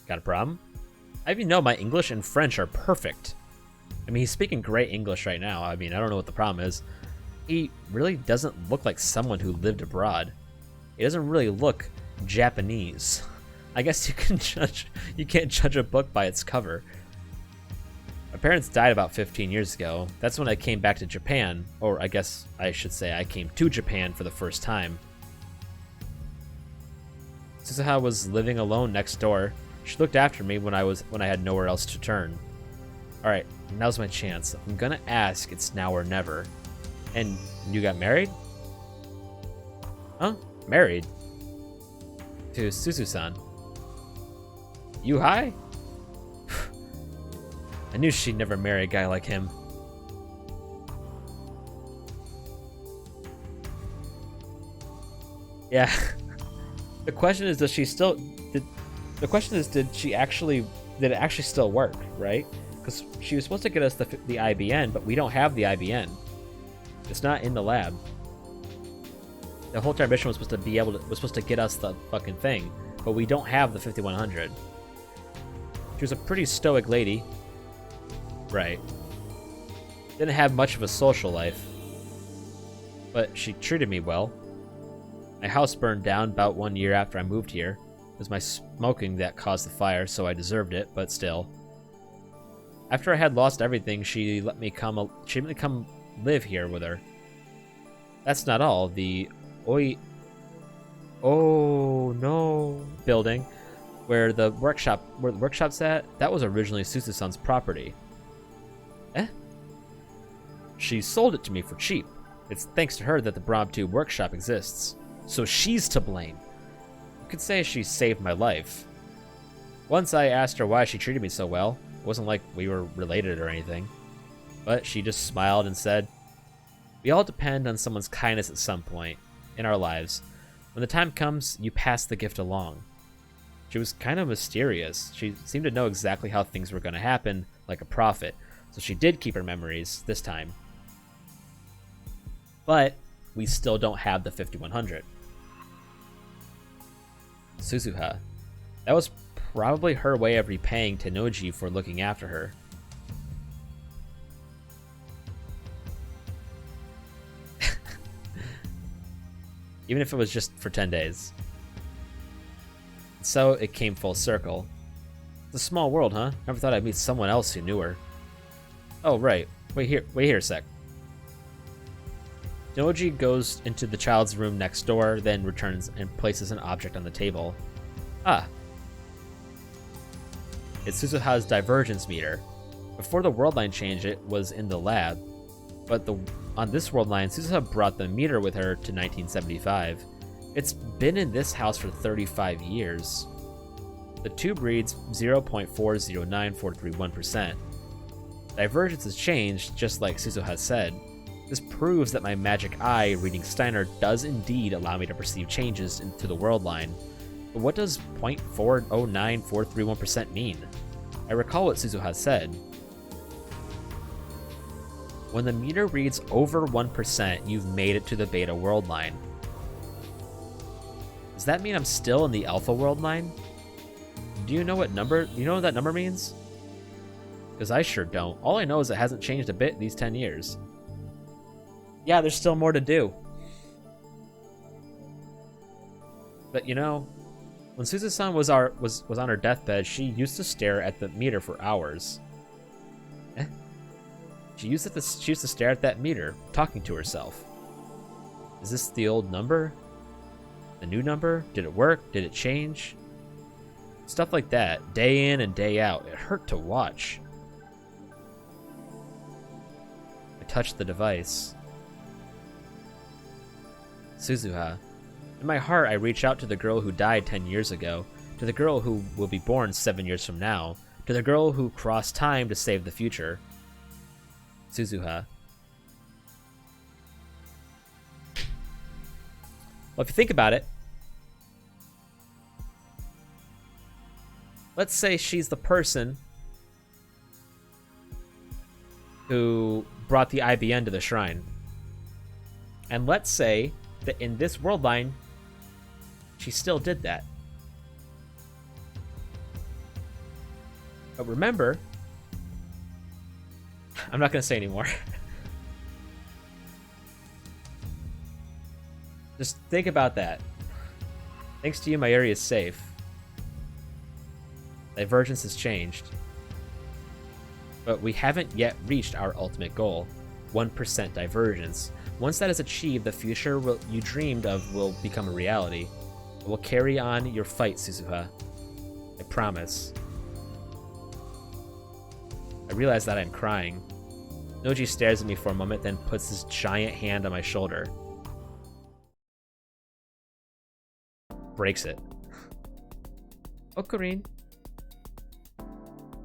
B: Got a problem? I even know my English and French are perfect. I mean, he's speaking great English right now. I mean, I don't know what the problem is. He really doesn't look like someone who lived abroad. He doesn't really look Japanese. I guess you can't judge a book by its cover. My parents died about 15 years ago. That's when I came back to Japan, or I guess I should say I came to Japan for the first time. Suzuha was living alone next door. She looked after me when I had nowhere else to turn. Alright, now's my chance. If I'm gonna ask, it's now or never. And you got married? Huh? Married? To Suzu-san. You high? I knew she'd never marry a guy like him. Yeah. The question is, did it actually still work, right? Because she was supposed to get us the IBN, but we don't have the IBN. It's not in the lab. The whole entire mission was supposed to get us the fucking thing, but we don't have the 5100. She was a pretty stoic lady. Right. Didn't have much of a social life. But she treated me well. My house burned down about 1 year after I moved here. It was my smoking that caused the fire, so I deserved it, but still. After I had lost everything, she let me come live here with her. That's not all. The Oh no building where the workshop's at, that was originally Suzu-san's property. Eh? She sold it to me for cheap. It's thanks to her that the Brahm 2 workshop exists. So she's to blame. You could say she saved my life. Once I asked her why she treated me so well. It wasn't like we were related or anything. But she just smiled and said, "We all depend on someone's kindness at some point in our lives. When the time comes, you pass the gift along." She was kind of mysterious. She seemed to know exactly how things were going to happen, like a prophet. So she did keep her memories this time. But we still don't have the 5100. Suzuha. That was probably her way of repaying Tenoji for looking after her. Even if it was just for 10 days. So it came full circle. It's a small world, huh? Never thought I'd meet someone else who knew her. Oh, right. Wait here a sec. Tenoji goes into the child's room next door, then returns and places an object on the table. Ah. It's Suzuha's divergence meter. Before the world line change, it was in the lab. But on this world line, Suzuha brought the meter with her to 1975. It's been in this house for 35 years. The tube reads 0.409431%. Divergence has changed, just like Suzuha said. This proves that my magic eye, reading Steiner, does indeed allow me to perceive changes into the world line. But what does 0.409431% mean? I recall what Suzuha said. When the meter reads over 1%, you've made it to the beta world line. Does that mean I'm still in the alpha world line? Do you know what that number means? Because I sure don't. All I know is it hasn't changed a bit in these 10 years. Yeah, there's still more to do. But you know, when Suzu-san was on her deathbed, she used to stare at the meter for hours. She used to stare at that meter, talking to herself. Is this the old number? The new number? Did it work? Did it change? Stuff like that, day in and day out. It hurt to watch. I touched the device. Suzuha. In my heart, I reach out to the girl who died 10 years ago, to the girl who will be born 7 years from now, to the girl who crossed time to save the future. Suzuha. Well, if you think about it, let's say she's the person who brought the IBN to the shrine. And let's say that in this world line, she still did that. But remember, I'm not going to say anymore. Just think about that. Thanks to you, my area is safe. Divergence has changed. But we haven't yet reached our ultimate goal, 1% divergence. Once that is achieved, the future you dreamed of will become a reality. I will carry on your fight, Suzuha. I promise. I realize that I'm crying. Noji stares at me for a moment, then puts his giant hand on my shoulder. Breaks it. Ocarine.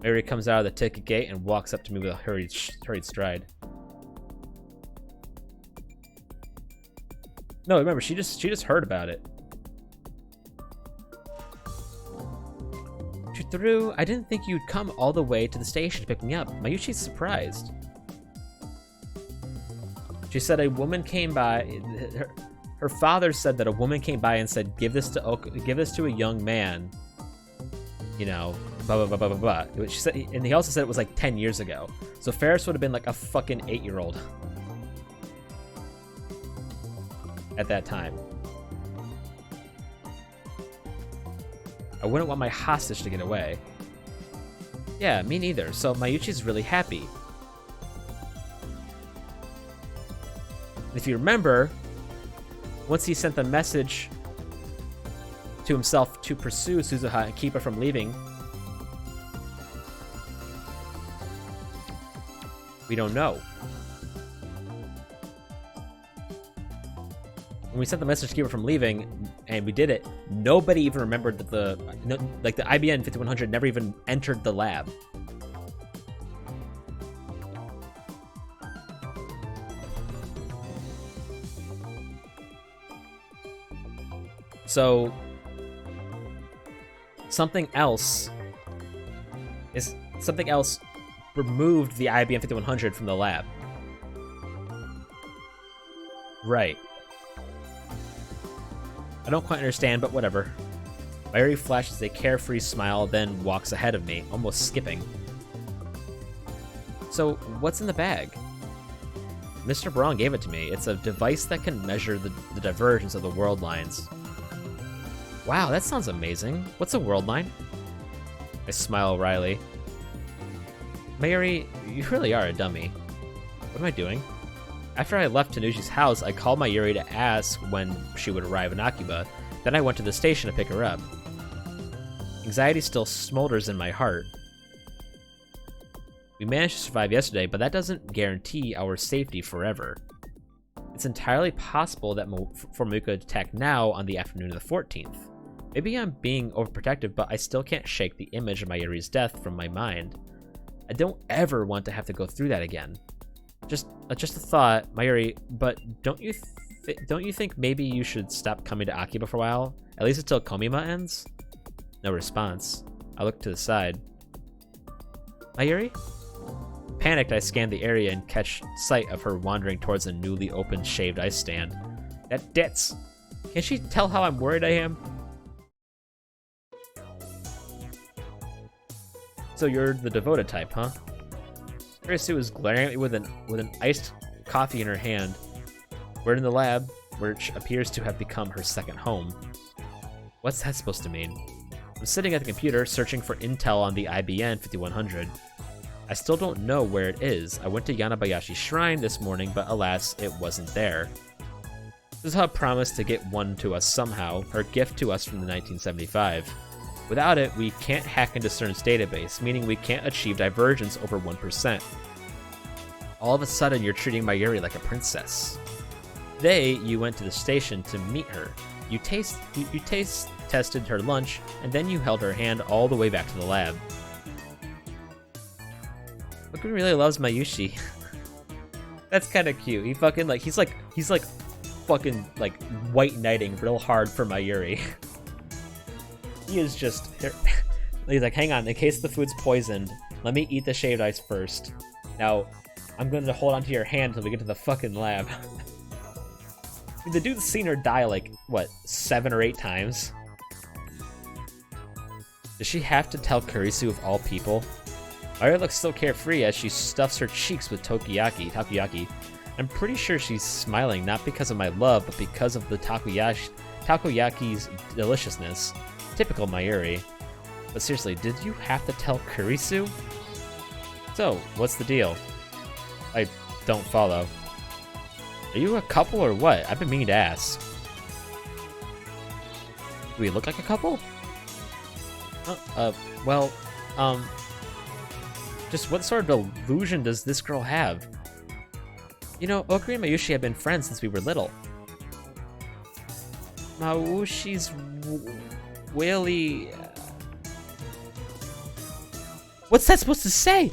B: Mary comes out of the ticket gate and walks up to me with a hurried stride. No, remember, she just heard about it. Through, I didn't think you'd come all the way to the station to pick me up. Mayuchi's surprised. She said a woman came by. Her father said that a woman came by and said, "Give this to a young man." You know, blah blah blah blah blah blah. She said, and he also said it was like 10 years ago. So Ferris would have been like a fucking 8-year-old at that time. I wouldn't want my hostage to get away. Yeah, me neither. So Mayuchi's really happy. If you remember, once he sent the message to himself to pursue Suzuha and keep her from leaving, we don't know. When we sent the message to keep her from leaving, and we did it, nobody even remembered that the IBN 5100 never even entered the lab. So something else removed the IBM 5100 from the lab. Right. I don't quite understand, but whatever. Mary flashes a carefree smile, then walks ahead of me, almost skipping. So, what's in the bag? Mr. Braun gave it to me. It's a device that can measure the divergence of the world lines. Wow, that sounds amazing. What's a world line? I smile wryly. Mayuri, you really are a dummy. What am I doing? After I left Tanuji's house, I called Mayuri to ask when she would arrive in Akiba. Then I went to the station to pick her up. Anxiety still smolders in my heart. We managed to survive yesterday, but that doesn't guarantee our safety forever. It's entirely possible that for Muka to attack now on the afternoon of the 14th. Maybe I'm being overprotective, but I still can't shake the image of Mayuri's death from my mind. I don't ever want to have to go through that again. Just a thought, Mayuri, but don't you think maybe you should stop coming to Akiba for a while? At least until Komima ends? No response. I look to the side. Mayuri? Panicked, I scan the area and catch sight of her wandering towards a newly opened shaved ice stand. That ditz! Can she tell how I'm worried I am? So you're the devoted type, huh? Kurisu is glaring at me with an iced coffee in her hand. We're in the lab, which appears to have become her second home. What's that supposed to mean? I'm sitting at the computer searching for intel on the IBN 5100. I still don't know where it is. I went to Yanabayashi's shrine this morning, but alas, it wasn't there. Suzuha promised to get one to us somehow, her gift to us from the 1975. Without it, we can't hack into CERN's database, meaning we can't achieve divergence over 1%. All of a sudden, you're treating Mayuri like a princess. Today, you went to the station to meet her. You taste tested her lunch, and then you held her hand all the way back to the lab. Okumi really loves Mayushi. That's kind of cute. He fucking he's like fucking like white knighting real hard for Mayuri. He is just he's like, hang on, in case the food's poisoned, let me eat the shaved ice first. Now, I'm going to hold onto your hand until we get to the fucking lab. I mean, the dude's seen her die like, what, 7 or 8 times? Does she have to tell Kurisu of all people? Mayuri looks so carefree as she stuffs her cheeks with takoyaki. I'm pretty sure she's smiling not because of my love, but because of the takoyaki's deliciousness. Typical Mayuri. But seriously, did you have to tell Kurisu? So, what's the deal? I don't follow. Are you a couple or what? I've been meaning to ask. Do we look like a couple? Just what sort of delusion does this girl have? You know, Okuri and Mayushi have been friends since we were little. Mayushi's really... What's that supposed to say?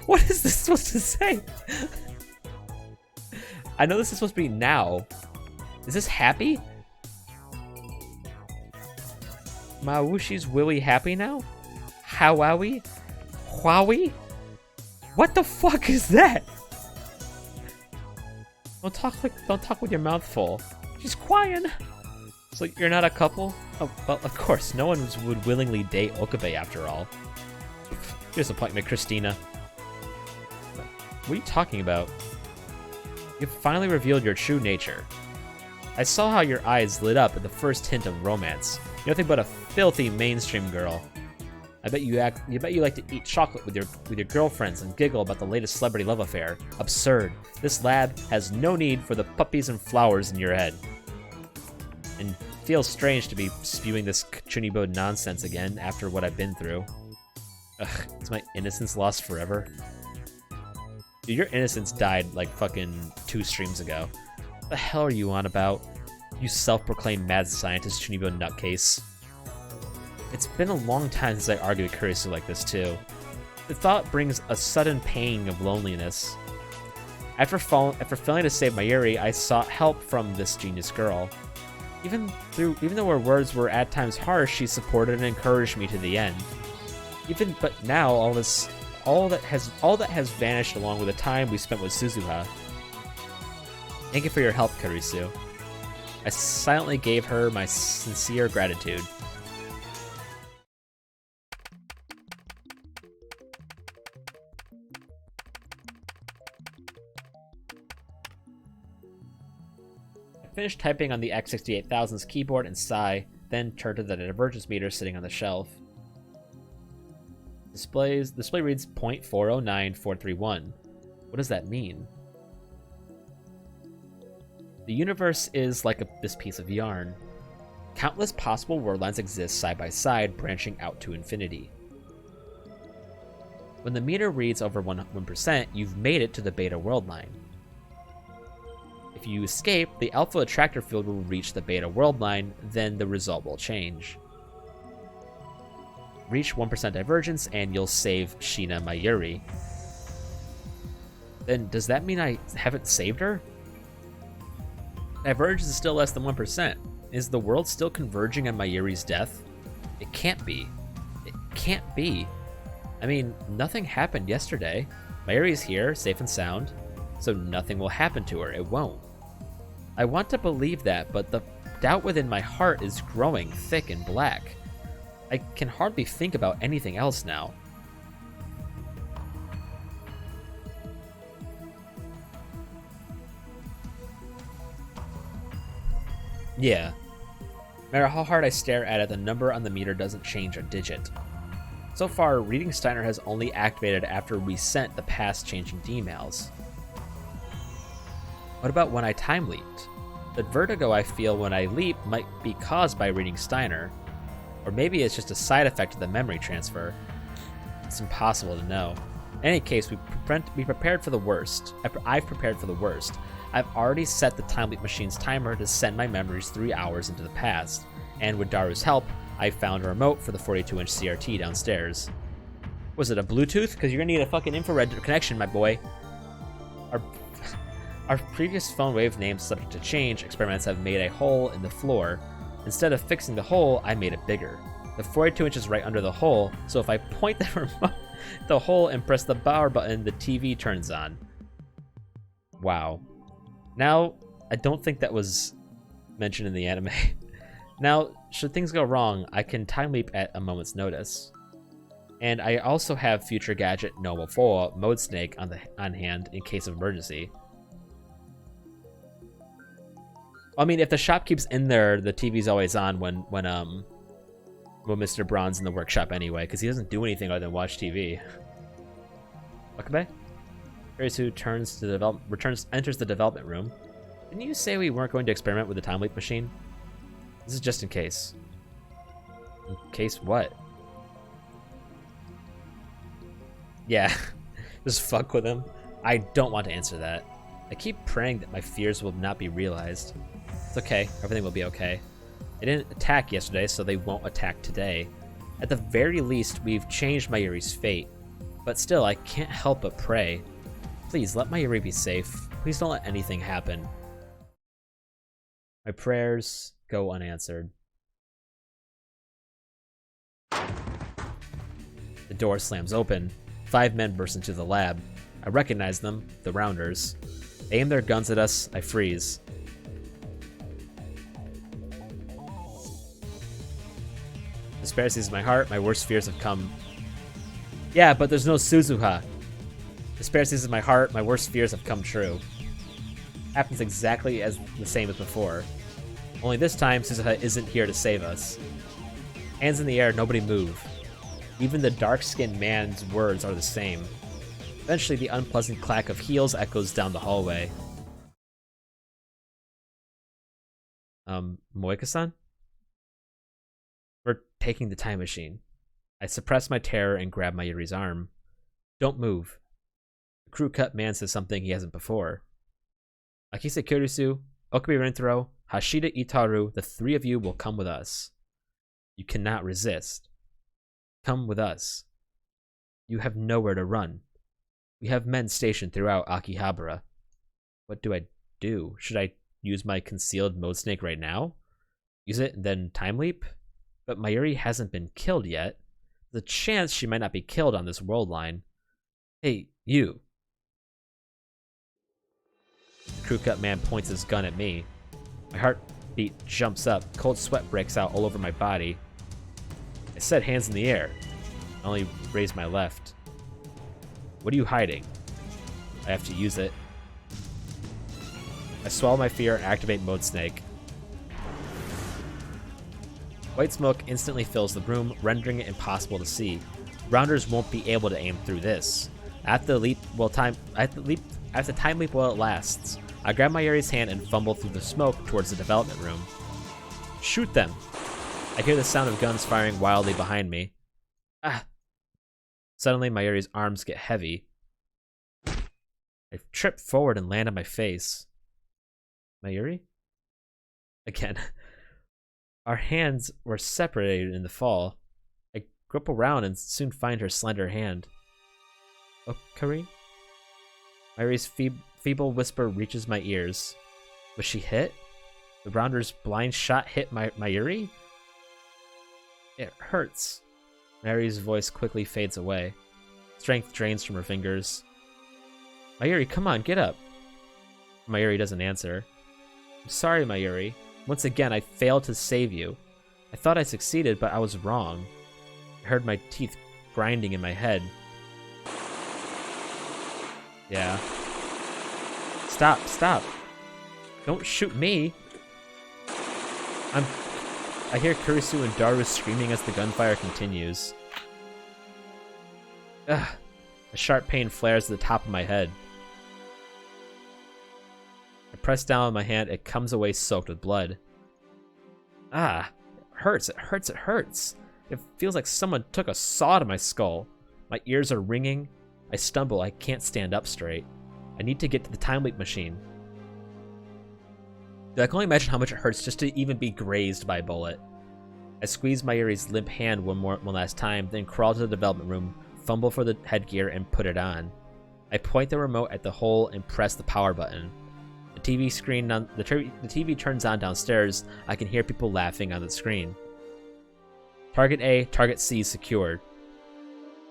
B: What is this supposed to say? I know this is supposed to be now. Is this happy? Mayushi's Willy happy now? Howowie? Huawei? What the fuck is that? Don't talk with your mouth full. She's crying. So you're not a couple? Oh, well, of course, no one would willingly date Okabe after all. Disappointment, Christina. What are you talking about? You've finally revealed your true nature. I saw how your eyes lit up at the first hint of romance. You're nothing but a filthy mainstream girl. I bet you like to eat chocolate with your girlfriends and giggle about the latest celebrity love affair. Absurd. This lab has no need for the puppies and flowers in your head. And feels strange to be spewing this Chunibo nonsense again after what I've been through. Ugh, is my innocence lost forever? Dude, your innocence died like fucking 2 streams ago. What the hell are you on about? You self-proclaimed mad scientist Chunibo nutcase. It's been a long time since I argued with Kurisu like this too. The thought brings a sudden pang of loneliness. After failing to save Mayuri, I sought help from this genius girl. Even though her words were at times harsh, she supported and encouraged me to the end. But now all that has vanished along with the time we spent with Suzuha. Thank you for your help, Kurisu. I silently gave her my sincere gratitude. I finished typing on the X68000's keyboard and sigh, then turned to the divergence meter sitting on the shelf. Display reads 0.409431. What does that mean? The universe is like this piece of yarn. Countless possible world lines exist side by side, branching out to infinity. When the meter reads over 1%, you've made it to the beta world line. If you escape, the alpha attractor field will reach the beta world line, then the result will change. Reach 1% divergence and you'll save Shina Mayuri. Then does that mean I haven't saved her? Divergence is still less than 1%. Is the world still converging on Mayuri's death? It can't be. It can't be. I mean, nothing happened yesterday. Mayuri's here, safe and sound, so nothing will happen to her. It won't. I want to believe that, but the doubt within my heart is growing thick and black. I can hardly think about anything else now. Yeah. No matter how hard I stare at it, the number on the meter doesn't change a digit. So far, reading Steiner has only activated after we sent the past-changing emails. What about when I time leaped? The vertigo I feel when I leap might be caused by reading Steiner. Or maybe it's just a side effect of the memory transfer. It's impossible to know. In any case, we prepared for the worst. I've prepared for the worst. I've already set the time leap machine's timer to send my memories 3 hours into the past. And with Daru's help, I found a remote for the 42-inch CRT downstairs. Was it a Bluetooth? Because you're gonna need a fucking infrared connection, my boy. Our previous phone wave names subject to change experiments have made a hole in the floor. Instead of fixing the hole, I made it bigger. The 42 inches right under the hole, so if I point the remote the hole and press the power button, the TV turns on. Wow. Now, I don't think that was mentioned in the anime. Now, should things go wrong, I can time leap at a moment's notice. And I also have future gadget Nomo 4 Mode Snake on hand in case of emergency. I mean, if the shopkeep's in there, the TV's always on when Mr. Braun's in the workshop anyway, because he doesn't do anything other than watch TV. Okabe? Kirisu enters the development room. Didn't you say we weren't going to experiment with the time leap machine? This is just in case. In case what? Yeah, just fuck with him. I don't want to answer that. I keep praying that my fears will not be realized. It's okay, everything will be okay. They didn't attack yesterday, so they won't attack today. At the very least, we've changed Mayuri's fate. But still, I can't help but pray. Please, let Mayuri be safe. Please don't let anything happen. My prayers go unanswered. The door slams open. 5 men burst into the lab. I recognize them, the Rounders. They aim their guns at us. I freeze. Despair seizes my heart. My worst fears have come. Yeah, but there's no Suzuha. Despair seizes my heart. My worst fears have come true. Happens exactly as the same as before. Only this time, Suzuha isn't here to save us. Hands in the air, nobody move. Even the dark-skinned man's words are the same. Eventually, the unpleasant clack of heels echoes down the hallway. Moika-san? We're taking the time machine. I suppress my terror and grab Mayuri's arm. Don't move. The crew-cut man says something he hasn't before. Akise Kirisu, Okabe Rintaro, Hashida Itaru, the 3 of you will come with us. You cannot resist. Come with us. You have nowhere to run. We have men stationed throughout Akihabara. What do I do? Should I use my concealed mode snake right now? Use it and then time leap? But Mayuri hasn't been killed yet. There's a chance she might not be killed on this world line. Hey, you. The crew-cut man points his gun at me. My heartbeat jumps up. Cold sweat breaks out all over my body. I said hands in the air. I only raised my left. What are you hiding? I have to use it. I swallow my fear and activate Mode Snake. White smoke instantly fills the room, rendering it impossible to see. Rounders won't be able to aim through this. After time leap while it lasts. I grab Mayuri's hand and fumble through the smoke towards the development room. Shoot them! I hear the sound of guns firing wildly behind me. Ah! Suddenly, Mayuri's arms get heavy. I trip forward and land on my face. Mayuri? Again. Our hands were separated in the fall. I grip around and soon find her slender hand. Okari? Mayuri's feeble whisper reaches my ears. Was she hit? The Rounder's blind shot hit Mayuri? It hurts. Mary's voice quickly fades away. Strength drains from her fingers. Mayuri, come on, get up. Mayuri doesn't answer. I'm sorry, Mayuri. Once again, I failed to save you. I thought I succeeded, but I was wrong. I heard my teeth grinding in my head. Yeah. Stop, stop. Don't shoot me. I hear Kurisu and Daru screaming as the gunfire continues. Ugh. A sharp pain flares at the top of my head. I press down on my hand, it comes away soaked with blood. Ah, it hurts, it hurts, it hurts. It feels like someone took a saw to my skull. My ears are ringing. I stumble, I can't stand up straight. I need to get to the time leap machine. I can only imagine how much it hurts just to even be grazed by a bullet. I squeeze Mayuri's limp hand one last time, then crawl to the development room, fumble for the headgear, and put it on. I point the remote at the hole and press the power button. The TV screen the TV turns on downstairs. I can hear people laughing on the screen. Target A, Target C secured.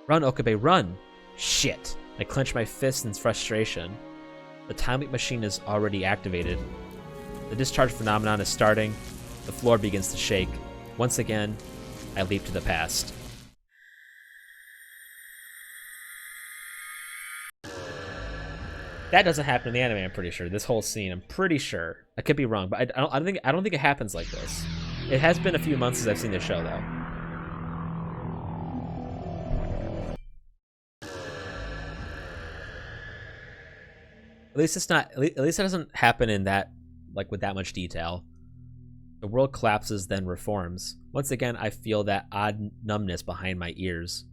B: Run, Okabe, run! Shit! I clench my fists in frustration. The time leap machine is already activated. The discharge phenomenon is starting. The floor begins to shake. Once again, I leap to the past. That doesn't happen in the anime, I'm pretty sure. This whole scene, I'm pretty sure. I could be wrong, but I don't think it happens like this. It has been a few months since I've seen this show, though. At least it's not. At least it doesn't happen in that, like, with that much detail. The world collapses, then reforms. Once again, I feel that odd numbness behind my ears.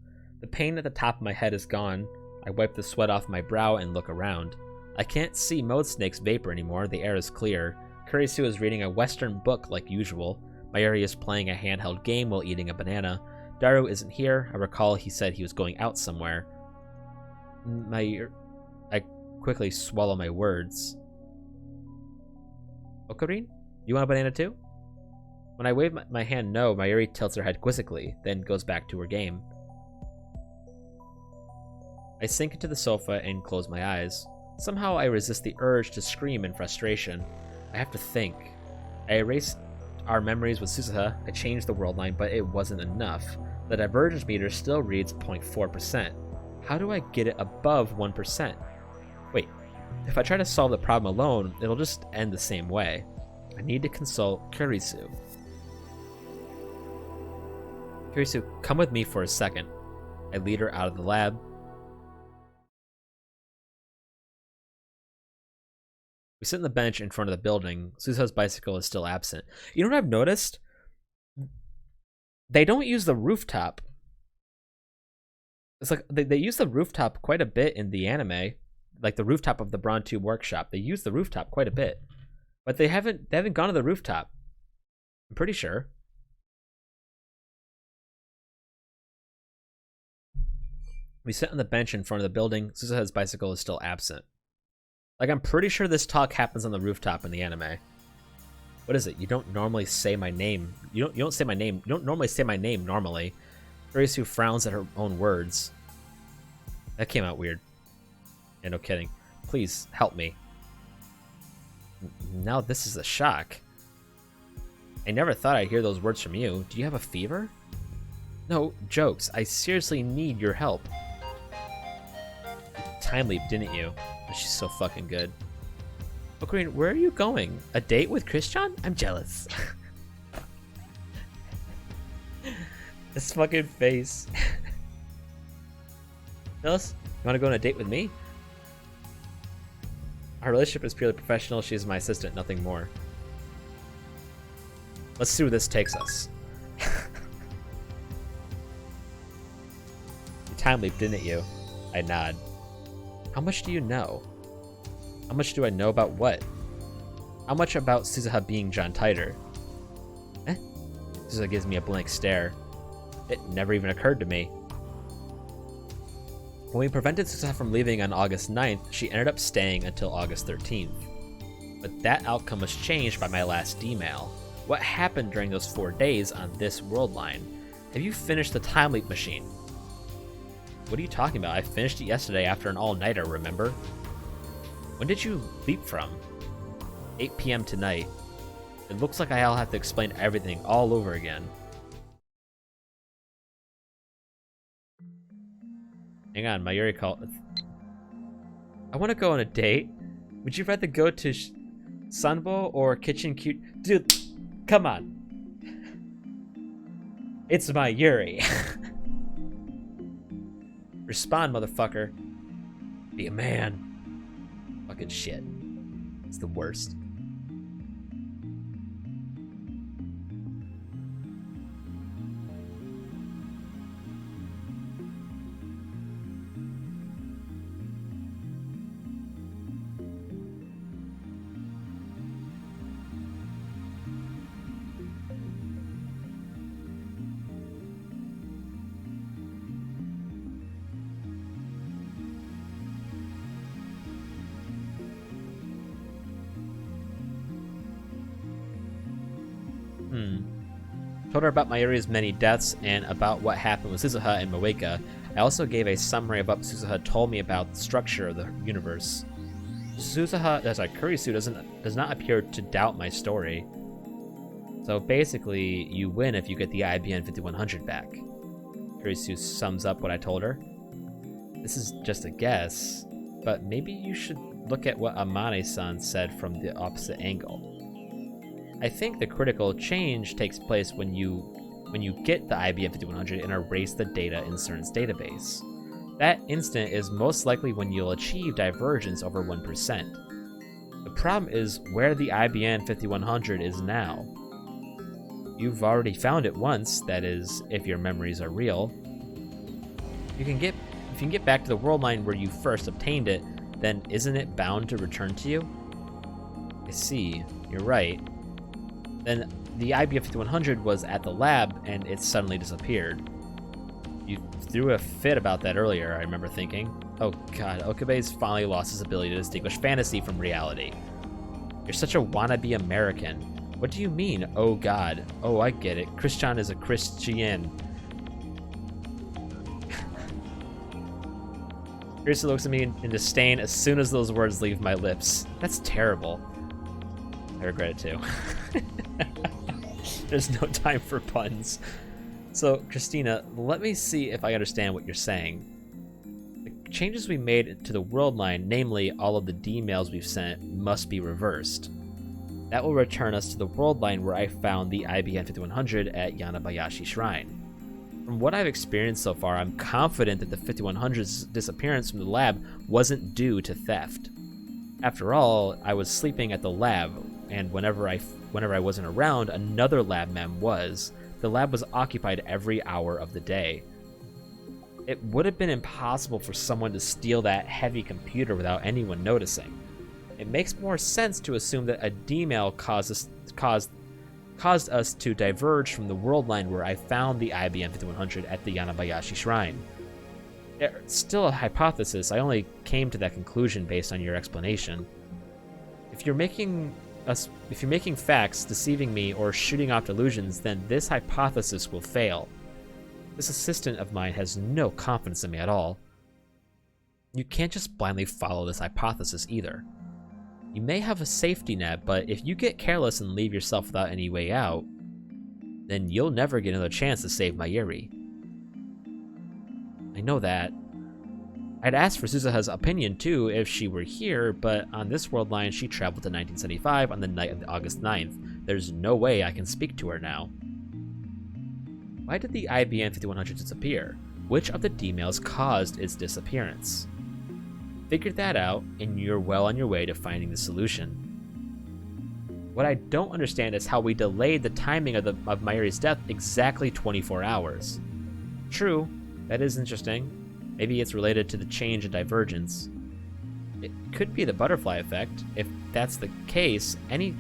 B: The pain at the top of my head is gone. I wipe the sweat off my brow and look around. I can't see Mode Snake's vapor anymore. The air is clear. Kurisu is reading a Western book like usual. Mayuri is playing a handheld game while eating a banana. Daru isn't here. I recall he said he was going out somewhere. I quickly swallow my words. Ocarine? You want a banana too? When I wave my hand no, Mayuri tilts her head quizzically, then goes back to her game. I sink into the sofa and close my eyes. Somehow I resist the urge to scream in frustration. I have to think. I erase our memories with Suzuha. I changed the world line, but it wasn't enough. The divergence meter still reads 0.4%. How do I get it above 1%? Wait, if I try to solve the problem alone, it'll just end the same way. I need to consult Kurisu. Kurisu, come with me for a second. I lead her out of the lab. We sit on the bench in front of the building. Suzuha's bicycle is still absent. You know what I've noticed? They don't use the rooftop. It's like they use the rooftop quite a bit in the anime. Like the rooftop of the Braun 2 workshop. They use the rooftop quite a bit. But they haven't gone to the rooftop. I'm pretty sure. We sit on the bench in front of the building. Suzuha's bicycle is still absent. Like, I'm pretty sure this talk happens on the rooftop in the anime. What is it? You don't normally say my name. You don't say my name. You don't normally say my name normally. Kurisu frowns at her own words. That came out weird. Yeah, no kidding. Please, help me. Now this is a shock. I never thought I'd hear those words from you. Do you have a fever? No, jokes. I seriously need your help. You time leap, didn't you? She's so fucking good. Ocarine, where are you going? A date with Christian? I'm jealous. This fucking face. Phyllis, you want to go on a date with me? Our relationship is purely professional. She is my assistant, nothing more. Let's see where this takes us. You time leap, didn't you? I nod. How much do you know? How much do I know about what? How much about Suzuha being John Titor? Suzuha gives me a blank stare. It never even occurred to me. When we prevented Suzuha from leaving on August 9th, she ended up staying until August 13th. But that outcome was changed by my last email. What happened during those 4 days on this world line? Have you finished the time leap machine? What are you talking about? I finished it yesterday after an all-nighter, remember? When did you leap from? 8 p.m. tonight. It looks like I'll have to explain everything all over again. Hang on, Mayuri called. I want to go on a date. Would you rather go to Sunbo or Kitchen Cute? Dude, come on. It's Mayuri. Respond, motherfucker. Be a man. Fucking shit. It's the worst. Told her about Mayuri's many deaths and about what happened with Suzuha and Moeka. I also gave a summary of what Suzuha told me about the structure of the universe. Kurisu does not appear to doubt my story. So basically, you win if you get the IBN 5100 back. Kurisu sums up what I told her. This is just a guess, but maybe you should look at what Amane-san said from the opposite angle. I think the critical change takes place when you get the IBM 5100 and erase the data in CERN's database. That instant is most likely when you'll achieve divergence over 1%. The problem is where the IBM 5100 is now. You've already found it once, that is, if your memories are real. If you can get back to the world line where you first obtained it, then isn't it bound to return to you? I see, you're right. Then the IBM 5100 was at the lab and it suddenly disappeared. You threw a fit about that earlier, I remember thinking. Oh god, Okabe's finally lost his ability to distinguish fantasy from reality. You're such a wannabe American. What do you mean, oh god? Oh, I get it. Christian is a Christian. Kirisa looks at me in disdain as soon as those words leave my lips. That's terrible. I regret it too. There's no time for puns. So, Christina, let me see if I understand what you're saying. The changes we made to the world line, namely all of the D-mails we've sent, must be reversed. That will return us to the world line where I found the IBN 5100 at Yanabayashi Shrine. From what I've experienced so far, I'm confident that the 5100's disappearance from the lab wasn't due to theft. After all, I was sleeping at the lab, and whenever I wasn't around, another lab mem was. The lab was occupied every hour of the day. It would have been impossible for someone to steal that heavy computer without anyone noticing. It makes more sense to assume that a D-mail caused us to diverge from the world line where I found the IBM 5100 at the Yanabayashi Shrine. It's still a hypothesis. I only came to that conclusion based on your explanation. If you're making facts, deceiving me, or shooting off delusions, then this hypothesis will fail. This assistant of mine has no confidence in me at all. You can't just blindly follow this hypothesis either. You may have a safety net, but if you get careless and leave yourself without any way out, then you'll never get another chance to save Mayuri. I know that. I'd ask for Suzuha's opinion too if she were here, but on this world line she traveled to 1975 on the night of August 9th. There's no way I can speak to her now. Why did the IBM 5100 disappear? Which of the D-mails caused its disappearance? Figure that out, and you're well on your way to finding the solution. What I don't understand is how we delayed the timing of Mayuri's death exactly 24 hours. True, that is interesting. Maybe it's related to the change in divergence. It could be the butterfly effect. If that's the case, any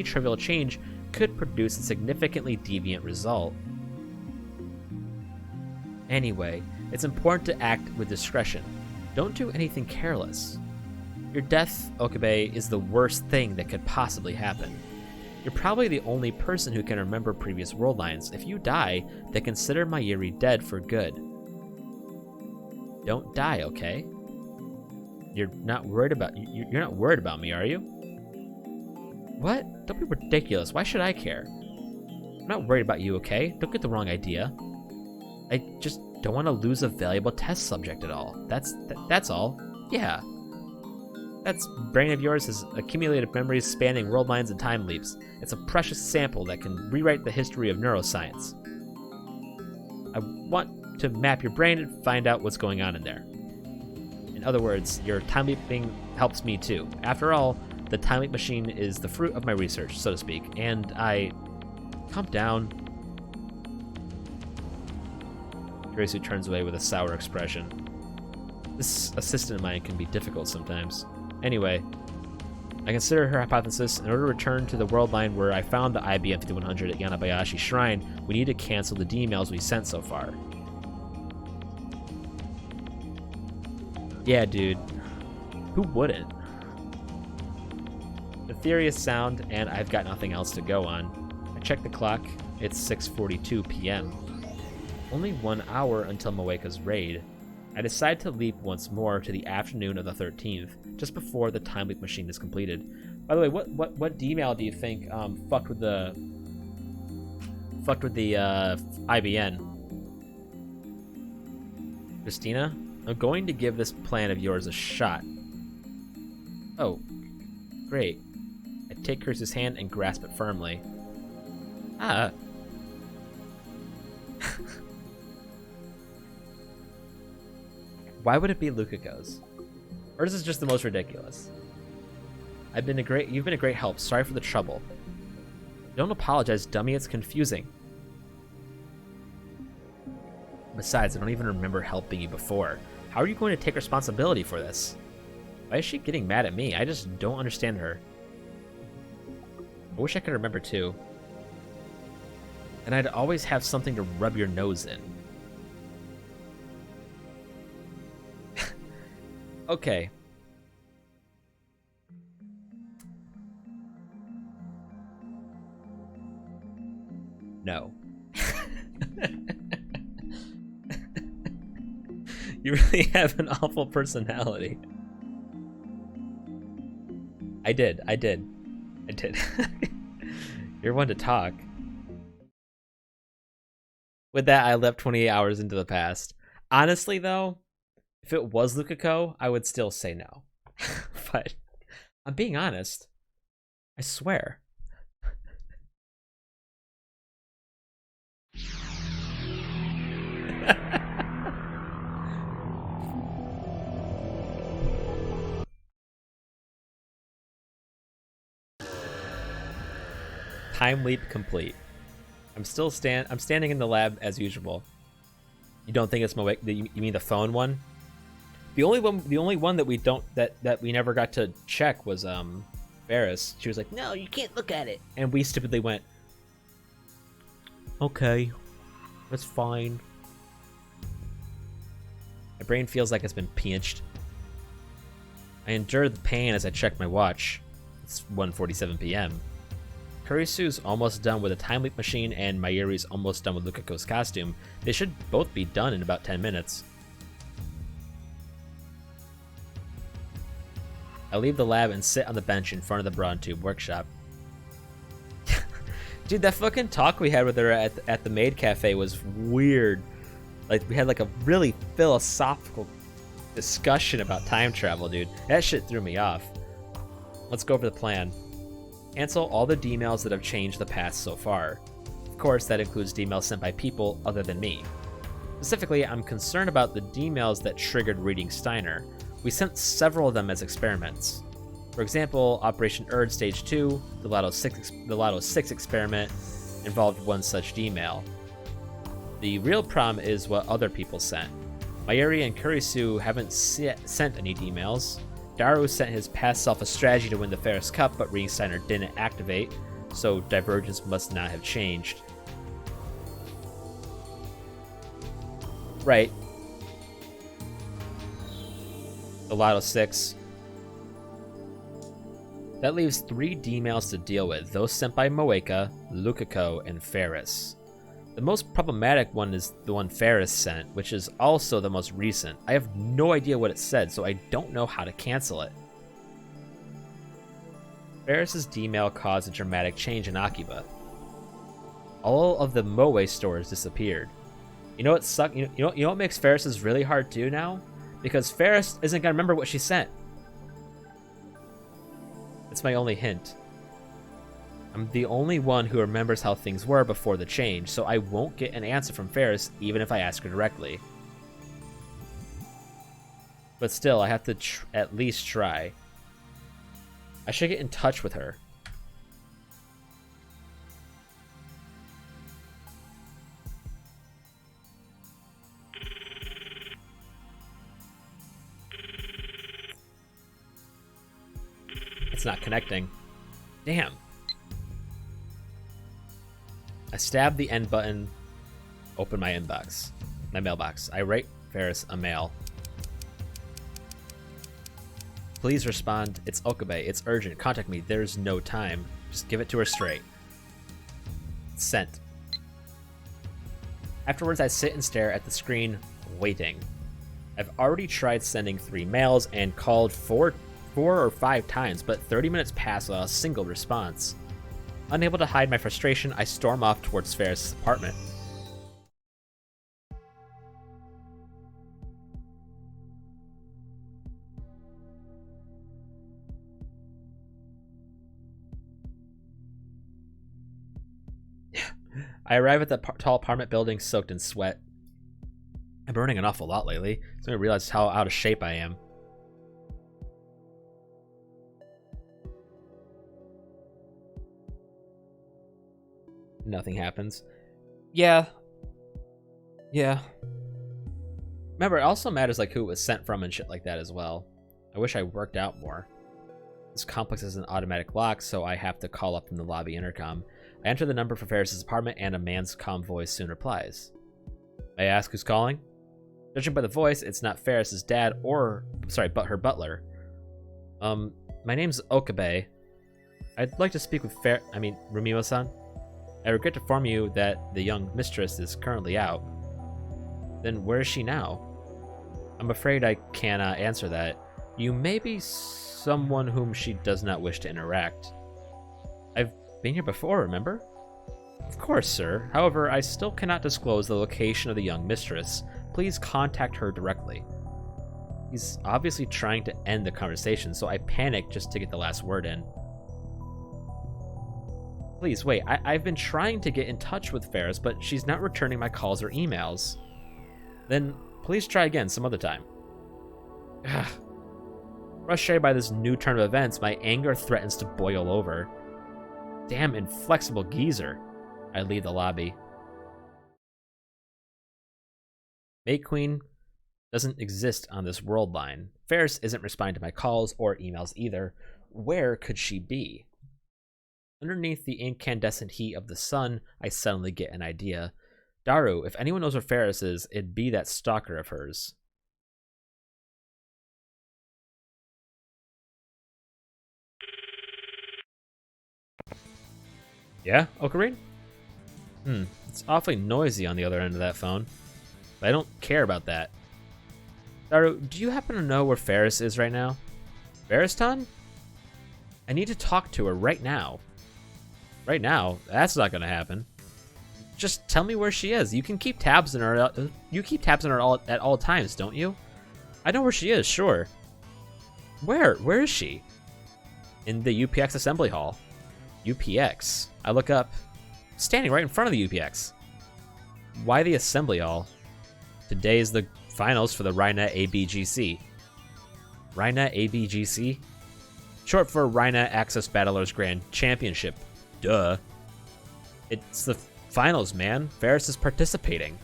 B: trivial change could produce a significantly deviant result. Anyway, it's important to act with discretion. Don't do anything careless. Your death, Okabe, is the worst thing that could possibly happen. You're probably the only person who can remember previous world lines. If you die, then consider Mayuri dead for good. Don't die, okay? you're not worried about you're not worried about me, are you? What? Don't be ridiculous. Why should I care? I'm not worried about you, okay? Don't get the wrong idea. I just don't want to lose a valuable test subject at all. That's all. Yeah. That brain of yours has accumulated memories spanning world lines and time leaps. It's a precious sample that can rewrite the history of neuroscience. I want to map your brain and find out what's going on in there. In other words, your time leaping helps me too. After all, the time leap machine is the fruit of my research, so to speak, and I... Calm down. Gracie turns away with a sour expression. This assistant of mine can be difficult sometimes. Anyway, I consider her hypothesis. In order to return to the world line where I found the IBM 5100 at Yanabayashi Shrine, we need to cancel the D-mails we sent so far. Yeah, dude. Who wouldn't? The theory is sound, and I've got nothing else to go on. I check the clock. It's 6:42 p.m. Only 1 hour until Moeka's raid. I decide to leap once more to the afternoon of the 13th, just before the time leap machine is completed. By the way, what D-mail do you think fucked with the IBN? Christina, I'm going to give this plan of yours a shot. Oh, great. I take Curse's hand and grasp it firmly. Ah. Why would it be Lukako's? Hers is just the most ridiculous. You've been a great help. Sorry for the trouble. Don't apologize, dummy. It's confusing. Besides, I don't even remember helping you before. How are you going to take responsibility for this? Why is she getting mad at me? I just don't understand her. I wish I could remember too. And I'd always have something to rub your nose in. Okay. No. You really have an awful personality. I did. You're one to talk. With that, I leapt 28 hours into the past. Honestly, though, if it was Lukako, I would still say no. But I'm being honest. I swear. Time leap complete. I'm standing in the lab as usual. You don't think it's you mean the phone one? The only one that we never got to check was Ferris. She was like, "No, you can't look at it." And we stupidly went, "Okay. That's fine." My brain feels like it's been pinched. I endure the pain as I check my watch. It's 1:47 p.m. Kurisu's almost done with the time leap machine, and Mayuri's almost done with Lukako's costume. They should both be done in about 10 minutes. I leave the lab and sit on the bench in front of the Broad Tube workshop. Dude, that fucking talk we had with her at the Maid Cafe was weird. Like, we had like a really philosophical discussion about time travel, dude. That shit threw me off. Let's go over the plan. Cancel all the D-mails that have changed the past so far. Of course, that includes D-mails sent by people other than me. Specifically, I'm concerned about the D-mails that triggered reading Steiner. We sent several of them as experiments. For example, Operation Erd Stage 2, the Lotto 6 experiment, involved one such D-mail. The real problem is what other people sent. Mayuri and Kurisu haven't sent any D-mails. Daru sent his past self a strategy to win the Ferris Cup, but reading Steiner didn't activate, so Divergence must not have changed. Right. The Lotto 6. That leaves 3 D-mails to deal with, those sent by Moeka, Lukako, and Ferris. The most problematic one is the one Ferris sent, which is also the most recent. I have no idea what it said, so I don't know how to cancel it. Ferris's D-mail caused a dramatic change in Akiba. All of the Moe stores disappeared. You know what sucks? You know what makes Ferris's really hard to do now? Because Ferris isn't gonna remember what she sent. That's my only hint. I'm the only one who remembers how things were before the change, so I won't get an answer from Ferris even if I ask her directly. But still, I have to at least try. I should get in touch with her. It's not connecting. Damn. I stab the end button, open my inbox, my mailbox. I write Ferris a mail. Please respond. It's Okabe. It's urgent. Contact me. There's no time. Just give it to her straight. Sent. Afterwards, I sit and stare at the screen, waiting. I've already tried sending 3 mails and called 4 or 5 times, but 30 minutes pass without a single response. Unable to hide my frustration, I storm off towards Ferris' apartment. I arrive at the tall apartment building soaked in sweat. I'm burning an awful lot lately, so I realized how out of shape I am. Nothing happens. Yeah. Remember, it also matters like who it was sent from and shit like that as well. I wish I worked out more. This complex is an automatic lock, so I have to call up from the lobby intercom. I enter the number for Ferris' apartment, and a man's calm voice soon replies. May I ask who's calling? Judging by the voice, it's not Ferris' dad but her butler. My name's Okabe. I'd like to speak with Rumimo-san. I regret to inform you that the young mistress is currently out. Then where is she now? I'm afraid I cannot answer that. You may be someone whom she does not wish to interact. I've been here before, remember? Of course, sir. However, I still cannot disclose the location of the young mistress. Please contact her directly. He's obviously trying to end the conversation, so I panic just to get the last word in. Please, wait. I've been trying to get in touch with Ferris, but she's not returning my calls or emails. Then please try again some other time. Ugh. Frustrated by this new turn of events, my anger threatens to boil over. Damn inflexible geezer. I leave the lobby. Mate Queen doesn't exist on this world line. Ferris isn't responding to my calls or emails either. Where could she be? Underneath the incandescent heat of the sun, I suddenly get an idea. Daru, if anyone knows where Ferris is, it'd be that stalker of hers. Yeah, Ocarine? It's awfully noisy on the other end of that phone. But I don't care about that. Daru, do you happen to know where Ferris is right now? Ferris-tan? I need to talk to her right now. Right now? That's not gonna happen. Just tell me where she is. You can keep tabs on her. You keep tabs on her at all times, don't you? I know where she is, sure. Where? Where is she? In the UPX assembly hall. UPX. I look up. Standing right in front of the UPX. Why the assembly hall? Today is the finals for the Rhina ABGC. Rhina ABGC? Short for Rhina Access Battlers Grand Championship. Duh. It's the finals, man. Ferris is participating.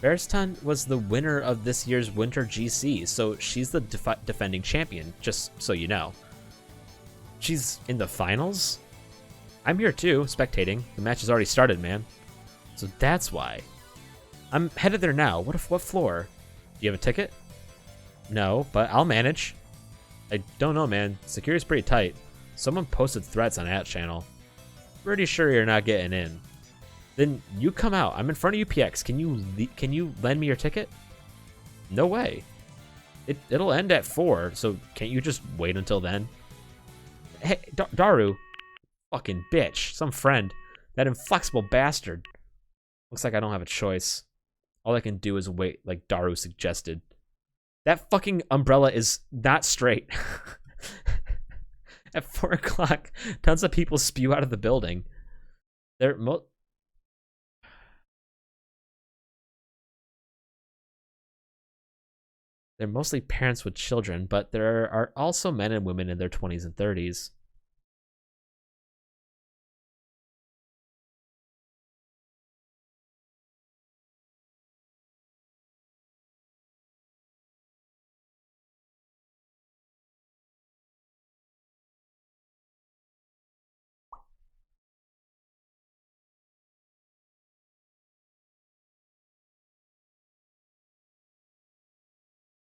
B: Ferris-tan was the winner of this year's Winter GC, so she's the defending champion, just so you know. She's in the finals? I'm here too, spectating. The match has already started, man. So that's why. I'm headed there now. What floor? Do you have a ticket? No, but I'll manage. I don't know, man. Security's pretty tight. Someone posted threats on that channel. Pretty sure you're not getting in. Then you come out. I'm in front of UPX. Can you lend me your ticket? No way. It'll end at 4, so can't you just wait until then? Hey, Daru. Fucking bitch. Some friend. That inflexible bastard. Looks like I don't have a choice. All I can do is wait, like Daru suggested. That fucking umbrella is not straight. At 4 o'clock, tons of people spew out of the building. They're mostly parents with children, but there are also men and women in their 20s and 30s.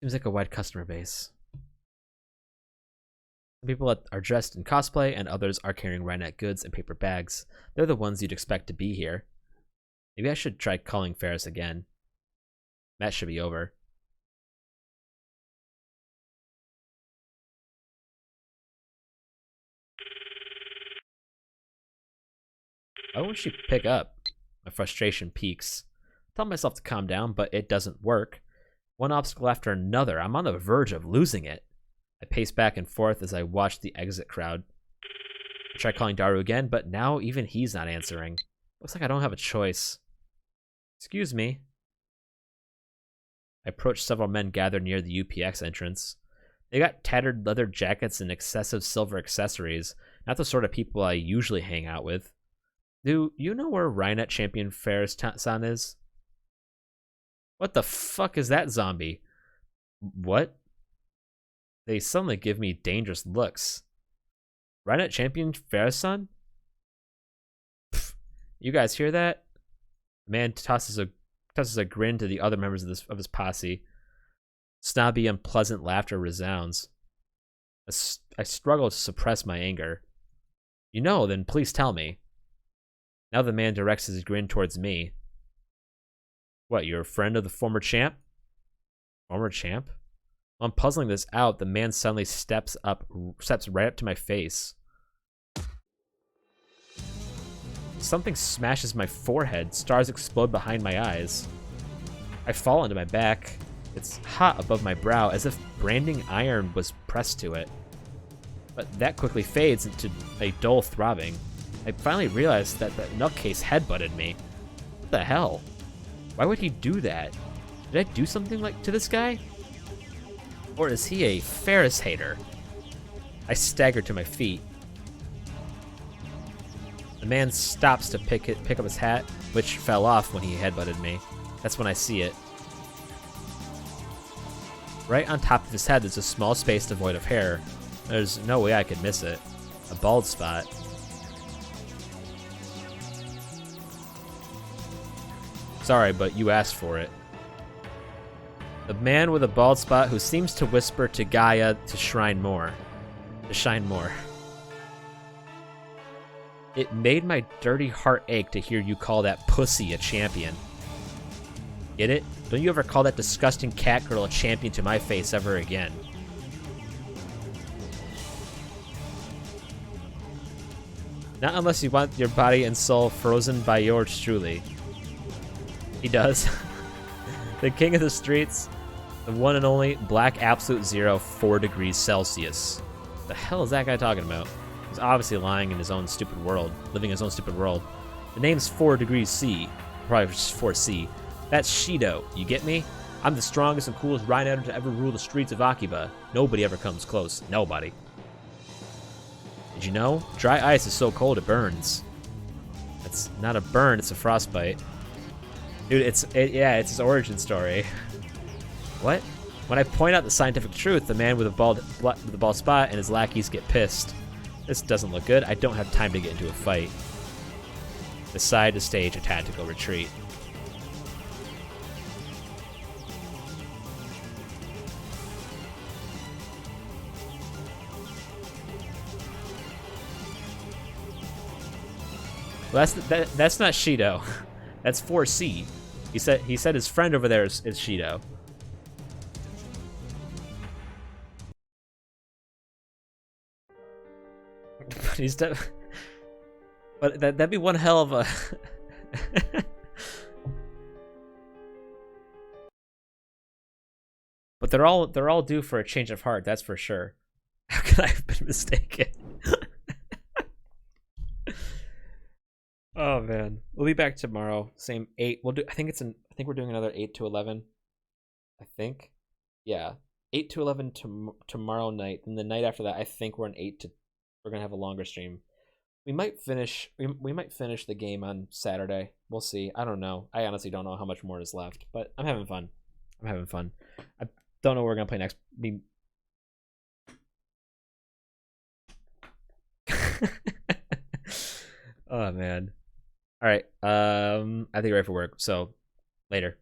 B: Seems like a wide customer base. Some people are dressed in cosplay, and others are carrying Rhinet goods and paper bags. They're the ones you'd expect to be here. Maybe I should try calling Ferris again. That should be over. Why won't she pick up? My frustration peaks. I tell myself to calm down, but it doesn't work. One obstacle after another. I'm on the verge of losing it. I pace back and forth as I watch the exit crowd. I try calling Daru again, but now even he's not answering. Looks like I don't have a choice. Excuse me. I approach several men gathered near the UPX entrance. They got tattered leather jackets and excessive silver accessories, not the sort of people I usually hang out with. Do you know where Rhinet champion Ferris-san is? What the fuck is that zombie? What? They suddenly give me dangerous looks. Rhinet champion Ferris-san? You guys hear that? The man tosses a grin to the other members of his posse. Snobby, unpleasant laughter resounds. I struggle to suppress my anger. You know, then please tell me. Now the man directs his grin towards me. What, you're a friend of the former champ? Former champ? While I'm puzzling this out, the man suddenly steps right up to my face. Something smashes my forehead. Stars explode behind my eyes. I fall onto my back. It's hot above my brow, as if branding iron was pressed to it. But that quickly fades into a dull throbbing. I finally realized that the nutcase headbutted me. What the hell? Why would he do that? Did I do something to this guy? Or is he a Ferris hater? I stagger to my feet. The man stops to pick up his hat, which fell off when he headbutted me. That's when I see it. Right on top of his head, there's a small space devoid of hair. There's no way I could miss it. A bald spot. Sorry, but you asked for it. The man with a bald spot who seems to whisper to Gaia to shine more. It made my dirty heart ache to hear you call that pussy a champion. Get it? Don't you ever call that disgusting cat girl a champion to my face ever again. Not unless you want your body and soul frozen by yours truly. He does. The king of the streets, the one and only Black Absolute Zero 4 degrees Celsius. The hell is that guy talking about? He's obviously lying in his own stupid world, living his own stupid world. The name's 4 degrees C, probably just 4C. That's Shido, you get me? I'm the strongest and coolest Rhino to ever rule the streets of Akiba. Nobody ever comes close. Nobody. Did you know? Dry ice is so cold it burns. It's not a burn, it's a frostbite. Dude, it's his origin story. What? When I point out the scientific truth, the man with a bald spot and his lackeys get pissed. This doesn't look good. I don't have time to get into a fight. Decide to stage a tactical retreat. Well, that's not Shido. That's 4C. He said his friend over there is Shido. But he's but that'd be one hell of a. But they're all due for a change of heart. That's for sure. How could I have been mistaken? Oh man, we'll be back tomorrow. Same 8. We'll do. I think we're doing another 8 to 11. I think. Yeah, 8 to 11 tomorrow night, and the night after that, I think we're gonna have a longer stream. We might finish the game on Saturday. We'll see. I don't know. I honestly don't know how much more is left, but I'm having fun. I don't know what we're gonna play next. Oh man. All right. I think you're ready for work. So later.